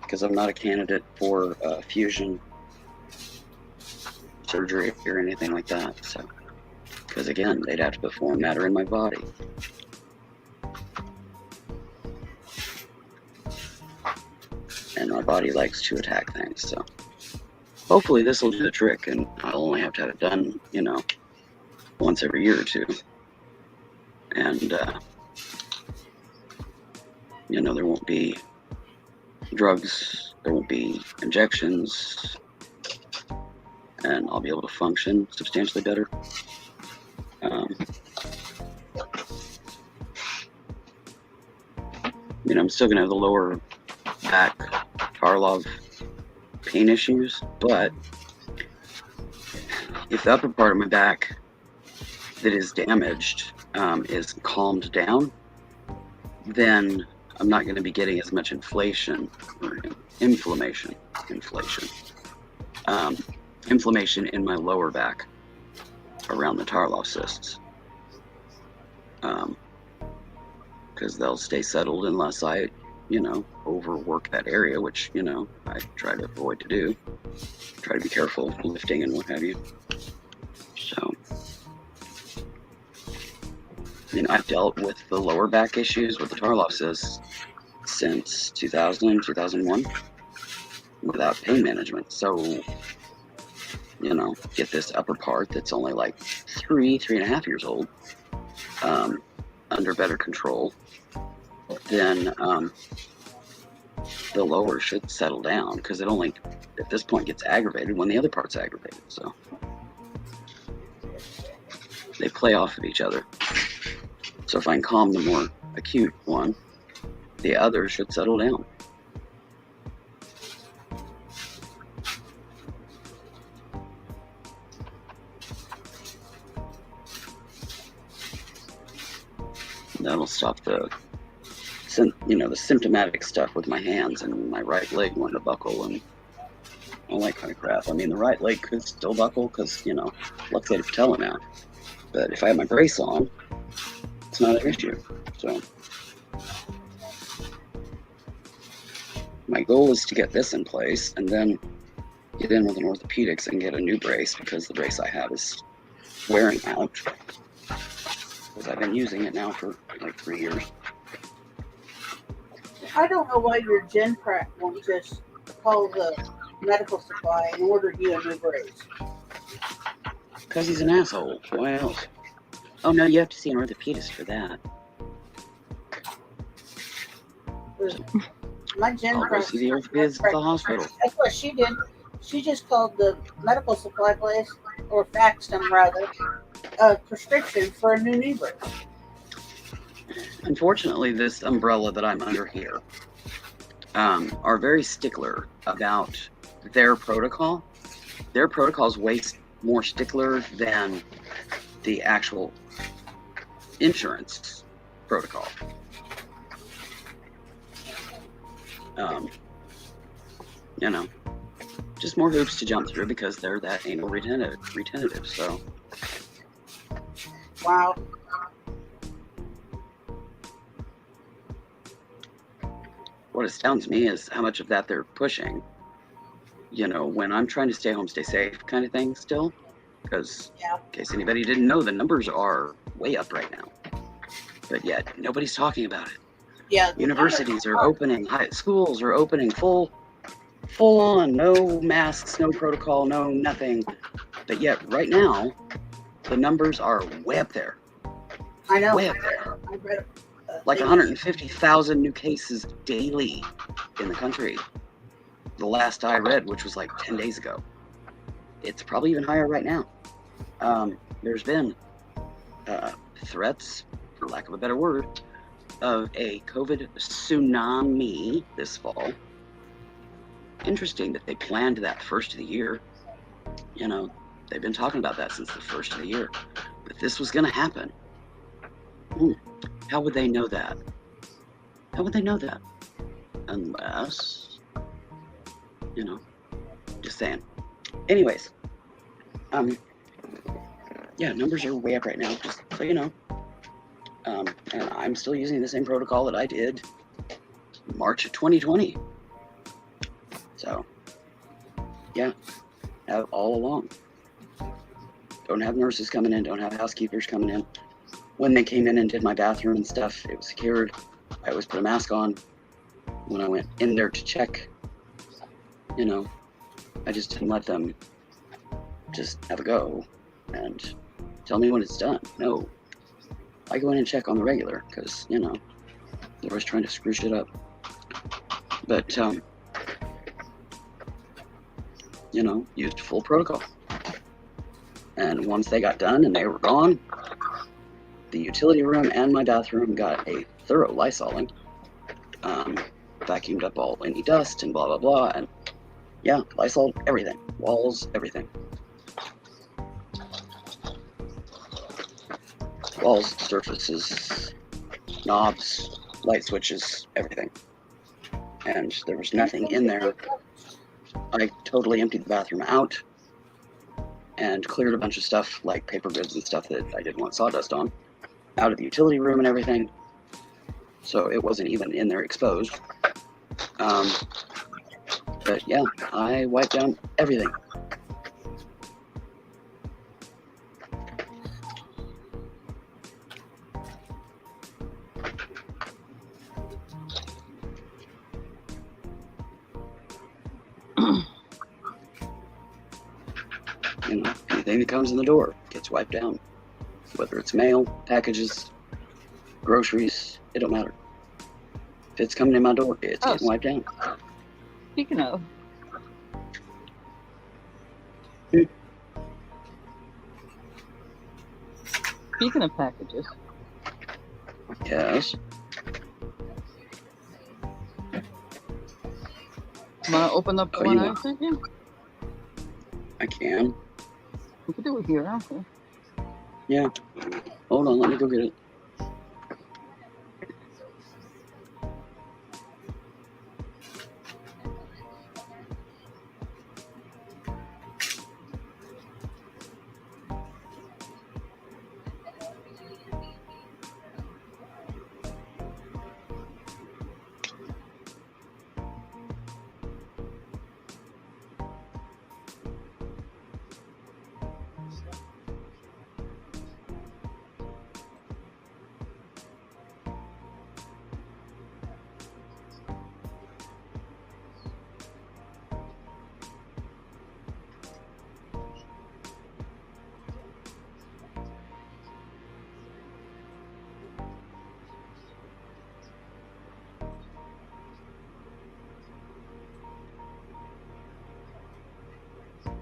Because I'm not a candidate for fusion surgery or anything like that. So, because again, they'd have to put foreign matter in my body. And my body likes to attack things, so hopefully this will do the trick, and I'll only have to have it done, once every year or 2. And there won't be drugs, there won't be injections, and I'll be able to function substantially better. I'm still gonna have the lower back Tarlov pain issues, but if the upper part of my back that is damaged is calmed down, then I'm not going to be getting as much inflammation in my lower back around the Tarlov cysts, because they'll stay settled unless I overwork that area, which I try to avoid to do. Try to be careful lifting and what have you. So I've dealt with the lower back issues with the Tarlov cysts since 2001 without pain management. So get this upper part that's only like 3.5 years old under better control, then the lower should settle down, because it only at this point gets aggravated when the other part's aggravated. So they play off of each other. So if I can calm the more acute one, the other should settle down. That'll stop the symptomatic stuff with my hands and my right leg wanting to buckle and all that kind of crap. I mean, the right leg could still buckle because, luckily it's patella now. But if I have my brace on, it's not an issue. So my goal is to get this in place and then get in with an orthopedics and get a new brace, because the brace I have is wearing out. Because I've been using it now for like 3 years. I don't know why your gen prac won't just call the medical supply and order you a new brace. Because he's an asshole. Why else? Oh no, you have to see an orthopedist for that. My gen I'll go prac. see the orthopedist at the hospital. That's what she did. She just called the medical supply place, or faxed them rather, a prescription for a new knee brace. Unfortunately, this umbrella that I'm under here are very stickler about their protocol. Their protocol is way more stickler than the actual insurance protocol. Just more hoops to jump through because they're that anal retentive. So, Wow. what astounds me is how much of that they're pushing. When I'm trying to stay home, stay safe kind of thing still. Because, Yeah. in case anybody didn't know, the numbers are way up right now. But yet, nobody's talking about it. Yeah. Universities are opening, schools are opening full on, no masks, no protocol, no nothing. But yet, right now, the numbers are way up there. I know. Way up there. I read Like 150,000 new cases daily in the country. The last I read, which was like 10 days ago. It's probably even higher right now. There's been threats, for lack of a better word, of a COVID tsunami this fall. Interesting that they planned that first of the year. They've been talking about that since the first of the year. But this was going to happen. How would they know that? How would they know that? Unless, just saying. Anyways, numbers are way up right now, just so you know. And I'm still using the same protocol that I did March of 2020. So, yeah, have all along. Don't have nurses coming in, don't have housekeepers coming in. When they came in and did my bathroom and stuff, it was secured. I always put a mask on. When I went in there to check, I just didn't let them just have a go and tell me when it's done. No. I go in and check on the regular because, they're always trying to screw shit up. But, used full protocol. And once they got done and they were gone, the utility room and my bathroom got a thorough Lysoling. Vacuumed up all any dust and blah, blah, blah. And yeah, Lysol everything. Walls, everything. Walls, surfaces, knobs, light switches, everything. And there was nothing in there. I totally emptied the bathroom out and cleared a bunch of stuff like paper goods and stuff that I didn't want sawdust on out of the utility room and everything. So it wasn't even in there exposed. But yeah, I wiped down everything. Anything that comes in the door gets wiped down. Whether it's mail, packages, groceries, it don't matter. If it's coming in my door, it's getting wiped down. Speaking of. Speaking of packages. Yes. Want to open up the one I sent you? I can. We can do it here, okay. Yeah. Hold on, let me go get it.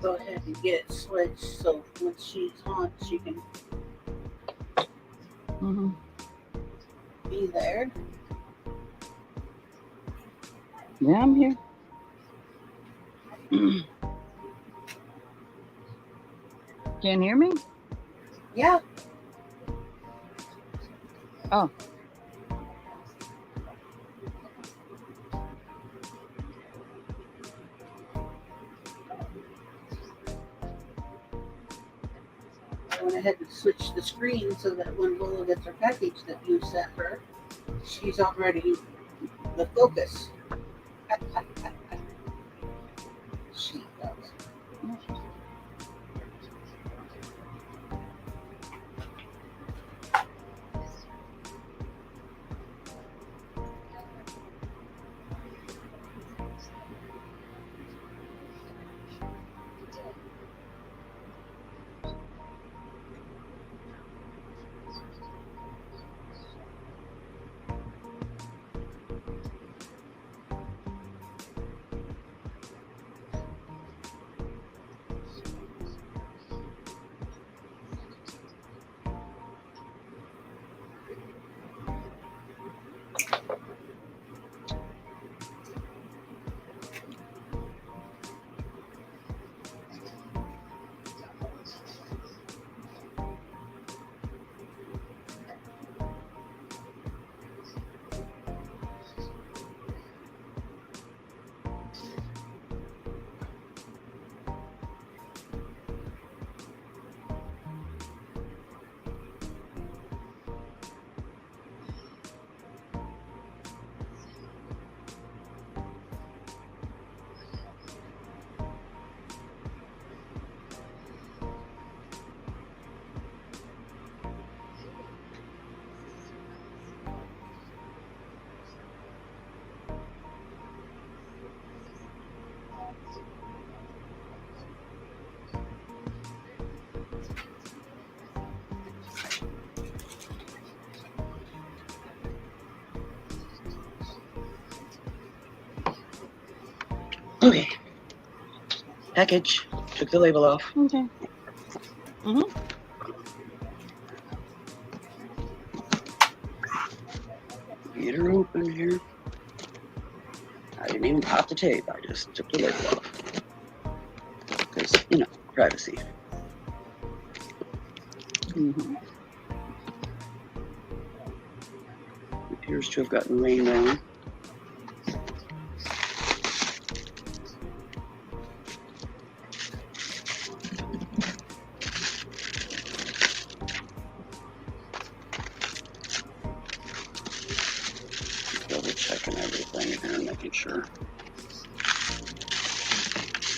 Go ahead and get it switched so when she's on, she can be there. Yeah, I'm here. Can't hear me? Yeah. Oh. I went ahead and switched the screen so that when Willow gets her package that you sent her, she's already the focus. She does. Okay. Package. Took the label off. Okay. Get her open here. I didn't even pop the tape. I just took the label off. Because, you know, privacy. It appears to have gotten rained on. Checking everything here and making sure.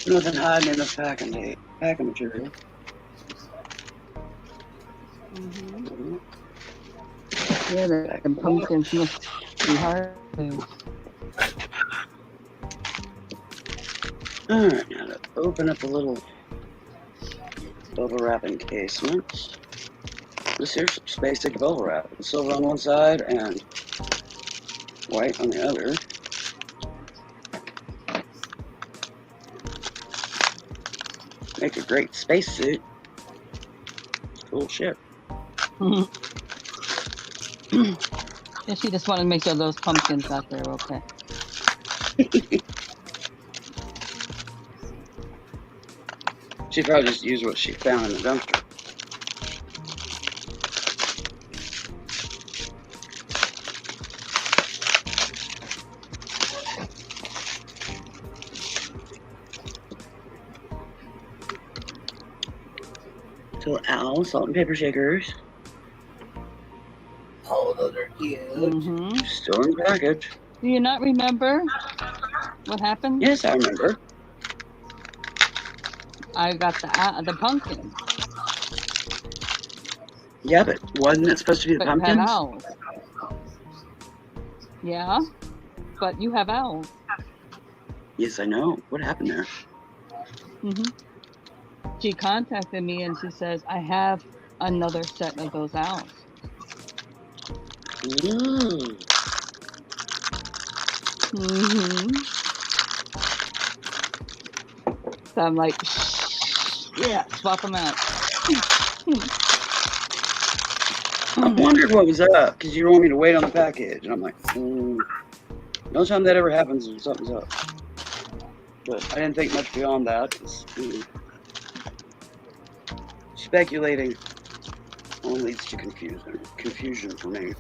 Nothing hiding in the packing material. Yeah, the pumpkins must be hard to. Alright, now to open up a little bubble wrap encasement. This here's basic bubble wrap. Silver on one side and white on the other. Make a great spacesuit. Cool shit. Yeah, she just wanted to make sure those pumpkins out there were okay. She probably just used what she found in the dumpster. Little owl, salt and pepper shakers. Oh, those are cute. Still in the package. Do you not remember what happened? Yes, I remember. I got the pumpkin. Yeah, but wasn't it supposed to be the But you have pumpkins? owls. Yeah, but you have owls. Yes, I know. What happened there? She contacted me and she says, I have another set of those owls. Ooh. So I'm like, yeah, swap them out. I wondered what was up because you want me to wait on the package, and I'm like, no time that ever happens, something's up. But I didn't think much beyond that. Speculating only leads to confusion for me.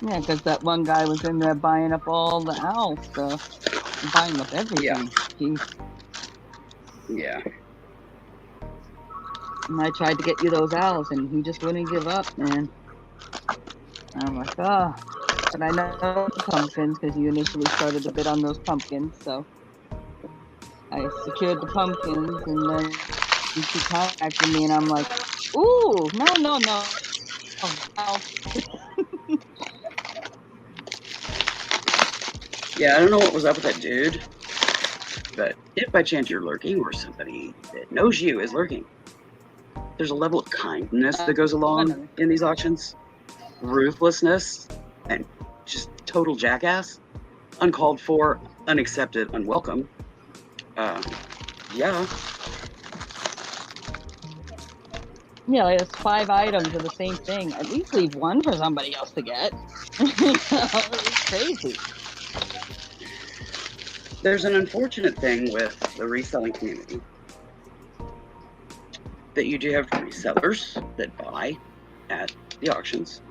Yeah, because that one guy was in there buying up all the owl stuff, buying up everything. Yeah. And I tried to get you those owls, and he just wouldn't give up, man. And I'm like, oh. But I know the pumpkins because you initially started a bit on those pumpkins, so I secured the pumpkins, and then she contacted me, and I'm like, ooh, no. Yeah, I don't know what was up with that dude, but if by chance you're lurking or somebody that knows you is lurking, there's a level of kindness that goes along in these auctions. Ruthlessness and just total jackass. Uncalled for, unaccepted, unwelcome. Yeah. Yeah, like it's 5 items of the same thing. At least leave one for somebody else to get. It's crazy. There's an unfortunate thing with the reselling community that you do have resellers that buy at the auctions.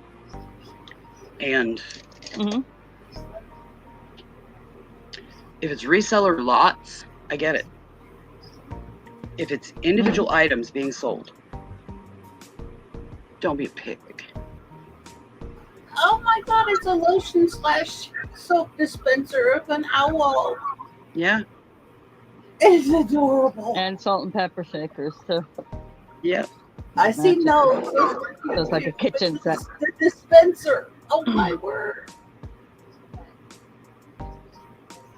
And if it's reseller lots, I get it. If it's individual items being sold, don't be a pig. Oh my god, it's a lotion / soap dispenser of an owl. Yeah. It's adorable. And salt and pepper shakers, too. Yeah. I see no. So it's like a kitchen set. The dispenser. Oh my word.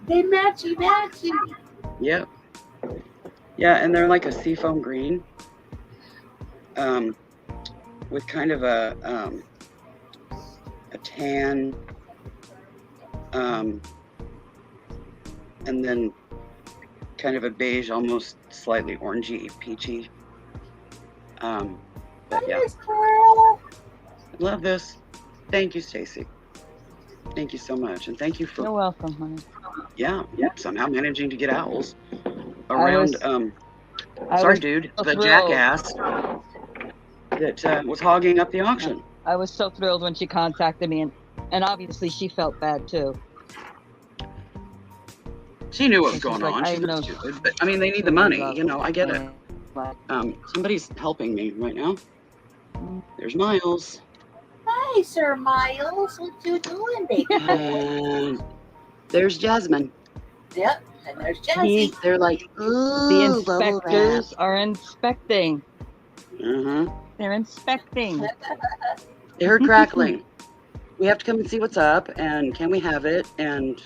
They matchy. Yeah. Yeah, and they're like a seafoam green. With kind of a tan, and then kind of a beige, almost slightly orangey, peachy. But yeah. I love this. Thank you, Stacy. Thank you so much, and thank you for. You're welcome, honey. Yeah, somehow managing to get owls around. Sorry, dude, the jackass that was hogging up the auction. I was so thrilled when she contacted me, and obviously she felt bad too. She knew what was going like, on. She's not stupid, but I mean, they need the money. You know, I get it. Somebody's helping me right now. There's Miles. Hi, Sir Miles. What you doing, baby? And there's Jasmine. Yep, and there's Jessie. They're like, ooh, the inspectors are inspecting. They're inspecting. They heard crackling. We have to come and see what's up, and can we have it, and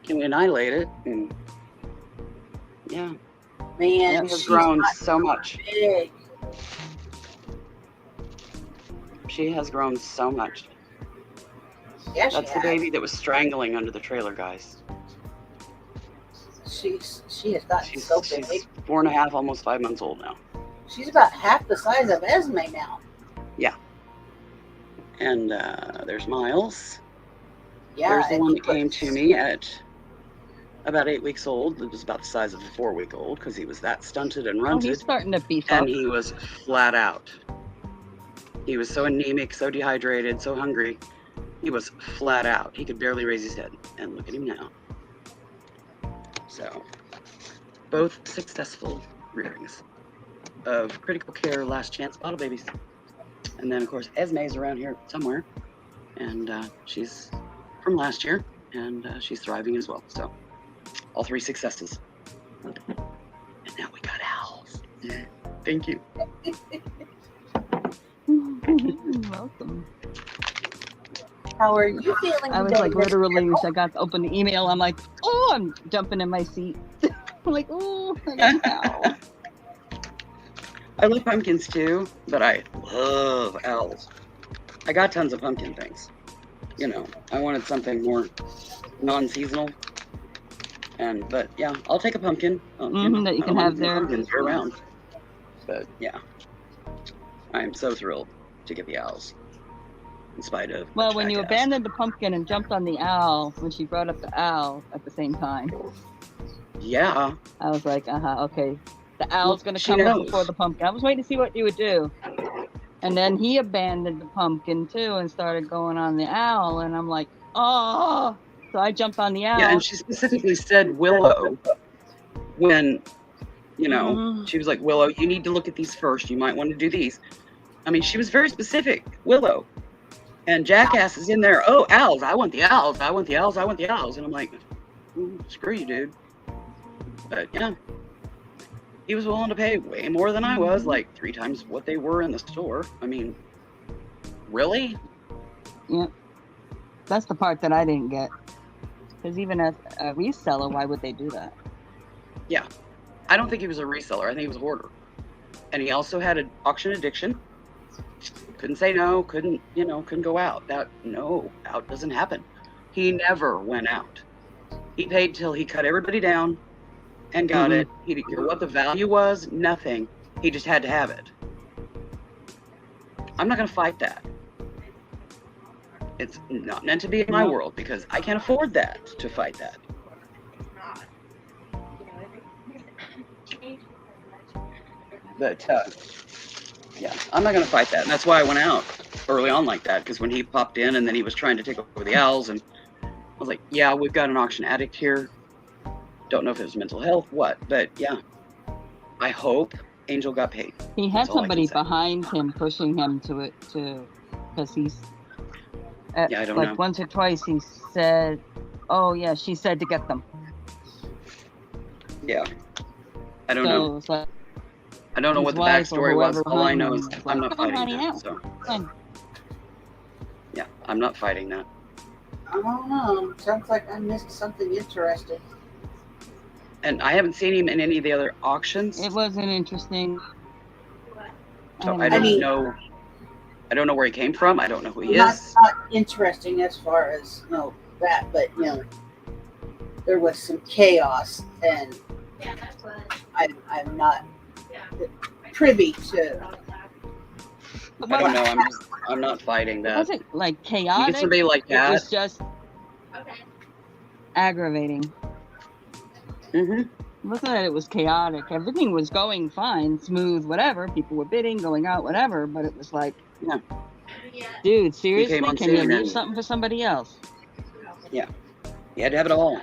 can we annihilate it? And yeah. Man, She has she's grown not so much. big. She has grown so much. Yeah, she That's the has. baby that was strangling under the trailer, guys. She has gotten so big. She's 4.5, almost 5 months old now. She's about half the size of Esme now. Yeah. And there's Miles. Yeah, There's the and one he that came was- to me at about 8 weeks old. It was about the size of a 4-week-old because he was that stunted and Oh, runted. he's starting to beef up. And he was flat out. He was so anemic, so dehydrated, so hungry. He was flat out. He could barely raise his head. And look at him now. So, both successful rearings of critical care last chance bottle babies. And then, of course, Esme's around here somewhere. And she's from last year. And she's thriving as well. So, all 3 successes. And now we got owls. Thank you. Welcome. How are you feeling I was today, like Miss literally, Carol? I got to open the email. I'm like, oh, I'm jumping in my seat. I'm like, oh, I got an owl. I love pumpkins too, but I love owls. I got tons of pumpkin things. You know, I wanted something more non-seasonal. But yeah, I'll take a pumpkin. That you can have there. Pumpkins are around. But yeah, I am so thrilled to get the owls. In spite of Well, when you jackass. abandoned the pumpkin and jumped on the owl, when she brought up the owl at the same time, Yeah, I was like, okay, the owl's going to she come up knows. before the pumpkin. I was waiting to see what you would do. And then he abandoned the pumpkin too and started going on the owl. And I'm like, oh. So I jumped on the owl. yeah, and she specifically said Willow when, you know, Mhm. she was like, Willow, you need to look at these first. You might want to do these. I mean, she was very specific, Willow. And Jackass is in there, oh, owls, I want the owls, I want the owls, I want the owls. And I'm like, screw you, dude. But yeah, he was willing to pay way more than I was, like 3 times what they were in the store. I mean, really? Yeah. That's the part that I didn't get. Because even as a reseller, why would they do that? Yeah. I don't think he was a reseller. I think he was a hoarder. And he also had an auction addiction. Couldn't say no, couldn't go out. Out doesn't happen. He never went out. He paid till he cut everybody down and got it. He didn't care what the value was, nothing. He just had to have it. I'm not going to fight that. It's not meant to be in my world because I can't afford that, to fight that. But, yeah, I'm not going to fight that. And that's why I went out early on like that, because when he popped in and then he was trying to take over the owls, and I was like, yeah, we've got an auction addict here. Don't know if it was mental health, what, but yeah. I hope Angel got paid. He had That's all I can somebody say. behind him pushing him to it too, because he's Yeah, I don't like know. once or twice he said, "Oh yeah, she said to get them." Yeah. I don't know. It's like, I don't know his what the wife or backstory was. whoever All I behind know him is was I'm like, not "Come on, fighting honey, that. out." So, Fine. yeah, I'm not fighting that. I don't know. Sounds like I missed something interesting. And I haven't seen him in any of the other auctions. It wasn't interesting. So I haven't- don't know. I don't know where he came from. I don't know who he Not, is. not interesting as far as that, but there was some chaos, and I'm not privy to. I don't know. I'm not fighting It that. wasn't like You chaotic. get somebody like It was that. just aggravating. Mm-hmm. It wasn't that it was chaotic. Everything was going fine, smooth, whatever. People were bidding, going out, whatever. But it was like, Yeah. dude, seriously, on can you scene leave and- something for somebody else? You had to have it all.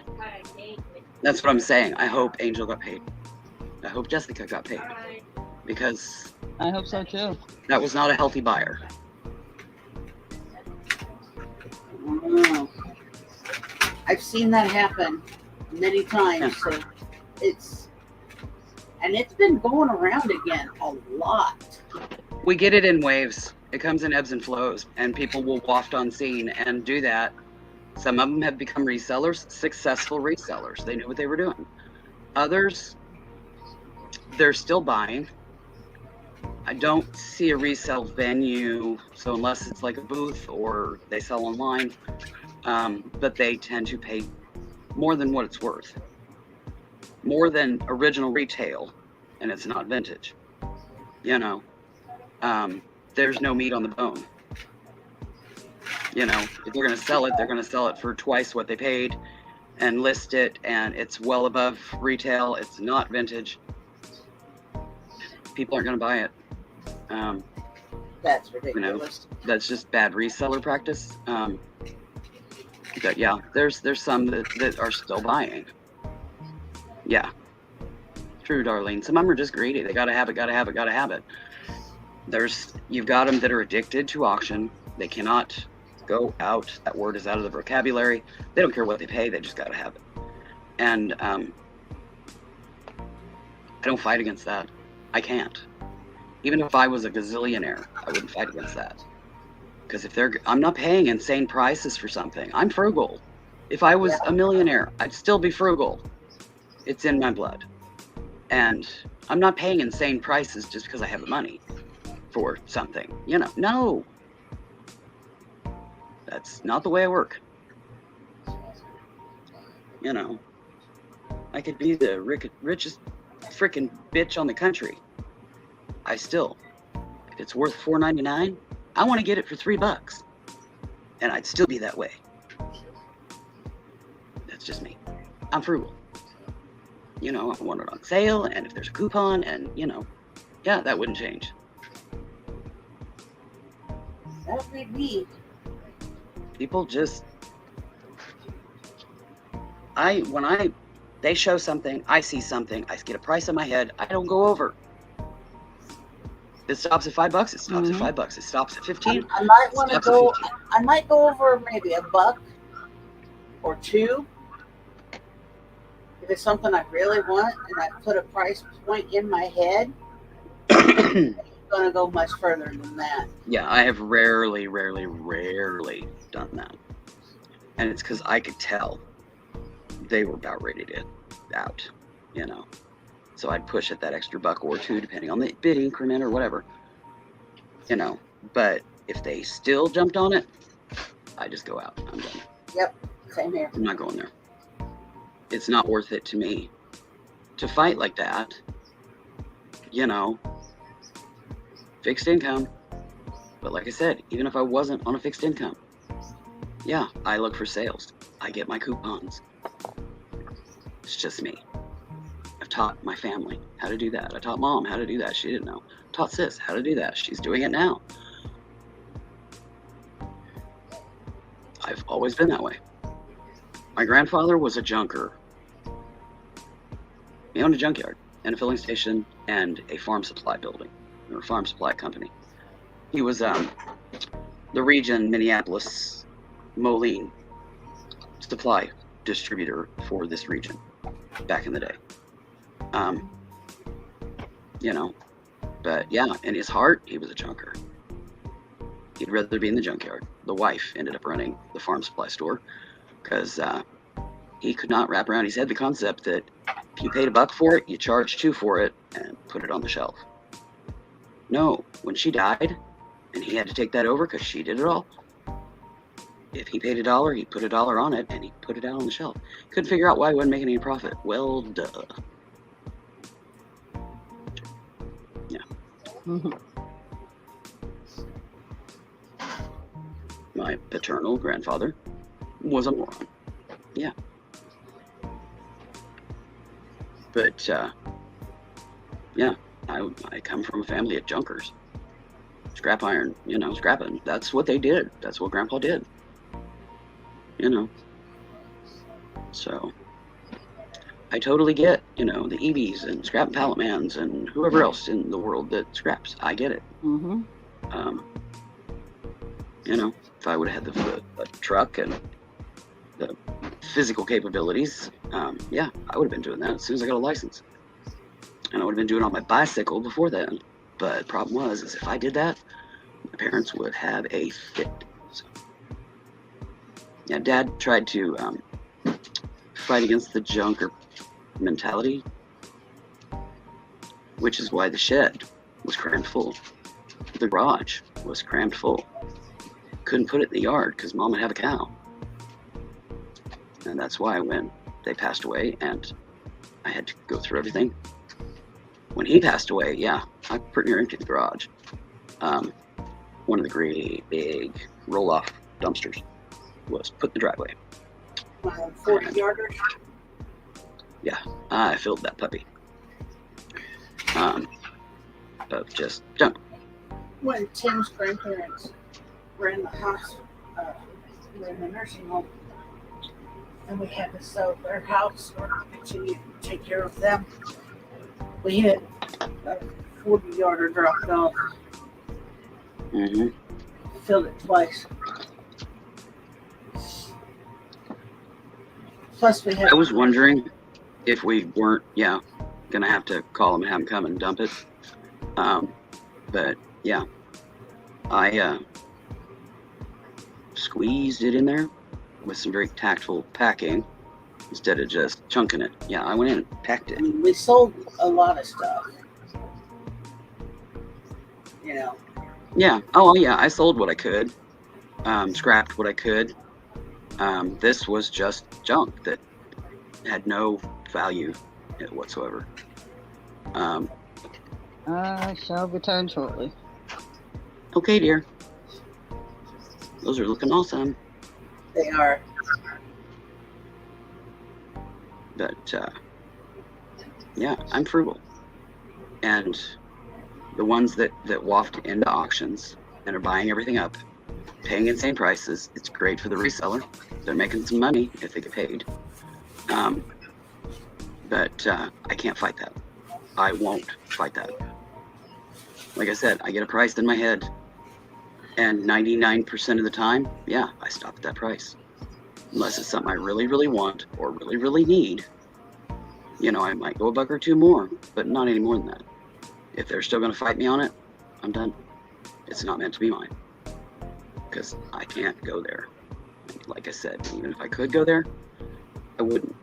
That's what I'm saying. I hope Angel got paid. I hope Jessica got paid. Because I hope so too. that was not a healthy buyer. I don't know. I've seen that happen many times, so it's been going around again a lot. We get it in waves. It comes in ebbs and flows, and people will waft on scene and do that. Some of them have become resellers, successful resellers. They knew what they were doing. Others they're still buying. I don't see a resale venue, so unless it's like a booth or they sell online, but they tend to pay more than what it's worth, more than original retail, and it's not vintage. You know, there's no meat on the bone. You know, if they're going to sell it, they're going to sell it for twice what they paid and list it, and it's well above retail. It's not vintage. People aren't going to buy it. That's You know, ridiculous. that's just bad reseller practice. But yeah, there's some that are still buying. Yeah, true, Darlene. Some of them are just greedy. They gotta have it, gotta have it, gotta have it. You've got them that are addicted to auction. They cannot go out. That word is out of the vocabulary. They don't care what they pay. They just gotta have it. And I don't fight against that. I can't. Even if I was a gazillionaire, I wouldn't fight against that. Because I'm not paying insane prices for something. I'm frugal. If I was a millionaire, I'd still be frugal. It's in my blood. And I'm not paying insane prices just because I have the money for something. You know, no. That's not the way I work. You know, I could be the richest freaking bitch on the country. If it's worth $4.99, I want to get it for $3, and I'd still be that way. That's just me. I'm frugal. You know, I want it on sale, and if there's a coupon, and you know, yeah, that wouldn't change. That would be me. People just, they show something, I see something, I get a price in my head, I don't go over. It stops at $5. It stops at $5. It stops at 15. I might want to go. I might go over maybe $1 or $2 if it's something I really want, and I put a price point in my head. It's gonna go much further than that. Yeah, I have rarely done that, and it's because I could tell they were about ready to get out. You know. So I'd push at that extra $1 or $2, depending on the bid increment or whatever, you know. But if they still jumped on it, I just go out. I'm done. Yep, same here. I'm not going there. It's not worth it to me to fight like that. You know, fixed income. But like I said, even if I wasn't on a fixed income, yeah, I look for sales. I get my coupons. It's just me. I've taught my family how to do that. I taught mom how to do that. She didn't know. Taught sis how to do that. She's doing it now. I've always been that way. My grandfather was a junker. He owned a junkyard and a filling station and a farm supply building, or a farm supply company. He was the region Minneapolis Moline supply distributor for this region back in the day. You know, but yeah, in his heart, he was a junker. He'd rather be in the junkyard. The wife ended up running the farm supply store because he could not wrap around his head the concept that if you paid $1 for it, you charged $2 for it and put it on the shelf. No, when she died and he had to take that over because she did it all, if he paid $1, he put $1 on it and he put it out on the shelf. Couldn't figure out why he wasn't making any profit. Well, duh. Yeah. Mm-hmm. My paternal grandfather was a moron. Yeah. But, yeah, I come from a family of junkers. Scrap iron, you know, scrapping. That's what they did. That's what Grandpa did. You know. So, I totally get, you know, the EVs and scrap pallet mans and whoever else in the world that scraps. I get it. Mm-hmm. You know, if I would have had a truck and the physical capabilities, yeah, I would have been doing that as soon as I got a license. And I would have been doing it on my bicycle before then. But the problem was, is if I did that, my parents would have a fit. So, yeah, Dad tried to fight against the junker mentality. which is why the shed was crammed full. The garage was crammed full. Couldn't put it in the yard because Mom would have a cow. And that's why when they passed away and I had to go through everything. When he passed away, yeah, I pretty near emptied the garage. One of the great big roll-off dumpsters was put in the driveway. 40 yarder. Yeah, I filled that puppy. Of just junk. When Tim's grandparents were in the house, we were in the nursing home, and we had to sell their house or continue to take care of them. We had a 40 yarder dropped off, Mm-hmm. filled it twice. Plus, we had. I was wondering if we weren't, gonna have to call him and have him come and dump it. But yeah, I squeezed it in there with some very tactful packing instead of just chunking it. Yeah, I went in and packed I it. mean, we sold a lot of stuff. You know, Yeah. Oh yeah, I sold what I could, scrapped what I could. This was just junk that had no value whatsoever. I shall return shortly. Okay, dear. Those are looking awesome. they are. But yeah, I'm frugal. And the ones that waft into auctions and are buying everything up, paying insane prices, it's great for the reseller. They're making some money if they get paid. But I can't fight that. I won't fight that. Like I said, I get a price in my head, and 99% of the time, yeah, I stop at that price. Unless it's something I really, really want or really, really need. You know, I might go a buck or two more, but not any more than that. If they're still going to fight me on it, I'm done. It's not meant to be mine. Because I can't go there. Like I said, even if I could go there, I wouldn't.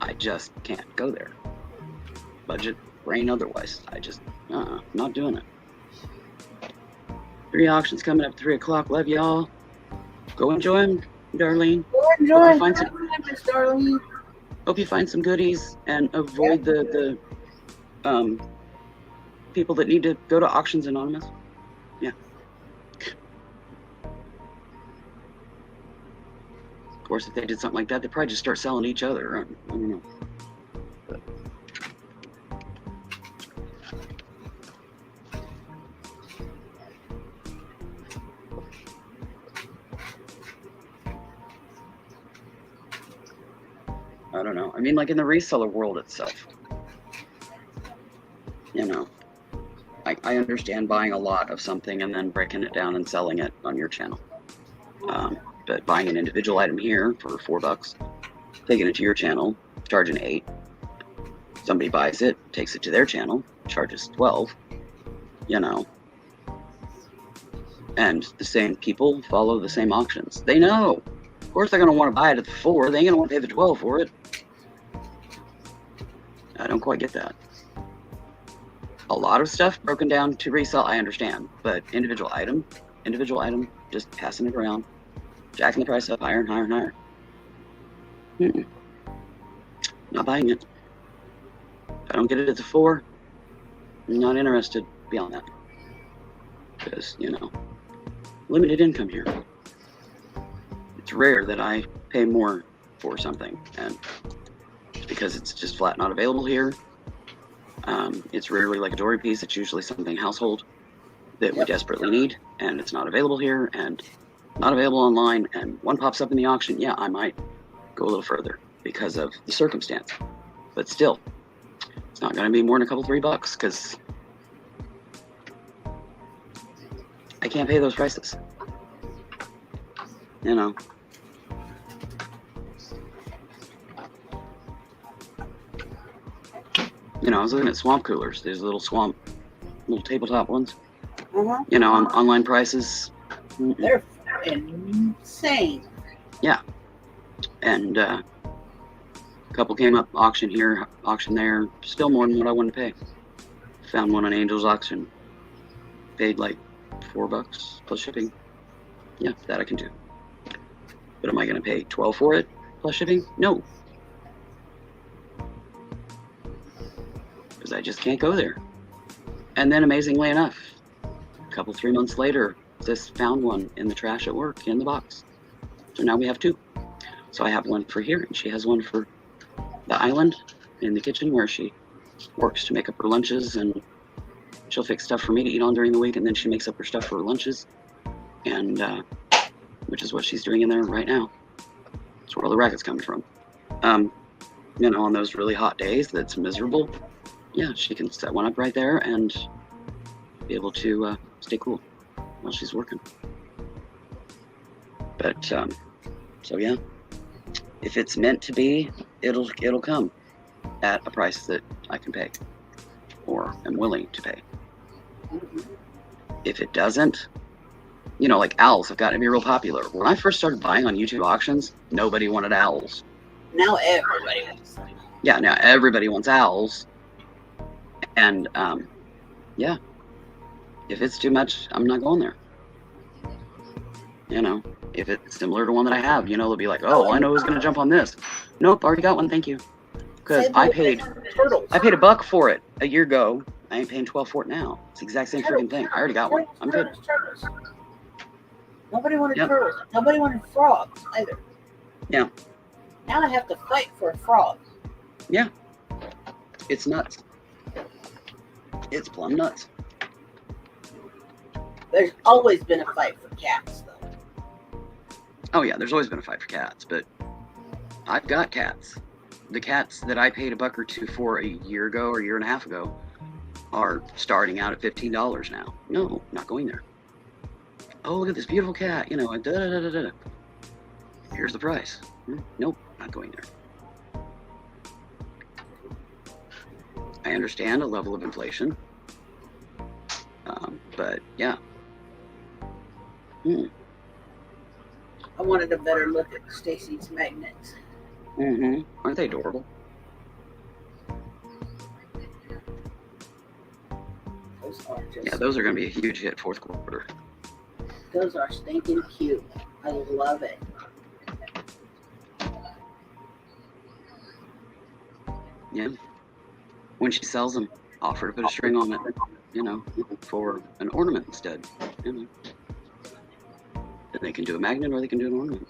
I just can't go there. Budget, brain, otherwise. Not doing it. 3 auctions coming up at 3 o'clock. Love y'all. Go enjoy them, Darlene. Go enjoy. find some- Miss Darlene. Hope you find some goodies and avoid the people that need to go to Auctions Anonymous. Yeah. Of course, if they did something like that, they'd probably just start selling to each other. I don't know. But I don't know. I mean, like in the reseller world itself, you know, I understand buying a lot of something and then breaking it down and selling it on your channel. But buying an individual item here for $4, taking it to your channel, charging $8. Somebody buys it, takes it to their channel, charges $12. You know, and the same people follow the same auctions. They know. Of course, they're going to want to buy it at the $4. They ain't going to want to pay the $12 for it. I don't quite get that. A lot of stuff broken down to resell, I understand, but individual item, just passing it around, jacking the price up higher and higher and higher. Not buying it. If I don't get it at the $4, I'm not interested beyond that. Because, you know, limited income here. It's rare that I pay more for something, and it's because it's just flat not available here. It's rarely like a jewelry piece. It's usually something household that we desperately need, and it's not available here and not available online, and one pops up in the auction. Yeah, I might go a little further because of the circumstance, but still, it's not going to be more than a couple, $3 because I can't pay those prices. You know. You know, I was looking at swamp coolers. These little tabletop ones. You know, on online prices. They're insane. Yeah. And Couple came up, auction here, auction there, still more than what I wanted to pay. Found one on Angel's auction, paid like $4 plus shipping. Yeah, that I can do. But am I going to pay $12 for it plus shipping? No, because I just can't go there. And then, amazingly enough, a couple 3 months later, just found one in the trash at work in the box. So now we have two. So I have one for here, and she has one for the island in the kitchen where she works to make up her lunches, and she'll fix stuff for me to eat on during the week, and then she makes up her stuff for her lunches, and which is what she's doing in there right now. That's where all the racket's coming from. You know, on those really hot days that's miserable, yeah, she can set one up right there and be able to stay cool while she's working. But so yeah, if it's meant to be, it'll come at a price that I can pay or am willing to pay. If it doesn't, you know, like owls have gotten to be real popular. When I first started buying on YouTube auctions, nobody wanted owls. Now everybody wants them. Yeah, now everybody wants owls. And yeah, if it's too much, I'm not going there. You know, if it's similar to one that I have, you know, they'll be like, oh, I know who's going to jump on this. Nope, already got one, thank you. Because I paid $1 for it a year ago. I ain't paying $12 for it now. It's the exact same freaking thing. I already got one. I'm good. Nobody wanted turtles. Nobody wanted frogs either. Yeah. Now I have to fight for a frog. Yeah. It's nuts. It's plumb nuts. There's always been a fight for cats, though. Oh yeah, there's always been a fight for cats, but I've got cats. The cats that I paid $1 or $2 for a year ago or a year and a half ago are starting out at $15 now. No, not going there. Oh, look at this beautiful cat, you know, da da da da da. Here's the price. Nope, not going there. I understand a level of inflation, but yeah. I wanted a better look at Stacy's magnets. Aren't they adorable? Those are just, Yeah, those are going to be a huge hit fourth quarter. those are stinking cute. I love it. Yeah. When she sells them, offer to put a string on it, you know, for an ornament instead. You know. Then they can do a magnet or they can do an ornament.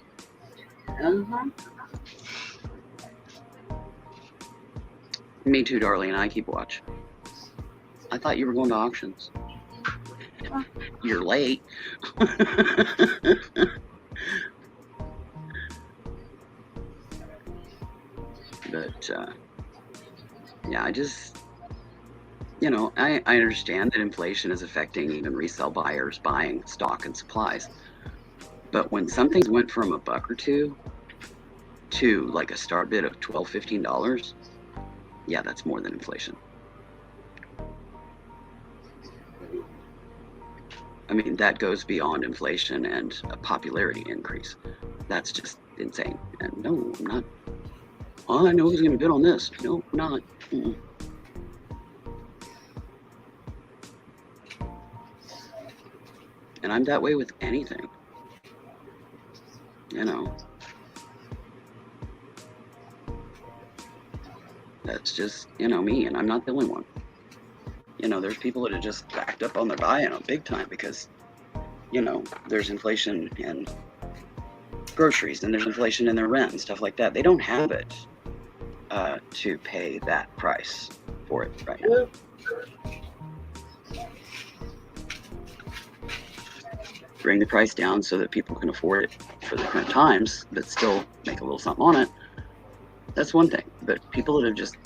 Me too, darling. I keep watch. I thought you were going to auctions. You're late. But yeah, I just, you know, I understand that inflation is affecting even resale buyers buying stock and supplies. But when something's went from $1 or $2 to like a start bid of $12, $15, yeah, that's more than inflation. I mean, that goes beyond inflation and a popularity increase. That's just insane. And no, I'm not. Oh, I know who's going to bid on this. No, I'm not. And I'm that way with anything. You know. That's just, you know, me, and I'm not the only one. You know, there's people that are just backed up on their buying big time because, you know, there's inflation in groceries and there's inflation in their rent and stuff like that. They don't have it to pay that price for it right now. Bring the price down so that people can afford it for the current times, but still make a little something on it. That's one thing. But people that have just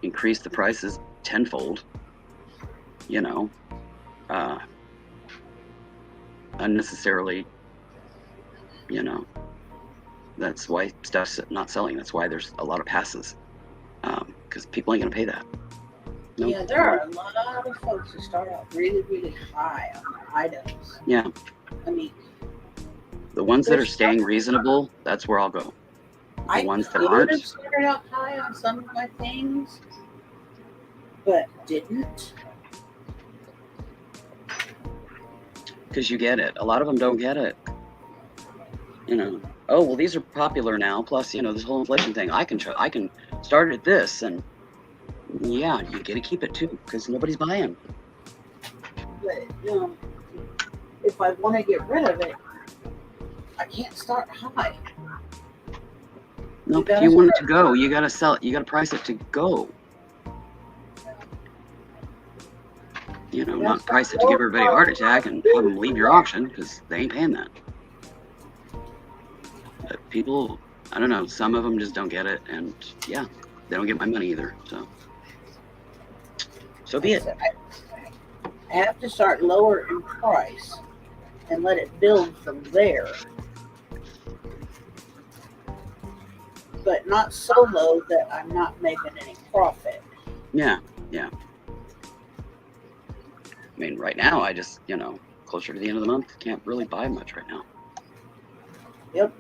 increased the prices tenfold, you know, unnecessarily, you know, that's why stuff's not selling. That's why there's a lot of passes, because people ain't gonna pay that. Nope. Yeah, there are a lot of folks who start out really, really high on their items. Yeah. I mean, The ones that are staying reasonable, that's where I'll go. I ones that could aren't. have started out high on some of my things, but didn't. Because you get it. A lot of them don't get it. You know, oh well, these are popular now. Plus, you know, this whole inflation thing. I can start at this, and yeah, you get to keep it too, because nobody's buying. But if I want to get rid of it, I can't start high. No, You if you want it to go, you gotta sell it. You gotta price it to go. You know, not price it to give everybody a heart attack and have them leave your auction, because they ain't paying that. But people, I don't know, some of them just don't get it, and yeah, they don't get my money either. So be it. I have to start lower in price and let it build from there. But not so low that I'm not making any profit. Yeah. I mean, right now, I just, you know, closer to the end of the month, can't really buy much right now. Yep.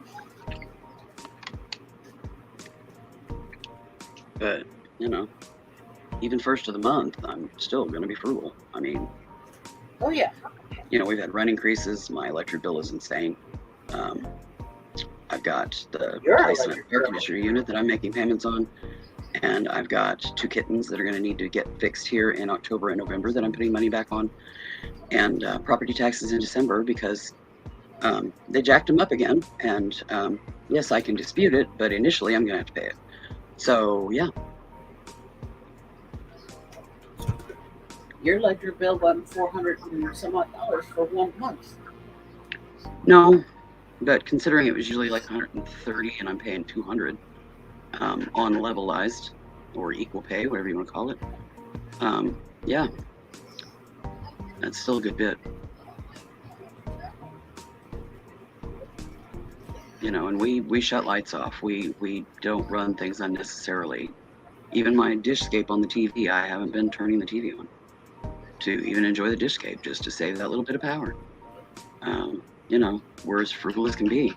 But, you know, even first of the month, I'm still going to be frugal. I mean, Oh yeah. you know, we've had rent increases. My electric bill is insane. I've got the Your replacement electric air bill. conditioner unit that I'm making payments on. And I've got 2 kittens that are going to need to get fixed here in October and November that I'm putting money back on. And property taxes in December because they jacked them up again. And yes, I can dispute it, but initially I'm going to have to pay it. So, yeah. Your electric bill went $400 and some odd for 1 month. No, but considering it was usually like 130 and I'm paying 200 on levelized or equal pay, whatever you want to call it. Yeah, that's still a good bit. You know, and we shut lights off. We don't run things unnecessarily. Even my dishscape on the TV, I haven't been turning the TV on to even enjoy the dishscape, just to save that little bit of power. You know, we're as frugal as can be.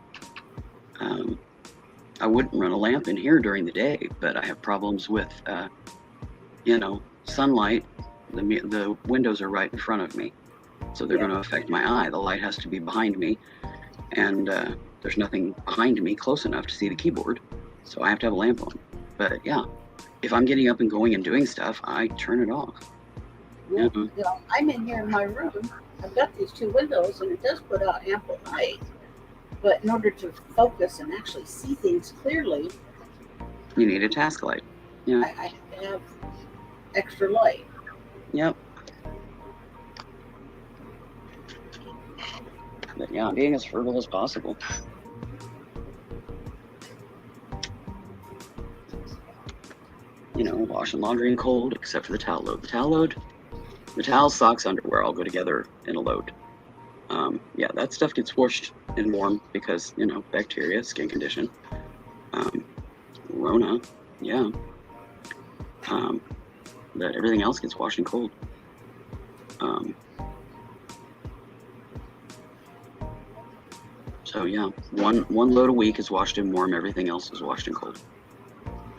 I wouldn't run a lamp in here during the day, but I have problems with, you know, sunlight. The windows are right in front of me, so they're going to affect my eye. The light has to be behind me, and there's nothing behind me close enough to see the keyboard, so I have to have a lamp on. But yeah, if I'm getting up and going and doing stuff, I turn it off. Well, you know, I'm in here in my room. I've got these 2 windows, and it does put out ample light. But in order to focus and actually see things clearly, You need a task light. Yeah. I have to have extra light. Yep. But yeah, being as frugal as possible. You know, washing laundry in cold, except for the towel load. The towel, socks, underwear all go together in a load. Yeah, that stuff gets washed in warm because, you know, bacteria, skin condition. Rona, yeah. But everything else gets washed in cold. So yeah, one load a week is washed in warm, everything else is washed in cold.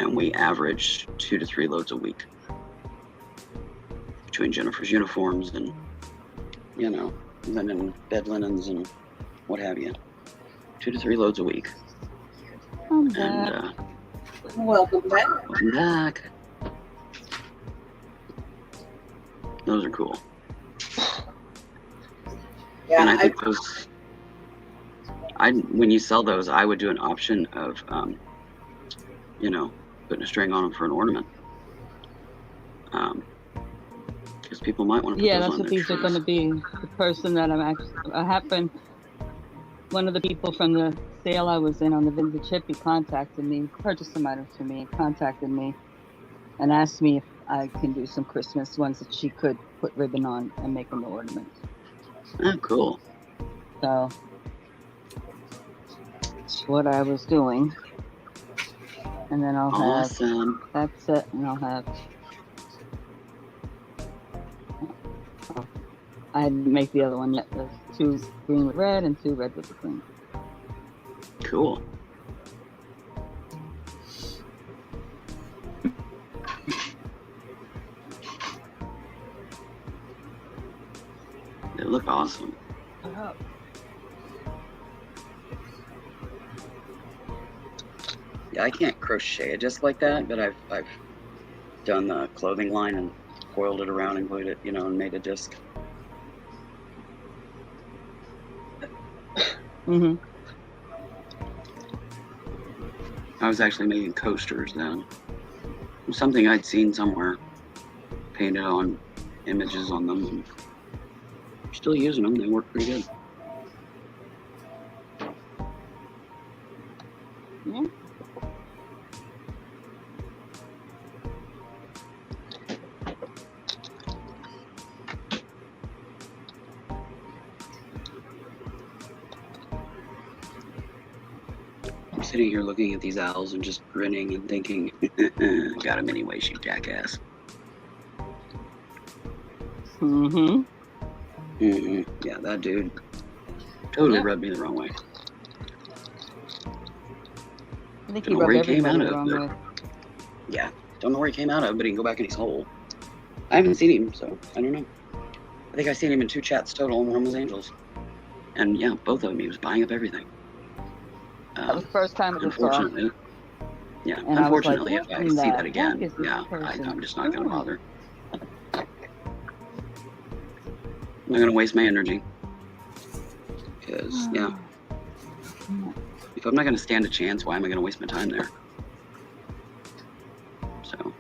And we average 2 to 3 loads a week. Between Jennifer's uniforms and, you know, linen, bed linens and what have you. 2 to 3 loads a week. I'm And Welcome back. welcome back. Those are cool. Yeah, And I think those, when you sell those, I would do an option of, you know, putting a string on them for an ornament. Because people might want to put Yeah, those that's on what their these are trees. going to be. The person that I happened, one of the people from the sale I was in on the vintage hippie contacted me, purchased some items for me, contacted me, and asked me if I can do some Christmas ones that she could put ribbon on and make them ornaments. Oh, cool. So that's what I was doing. And then I'll have Awesome. that set, and I'll have. I didn't make the other one yet. There's 2 green with red and 2 red with the green. Cool. They look awesome. Oh. Yeah, I can't crochet it just like that, but I've done the clothing line and coiled it around and glued it, you know, and made a disc. Mm-hmm. I was actually making coasters then. It was something I'd seen somewhere, painted on images on them, and still using them. They work pretty good. Yeah. I'm sitting here looking at these owls and just grinning and thinking, got him anyway, you jackass. Mm-hmm. Yeah, that dude totally Yep. rubbed me the wrong way. I think Don't he know where rubbed he came everybody out the of, wrong but way. yeah, don't know where he came out of, but he can go back in his hole. I haven't seen him, so I don't know. I think I've seen him in 2 chats total, and one of them was Angels. And yeah, both of them, he was buying up everything. That was the first time I saw. Unfortunately, yeah, And I was like, unfortunately, what if I in see the that again, heck is this yeah, person I'm just not going to doing? bother. I'm not going to waste my energy. Because, yeah, if I'm not going to stand a chance, why am I going to waste my time there? So,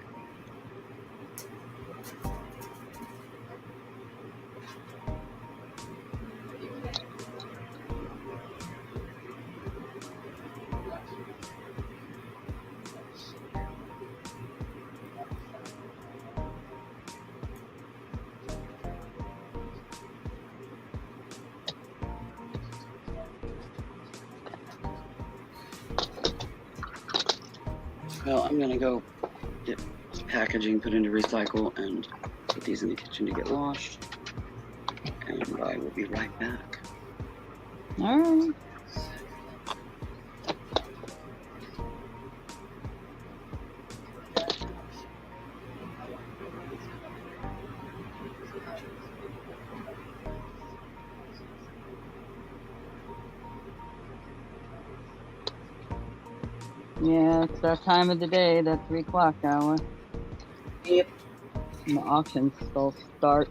well, I'm going to go get packaging put into recycle and put these in the kitchen to get washed. And I will be right back. All right. Yeah, it's that time of the day, that 3 o'clock hour. Yep. And the auctions still start.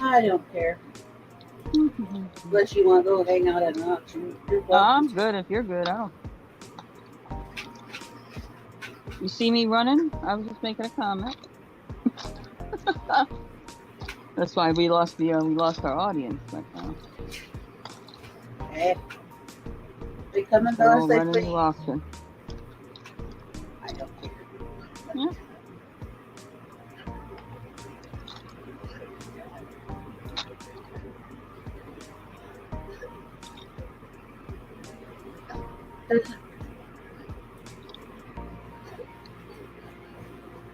I don't care. Unless you want to go hang out at an auction. You're welcome. I'm good if you're good. I don't. You see me running? I was just making a comment. That's why we lost our audience. But, Hey. They come and they're go all as they running please. to auction. I don't care. Yeah.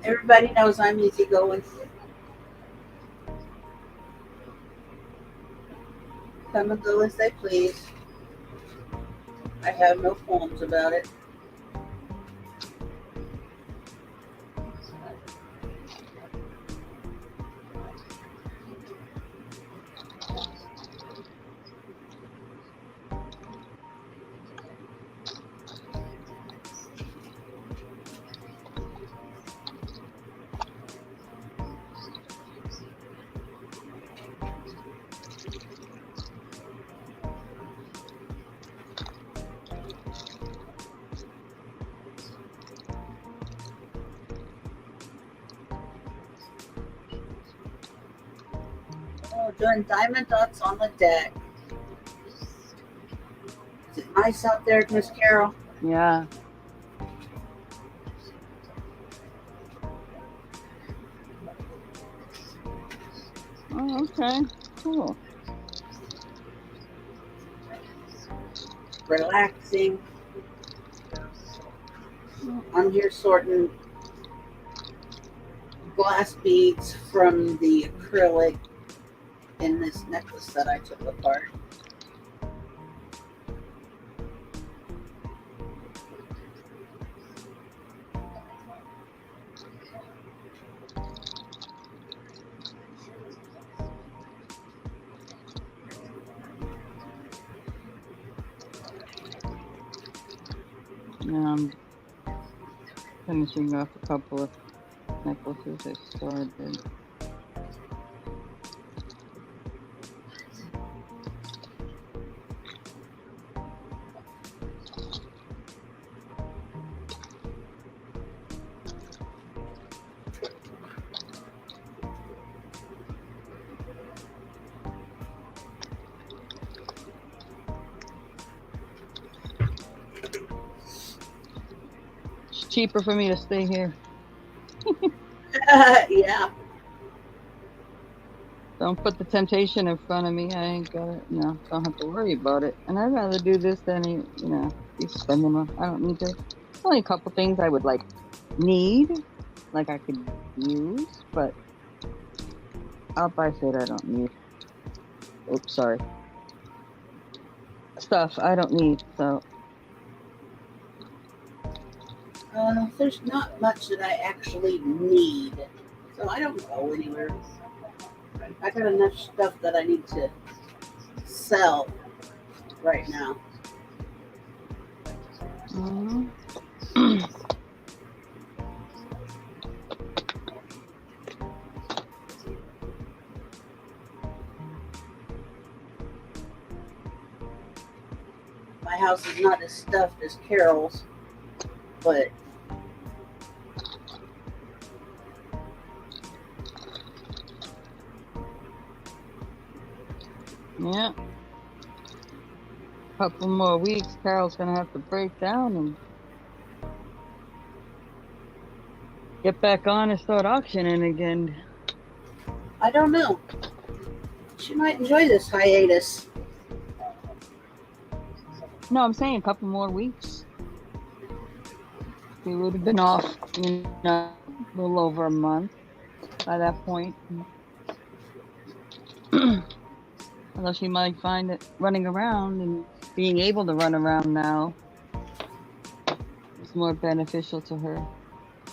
Everybody knows I'm easygoing. Come and go as they please. I have no qualms about it. Oh, doing diamond dots on the deck. Is it nice out there, Miss Carol? Yeah. Oh, okay. Cool. Relaxing. I'm here sorting glass beads from the acrylic in this necklace that I took apart. Now I'm finishing off a couple of necklaces I started. It's cheaper for me to stay here. Yeah. Don't put the temptation in front of me. I ain't got it. No, don't have to worry about it. And I'd rather do this than, be spending on. I don't need to. Only a couple things I would need, like I could use, but outbuy shit I don't need. Oops, sorry. Stuff I don't need, so. There's not much that I actually need, so I don't go anywhere. I got enough stuff that I need to sell right now. Mhm. My house is not as stuffed as Carol's, but Yeah. Couple more weeks, Carol's gonna have to break down and get back on and start auctioning again. I don't know. She might enjoy this hiatus. No, I'm saying a couple more weeks. We would have been off, a little over a month by that point. Although she might find it running around and being able to run around now is more beneficial to her.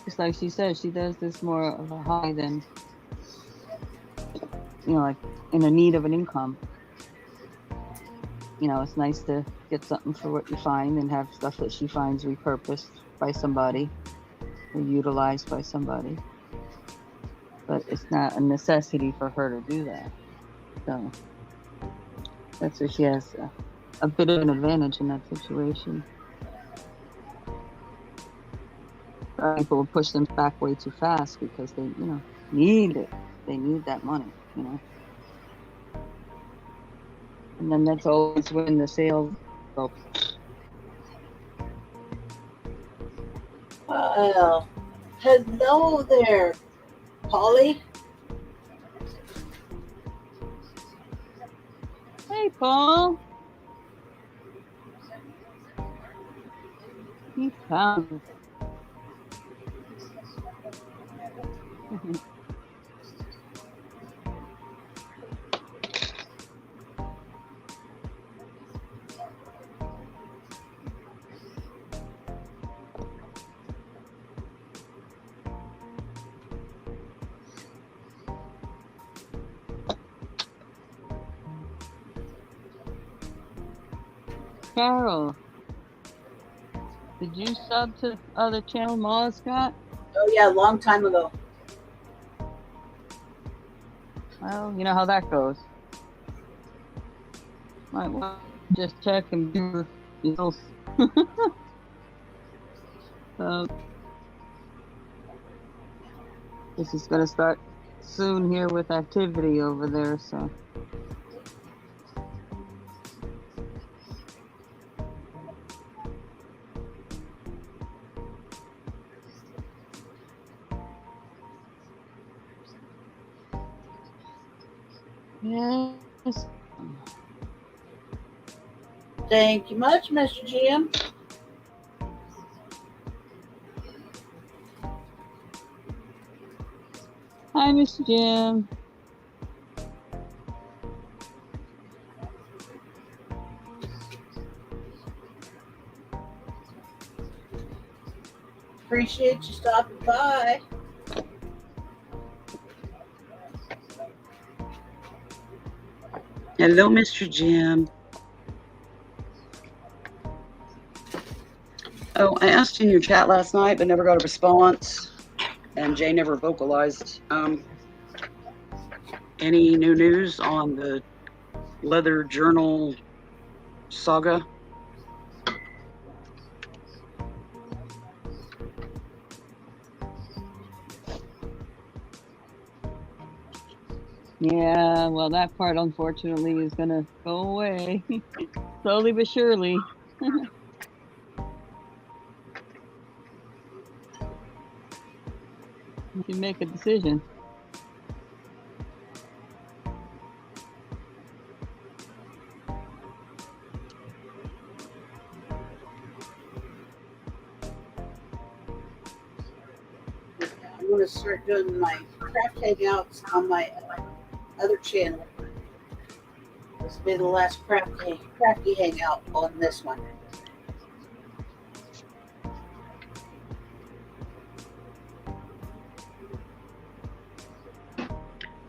Just like she says, she does this more of a hobby than, like in a need of an income. It's nice to get something for what you find and have stuff that she finds repurposed by somebody or utilized by somebody. But it's not a necessity for her to do that. So that's where she has a bit of an advantage in that situation. People will push them back way too fast because they, need it. They need that money, And then that's always when the sales go. Well, hello there, Polly. Hey, Paul. He found Carol. Did you sub to the other channel Ma got? Oh yeah, a long time ago. Well, you know how that goes. Might want to just check and do results. So this is going to start soon here with activity over there. So. Yes. Thank you much, Mr. Jim. Hi, Mr. Jim. Appreciate you stopping by. Hello, Mr. Jim. Oh, I asked in your chat last night, but never got a response. And Jay never vocalized. Any new news on the leather journal saga? Yeah, well, that part unfortunately is gonna go away slowly but surely. You can make a decision. I'm going to start doing my craft hangouts on my other channel. This will be the last crafty hangout on this one.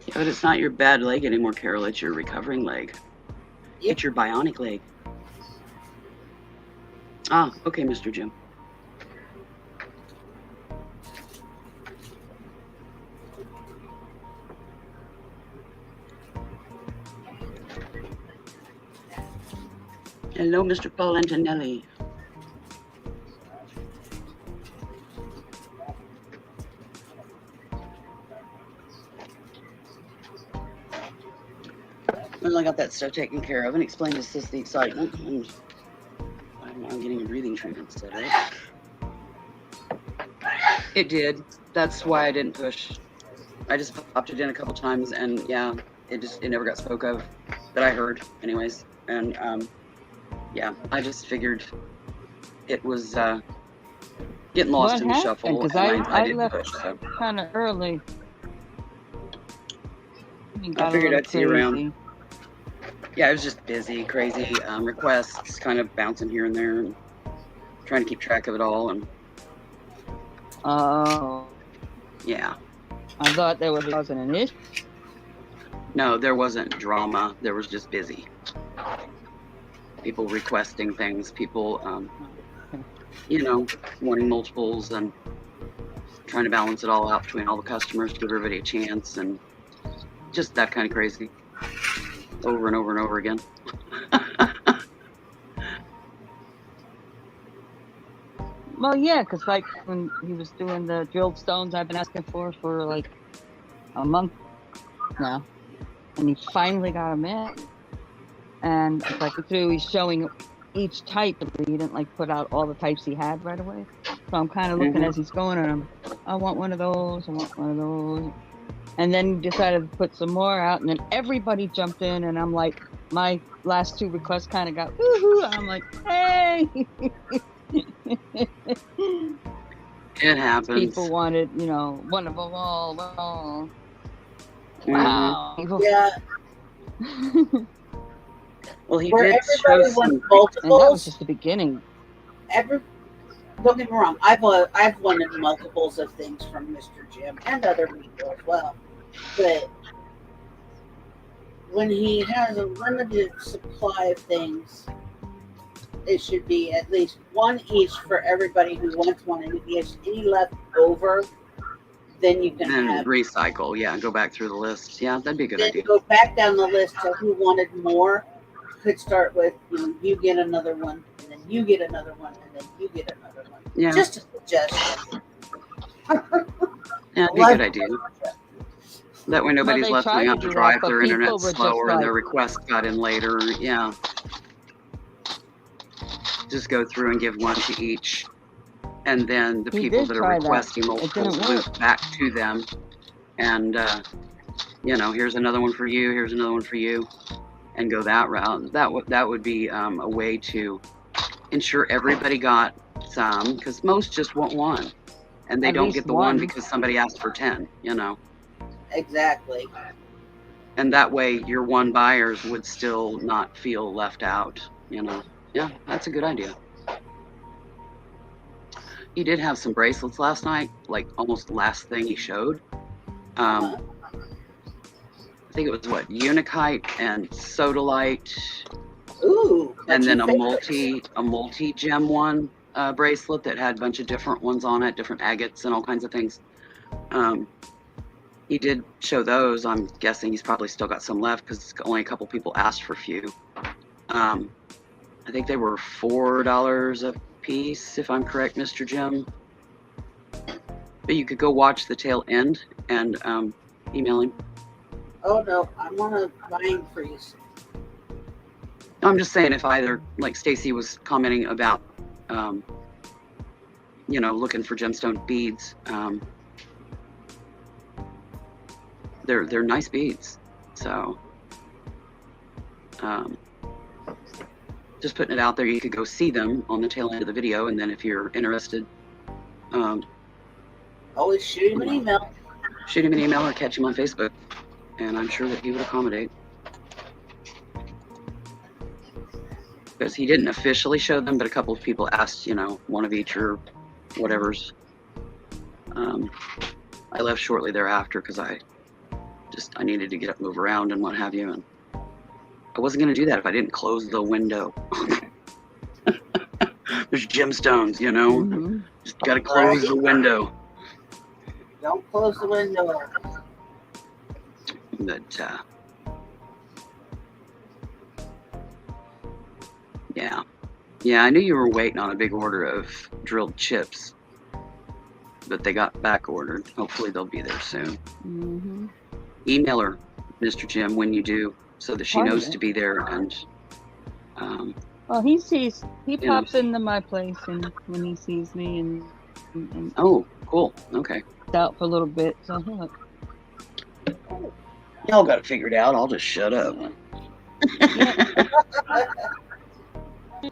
Yeah, but it's not your bad leg anymore, Carol. It's your recovering leg. Yep. It's your bionic leg. Ah, okay, Mr. Jim. Hello, Mr. Paul Antonelli. Well, I got that stuff taken care of and explained this is the excitement. And I'm getting a breathing treatment set up. It did. That's why I didn't push. I just popped it in a couple times, and yeah, it never got spoke of that I heard, anyways. And yeah, I just figured it was getting lost in the shuffle. Because and I didn't left push, so. kind of early. I figured I'd see you around. Yeah, it was just busy, crazy requests, kind of bouncing here and there, and trying to keep track of it all. And oh, yeah, I thought there wasn't an issue. No, there wasn't drama. There was just busy. People requesting things, people, you know, wanting multiples and trying to balance it all out between all the customers, give everybody a chance, and just that kind of crazy over and over and over again. Well, yeah, because like when he was doing the drilled stones I've been asking for like a month now, and he finally got them in. And it's like he's showing each type, but he didn't like put out all the types he had right away. So I'm kind of looking as he's going, and I'm, I want one of those, I want one of those. And then he decided to put some more out, and then everybody jumped in, and I'm like, my last two requests kind of got woohoo. I'm like, hey. It happens. People wanted, you know, one of them all. Wow. Yeah. Well, he Where did everybody show wants some. multiples. And that was just the beginning. Don't get me wrong. I've wanted multiples of things from Mr. Jim and other people as well. But when he has a limited supply of things, it should be at least one each for everybody who wants one. And if he has any left over, then you can have recycle. Yeah, go back through the list. Yeah, that'd be a good then idea. go back down the list to who wanted more. Could start with, you know, you get another one, and then you get another one, and then you get another one. Yeah. Just a suggestion. Yeah, that'd be a good idea. That way nobody's left going out to dry if their internet's slower and their request got in later. Yeah. Just go through and give one to each. And then the people that are requesting multiples loop back to them. And, you know, here's another one for you, here's another one for you. And go that route. That would be a way to ensure everybody got some, because most just want one. And they don't get the one because somebody asked for 10, you know. Exactly. And that way your one buyers would still not feel left out, you know. Yeah, that's a good idea. He did have some bracelets last night, like almost the last thing he showed. I think it was what, Unikite and Sodalite. Ooh. And then a multi gem one. bracelet that had a bunch of different ones on it, different agates and all kinds of things. He did show those. I'm guessing he's probably still got some left because only a couple people asked for a few. I think they were $4 a piece, if I'm correct, Mr. Jim. But you could go watch the tail end and email him. Oh no, I want a buying freeze. I'm just saying, if either, like Stacy was commenting about, you know, looking for gemstone beads. They're nice beads. So just putting it out there. You could go see them on the tail end of the video, and then if you're interested, Always shoot him an email. Shoot him an email or catch him on Facebook, and I'm sure that he would accommodate. Because he didn't officially show them, but a couple of people asked, you know, one of each or whatever's. I left shortly thereafter because I needed to get up, move around, and what have you, and I wasn't going to do that if I didn't close the window. There's gemstones, you know. Mm-hmm. Just got to close the window. Don't close the window. But yeah, I knew you were waiting on a big order of drilled chips, but they got back ordered. Hopefully they'll be there soon. Mm-hmm. Email her, Mr. Jim, when you do, so that she knows to be there. And well, he pops know. into my place, and when he sees me, and oh, cool, okay. out for a little bit. So look. Y'all got it figured out. I'll just shut up.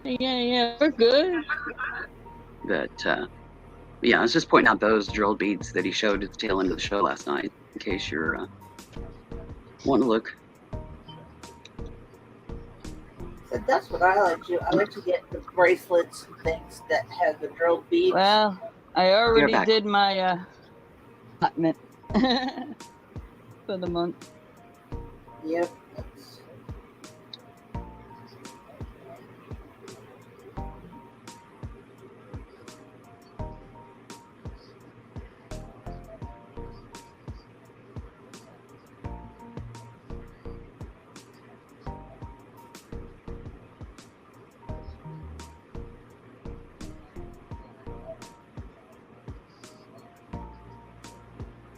Yeah, we're good. But yeah, I was just pointing out those drilled beads that he showed at the tail end of the show last night, in case you're wanting to look. So that's what I like to do. I like to get the bracelets and things that have the drilled beads. Well, I already back. did my allotment for the month. Yep.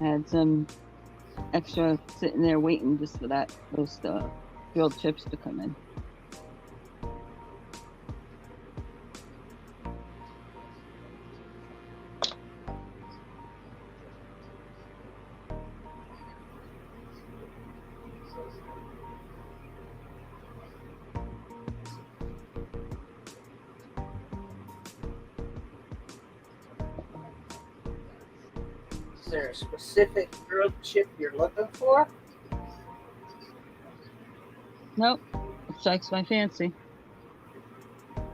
Had some extra sitting there waiting just for those grilled chips to come in. Is there a specific grilled chip you're looking for? Nope, it strikes my fancy.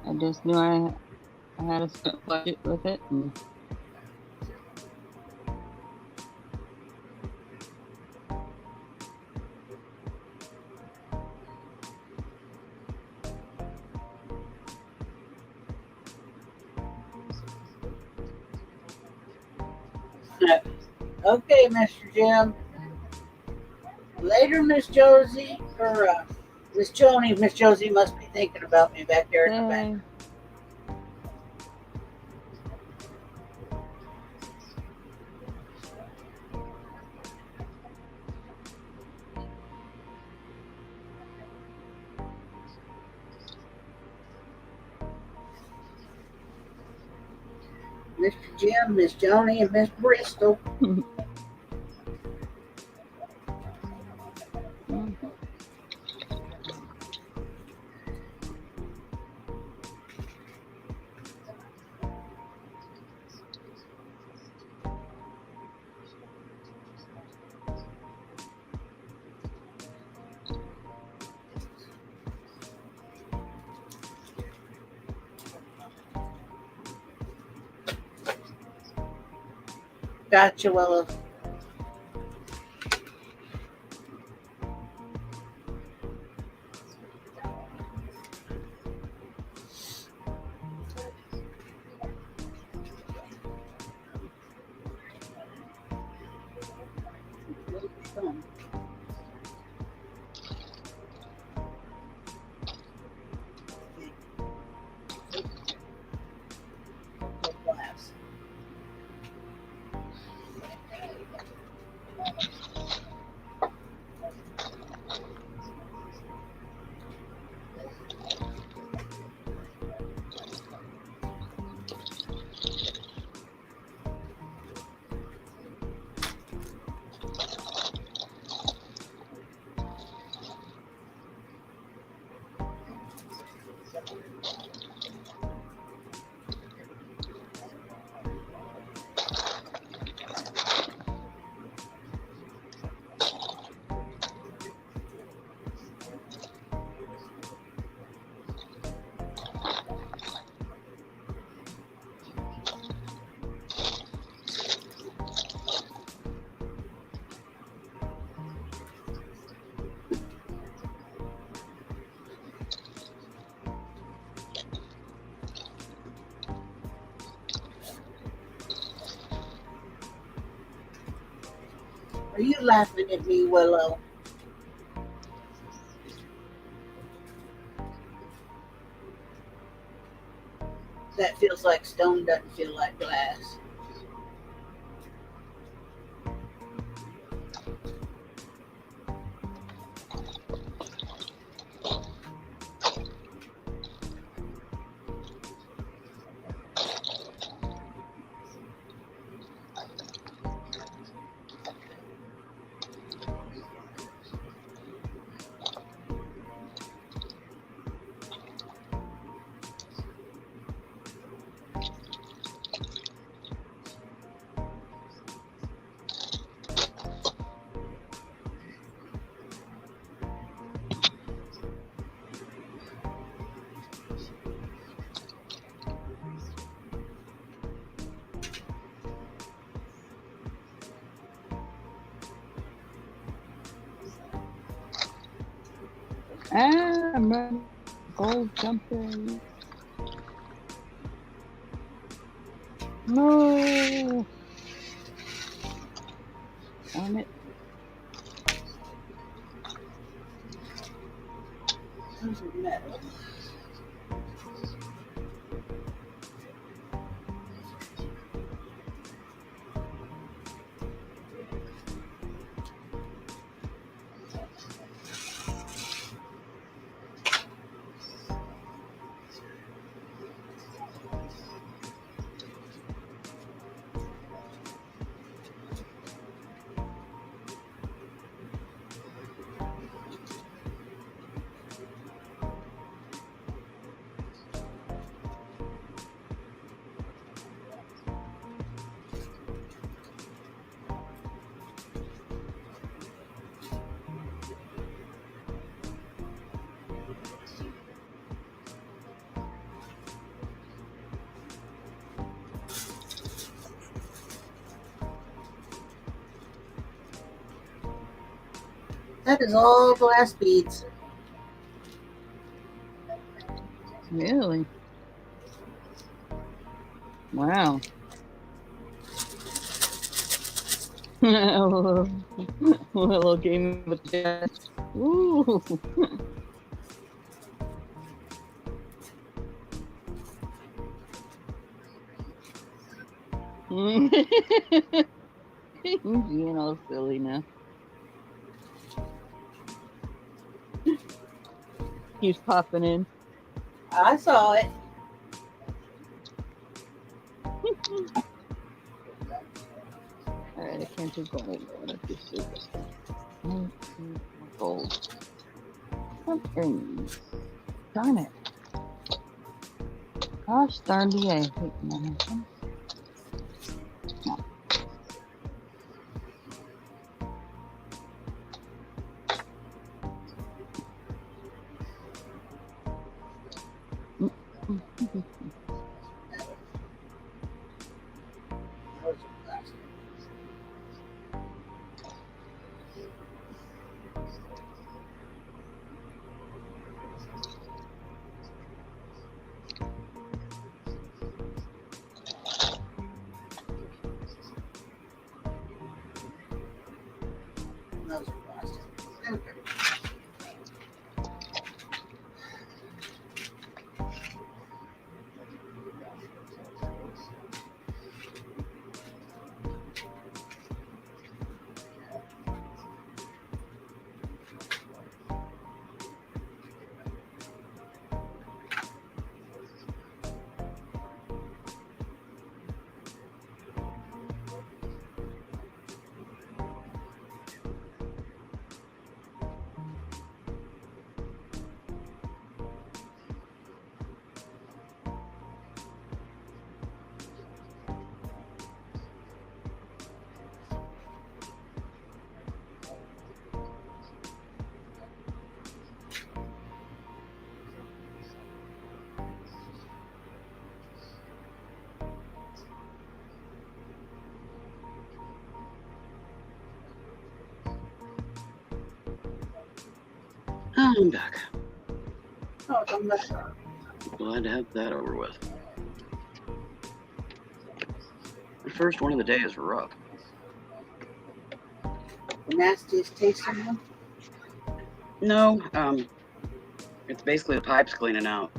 I just knew I had a certain budget with it. And Okay, Mr. Jim. Later, Miss Josie, or Miss Joni. Miss Josie must be thinking about me back there in the back. Mr. Jim, Miss Joni, and Miss Bristol. Gotcha, Willow. Boom. Glass. Are you laughing at me, Willow? That feels like stone, doesn't feel like glass. Ah, I'm running. Gold jumping. No. Darn it. Metal. That is all glass beads. Really? Wow. Little game with the Ooh. Being all silly now. He's popping in. I saw it. Alright, I can't do gold. I want to do silver. Gold. Something. Darn it. Gosh darn the I hate momentum. No. I'm back. Oh, I'm back. Glad to have that over with. The first one of the day is rough. The nastiest tasting one. No, it's basically the pipes cleaning out.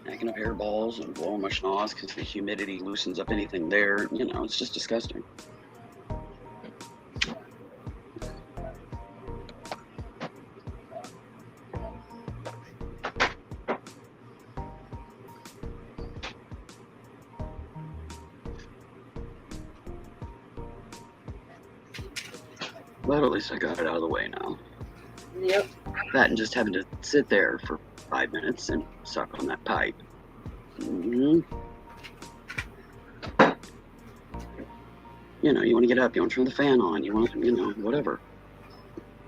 Packing up hairballs and blowing my schnoz because the humidity loosens up anything there. You know, it's just disgusting. But at least I got it out of the way now. Yep. That and just having to sit there for 5 minutes and suck on that pipe. Mm-hmm. You know, you want to get up, you want to turn the fan on, you want to, you know, whatever.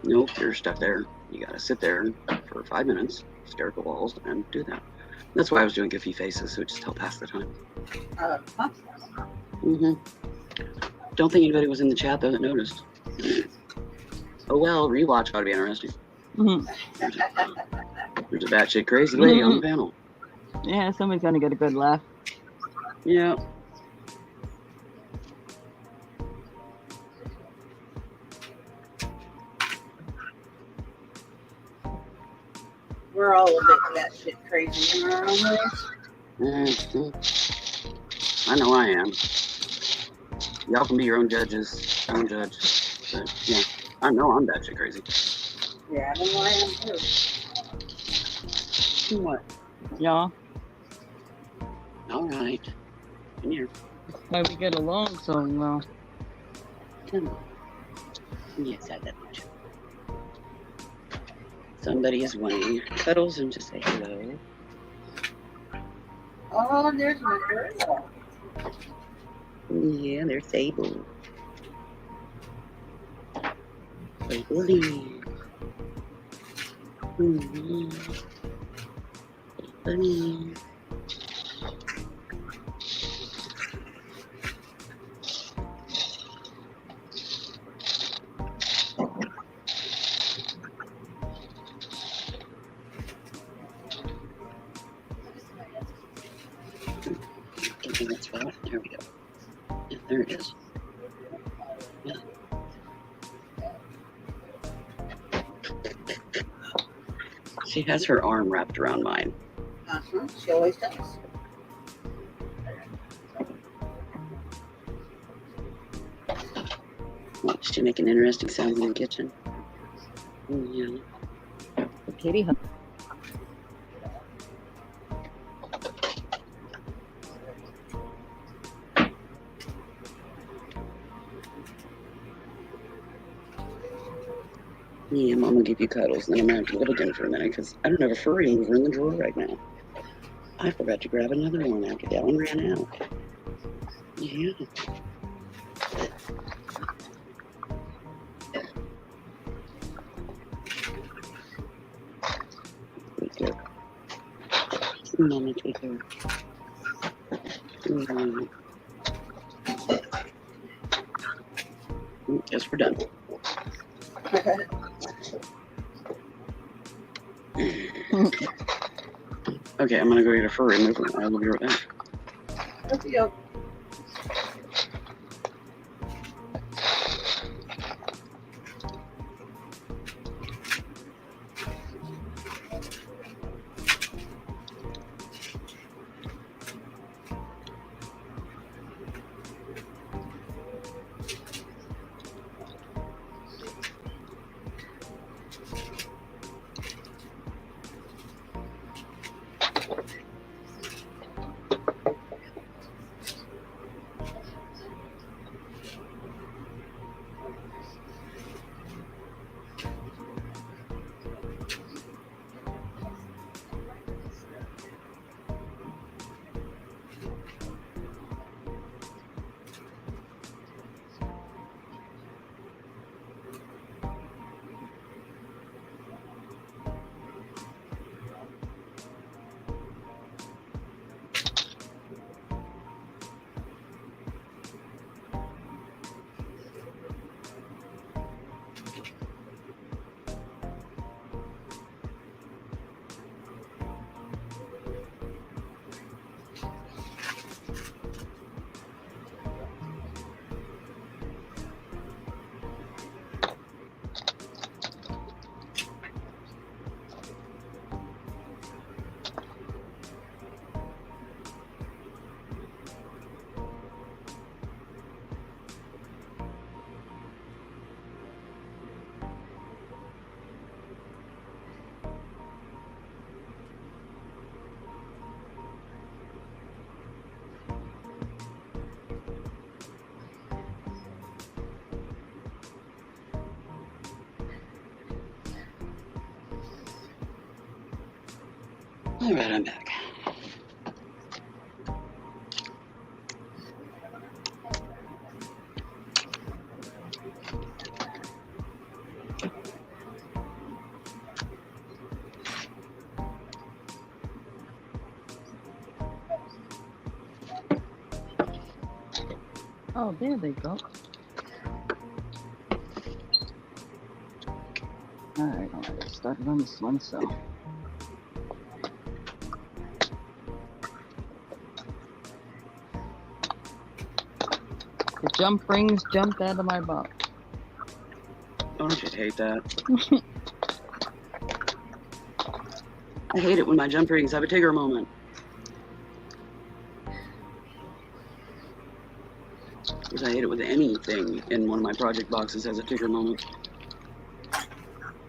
Nope, you're stuck there. You got to sit there for 5 minutes, stare at the walls, and do that. That's why I was doing goofy faces, so it just helped pass the time. Huh? Mm-hmm. Don't think anybody was in the chat, though, that noticed. Oh, well, rewatch ought to be interesting. Mhm. There's a batshit crazy lady on the panel. Yeah, somebody's gonna get a good laugh. Yeah. We're all a bit that shit crazy in our own ways. Mm-hmm. I know I am. Y'all can be your own judges, own judge. But, yeah, I know I'm batshit crazy. Yeah, I know I am too. What? Yeah, All right. Come here. why we get along so well. Come on. Yes, I love you. Somebody is wanting cuddles and to say hello. Oh, there's my girl. Yeah, they're Sable. Sable. Mm-hmm. Sable. In that spot. There we go. Yeah, there it is. Yeah. She has her arm wrapped around mine. Uh-huh. She always does. Watch she make an interesting sound in the kitchen. Yeah. Kitty hug. Yeah, Mom will give you cuddles, and then I'm gonna have to live again for a minute because I don't have a furry mover in the drawer right now. I forgot to grab another one after that one ran out. Yeah. Tweaker. Mama tweaker. Guess we're done. Okay, I'm gonna go get a furry mover. I will be right back. Okay. All right, I'm back. Oh, there they go. All right, I'll get started on this one. So the jump rings jumped out of my box. Don't you hate that? I hate it when my jump rings have a Tigger moment. Because I hate it with anything in one of my project boxes has a Tigger moment.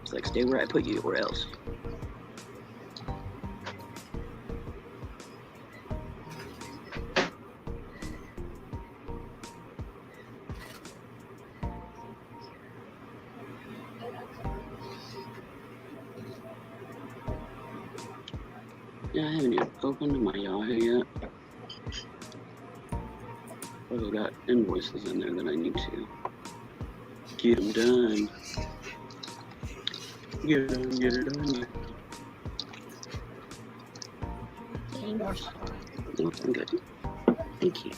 It's like, stay where I put you or else. Yeah, I haven't even opened my Yahoo yet. But I've got invoices in there that I need to get them done. Get it done. Nope, I'm good. Thank you.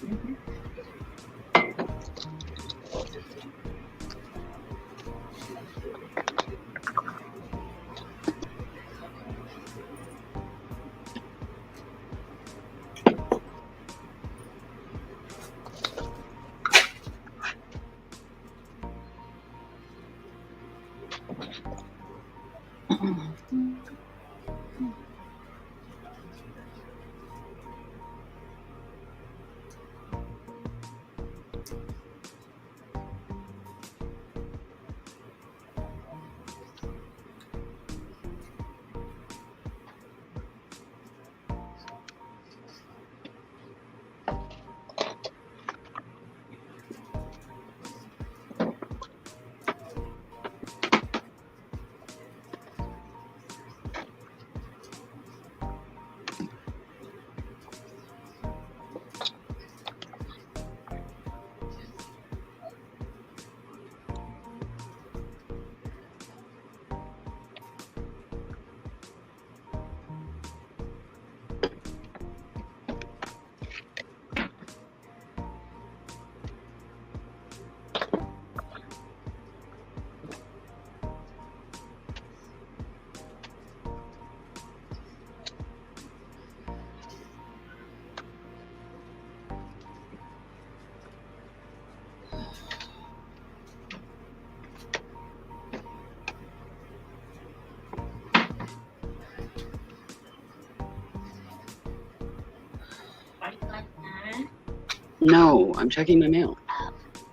No, I'm checking my mail.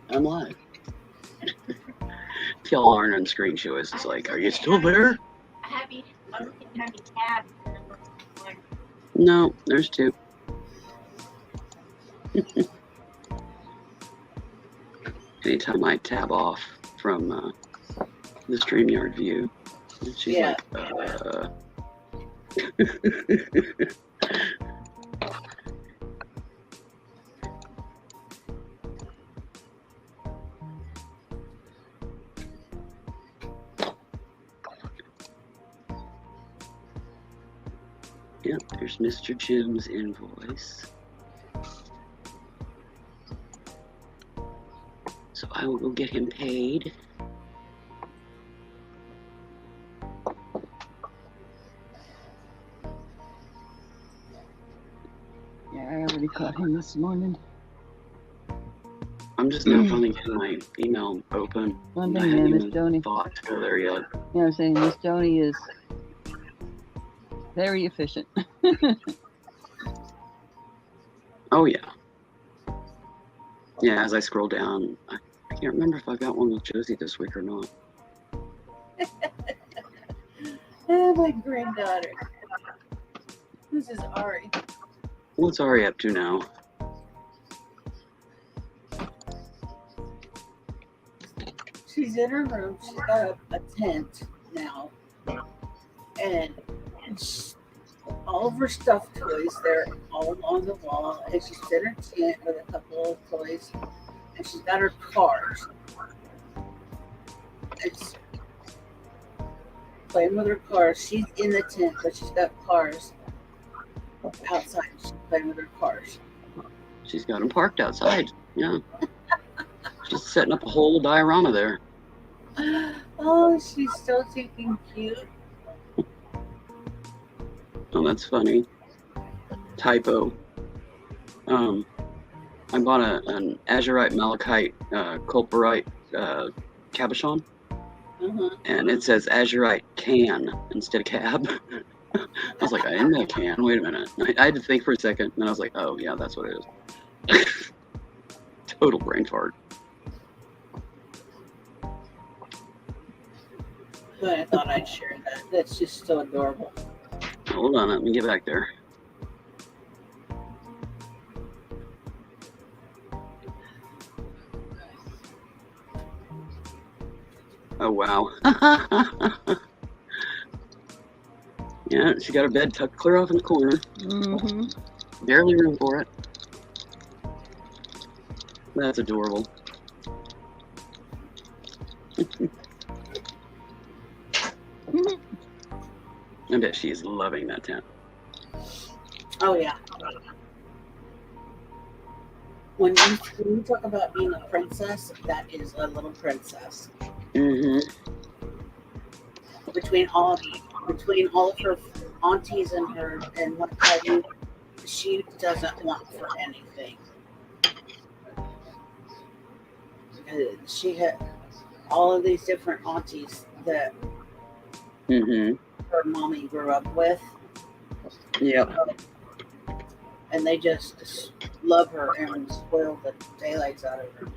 I'm live. If y'all aren't on screen show us, it's like, are you still there? No, there's two. Anytime I tab off from the StreamYard view, she's Yeah. like, Yep, there's Mr. Jim's invoice. So I will go get him paid. Yeah, I already caught him this morning. I'm just now finally getting my email open. One I thing, haven't man, Miss even Joni. thought to go there yet. Yeah, I'm saying Miss Joni is very efficient. Oh yeah. Yeah, as I scroll down, I can't remember if I got one with Josie this week or not. Oh, my granddaughter. This is Ari. What's Ari up to now? She's in her room. She's got a tent now. And all of her stuffed toys. They're all along the wall, and she's in her tent with a couple of toys, and she's got her cars. It's playing with her cars. She's in the tent, but she's got cars outside. She's playing with her cars. She's got them parked outside. Yeah. She's setting up a whole diorama there. Oh, she's still thinking cute. Oh, that's funny. Typo. I bought an azurite malachite culpurite cabochon, and it says azurite can instead of cab. I was like, I didn't know can. Wait a minute. I had to think for a second, and I was like, oh yeah, that's what it is. Total brain fart. But I thought I'd share that. That's just so adorable. Hold on, let me get back there. Oh wow. Yeah, she got her bed tucked clear off in the corner. Barely room for it. That's adorable. I bet she's loving that tent. Oh yeah. When you talk about being a princess, that is a little princess. Between all of her aunties and her and what have you, she doesn't want for anything. She had all of these different aunties that her mommy grew up with. Yep. And they just love her and spoil the daylights out of her.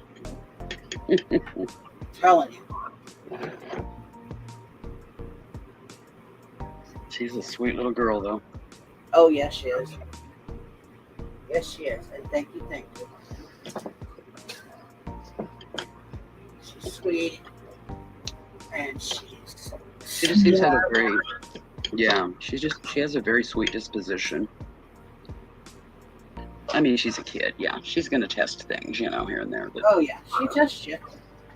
Telling you. She's a sweet little girl, though. Oh, yes, she is. Yes, she is. And thank you. She's sweet. And she just seems to have a very, she has a very sweet disposition. I mean, she's a kid. Yeah, she's going to test things, here and there. But... Oh, yeah. She tests you.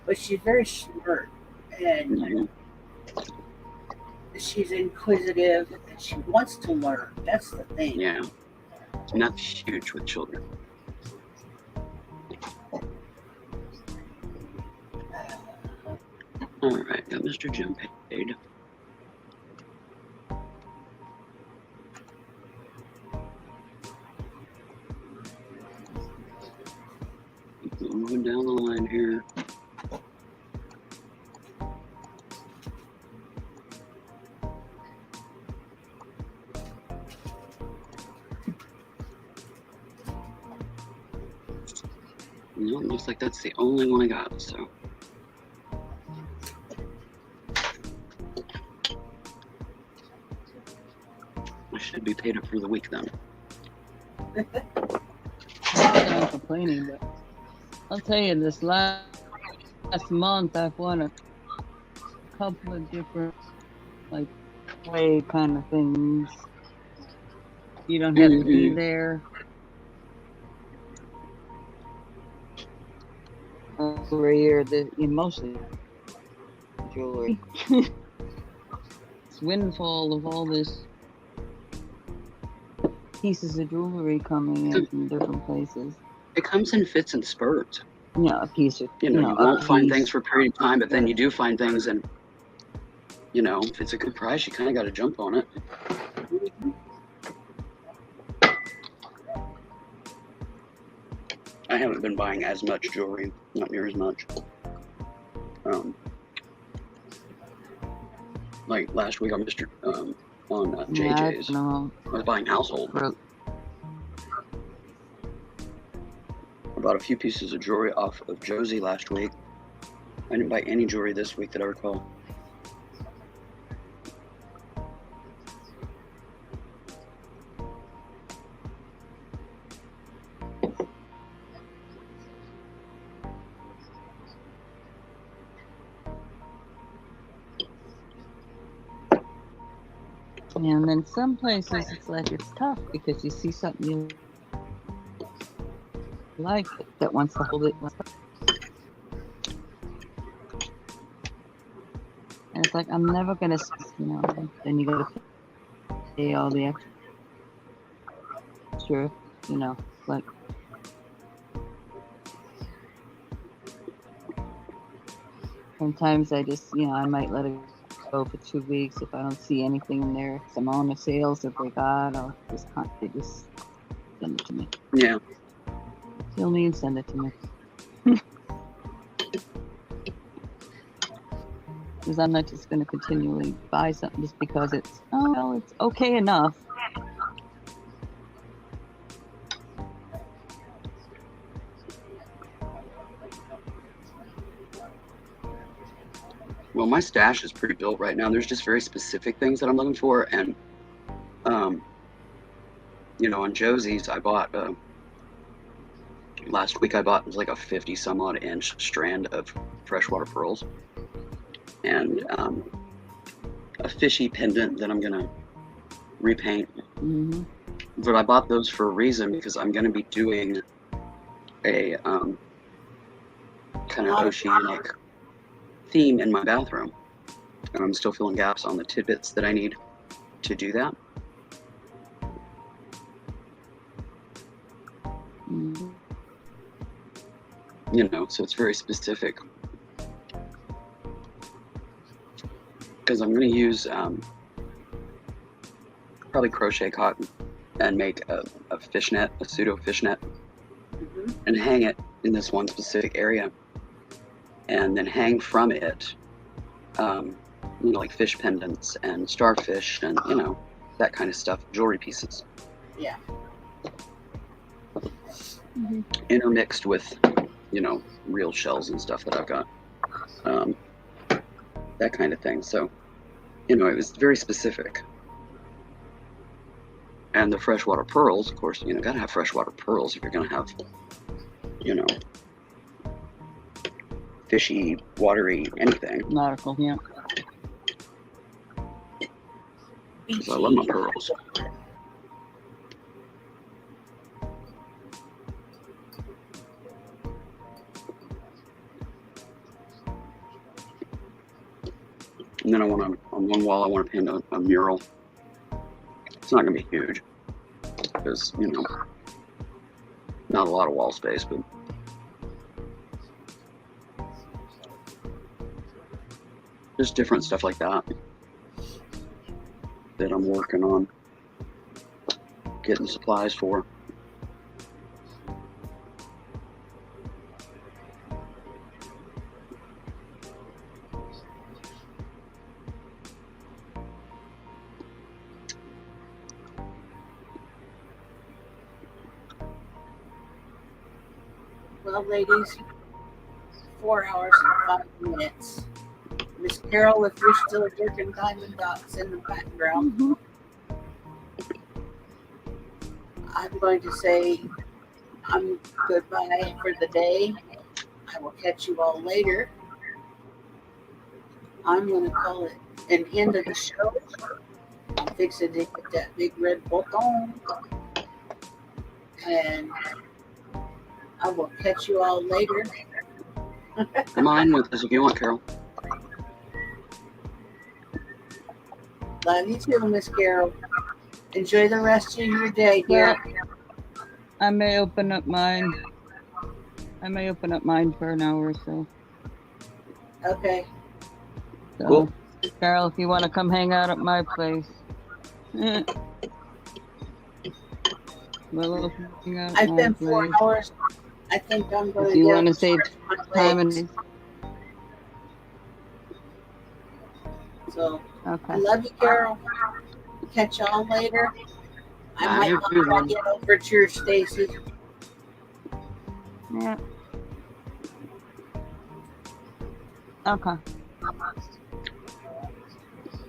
But she's very smart. And she's inquisitive. And she wants to learn. That's the thing. Yeah. And that's huge with children. All right, got Mr. Jim paid. Moving down the line here. No, it looks like that's the only one I got, so. I should be paid up for the week then. I'm not complaining, but I'll tell you, this last month I've won a couple of different, like, play kind of things. You don't have to be there. Over here, mostly jewelry. It's windfall of all this pieces of jewelry coming in from different places. It comes in fits and spurts. Yeah, a piece of, you won't find things for a period of time, but then you do find things, and if it's a good price, you kind of got to jump on it. I haven't been buying as much jewelry, not near as much. Like last week on JJ's, I was buying household. I bought a few pieces of jewelry off of Josie last week. I didn't buy any jewelry this week that I recall. And then some places it's like it's tough because you see something you like that wants to hold it. And it's like, I'm never going to, then you got to pay all the extra, like. Sometimes I just, I might let it go for 2 weeks if I don't see anything in there. Some on the sales that they got, I'll just they just send it to me. Yeah. Fill me and send it to me. Because I'm not just going to continually buy something just because it's okay enough. Well, my stash is pretty built right now. There's just very specific things that I'm looking for, and on Josie's, I bought last week. I bought like a 50 some odd inch strand of freshwater pearls, and a fishy pendant that I'm gonna repaint. Mm-hmm. But I bought those for a reason, because I'm gonna be doing a kind of oceanic theme in my bathroom, and I'm still filling gaps on the tidbits that I need to do that. Mm-hmm. So it's very specific, because I'm going to use probably crochet cotton and make a fishnet, a pseudo fishnet, and hang it in this one specific area, and then hang from it like fish pendants and starfish and that kind of stuff, jewelry pieces. Yeah. Mm-hmm. Intermixed with real shells and stuff that I've got, that kind of thing. So it was very specific. And the freshwater pearls, of course, gotta have freshwater pearls if you're gonna have fishy, watery, anything. Nautical, yeah. Because I love my pearls. And then on one wall, I want to paint a mural. It's not going to be huge, because, not a lot of wall space, but just different stuff like that I'm working on getting supplies for. Well, ladies, 4 hours and 5 minutes. Miss Carol, if you're still working diamond dots in the background, Mm-hmm. I'm going to say goodbye for the day. I will catch you all later. I'm going to call it an end of the show. I'm fixing to hit that big red button. And I will catch you all later. Come on with us if you want, Carol. Love you too, Miss Carol. Enjoy the rest of your day, dear. I may open up mine. For an hour or so. Okay. So, Cool. Carol, if you want to come hang out at my place. Well, hang out at I've my been 4 place. hours. I think I'm going If to you get want to save time legs. and So I okay. love you, Carol. Catch y'all later. I Bye, might not everyone. get over to your Stacy. Yeah. Okay.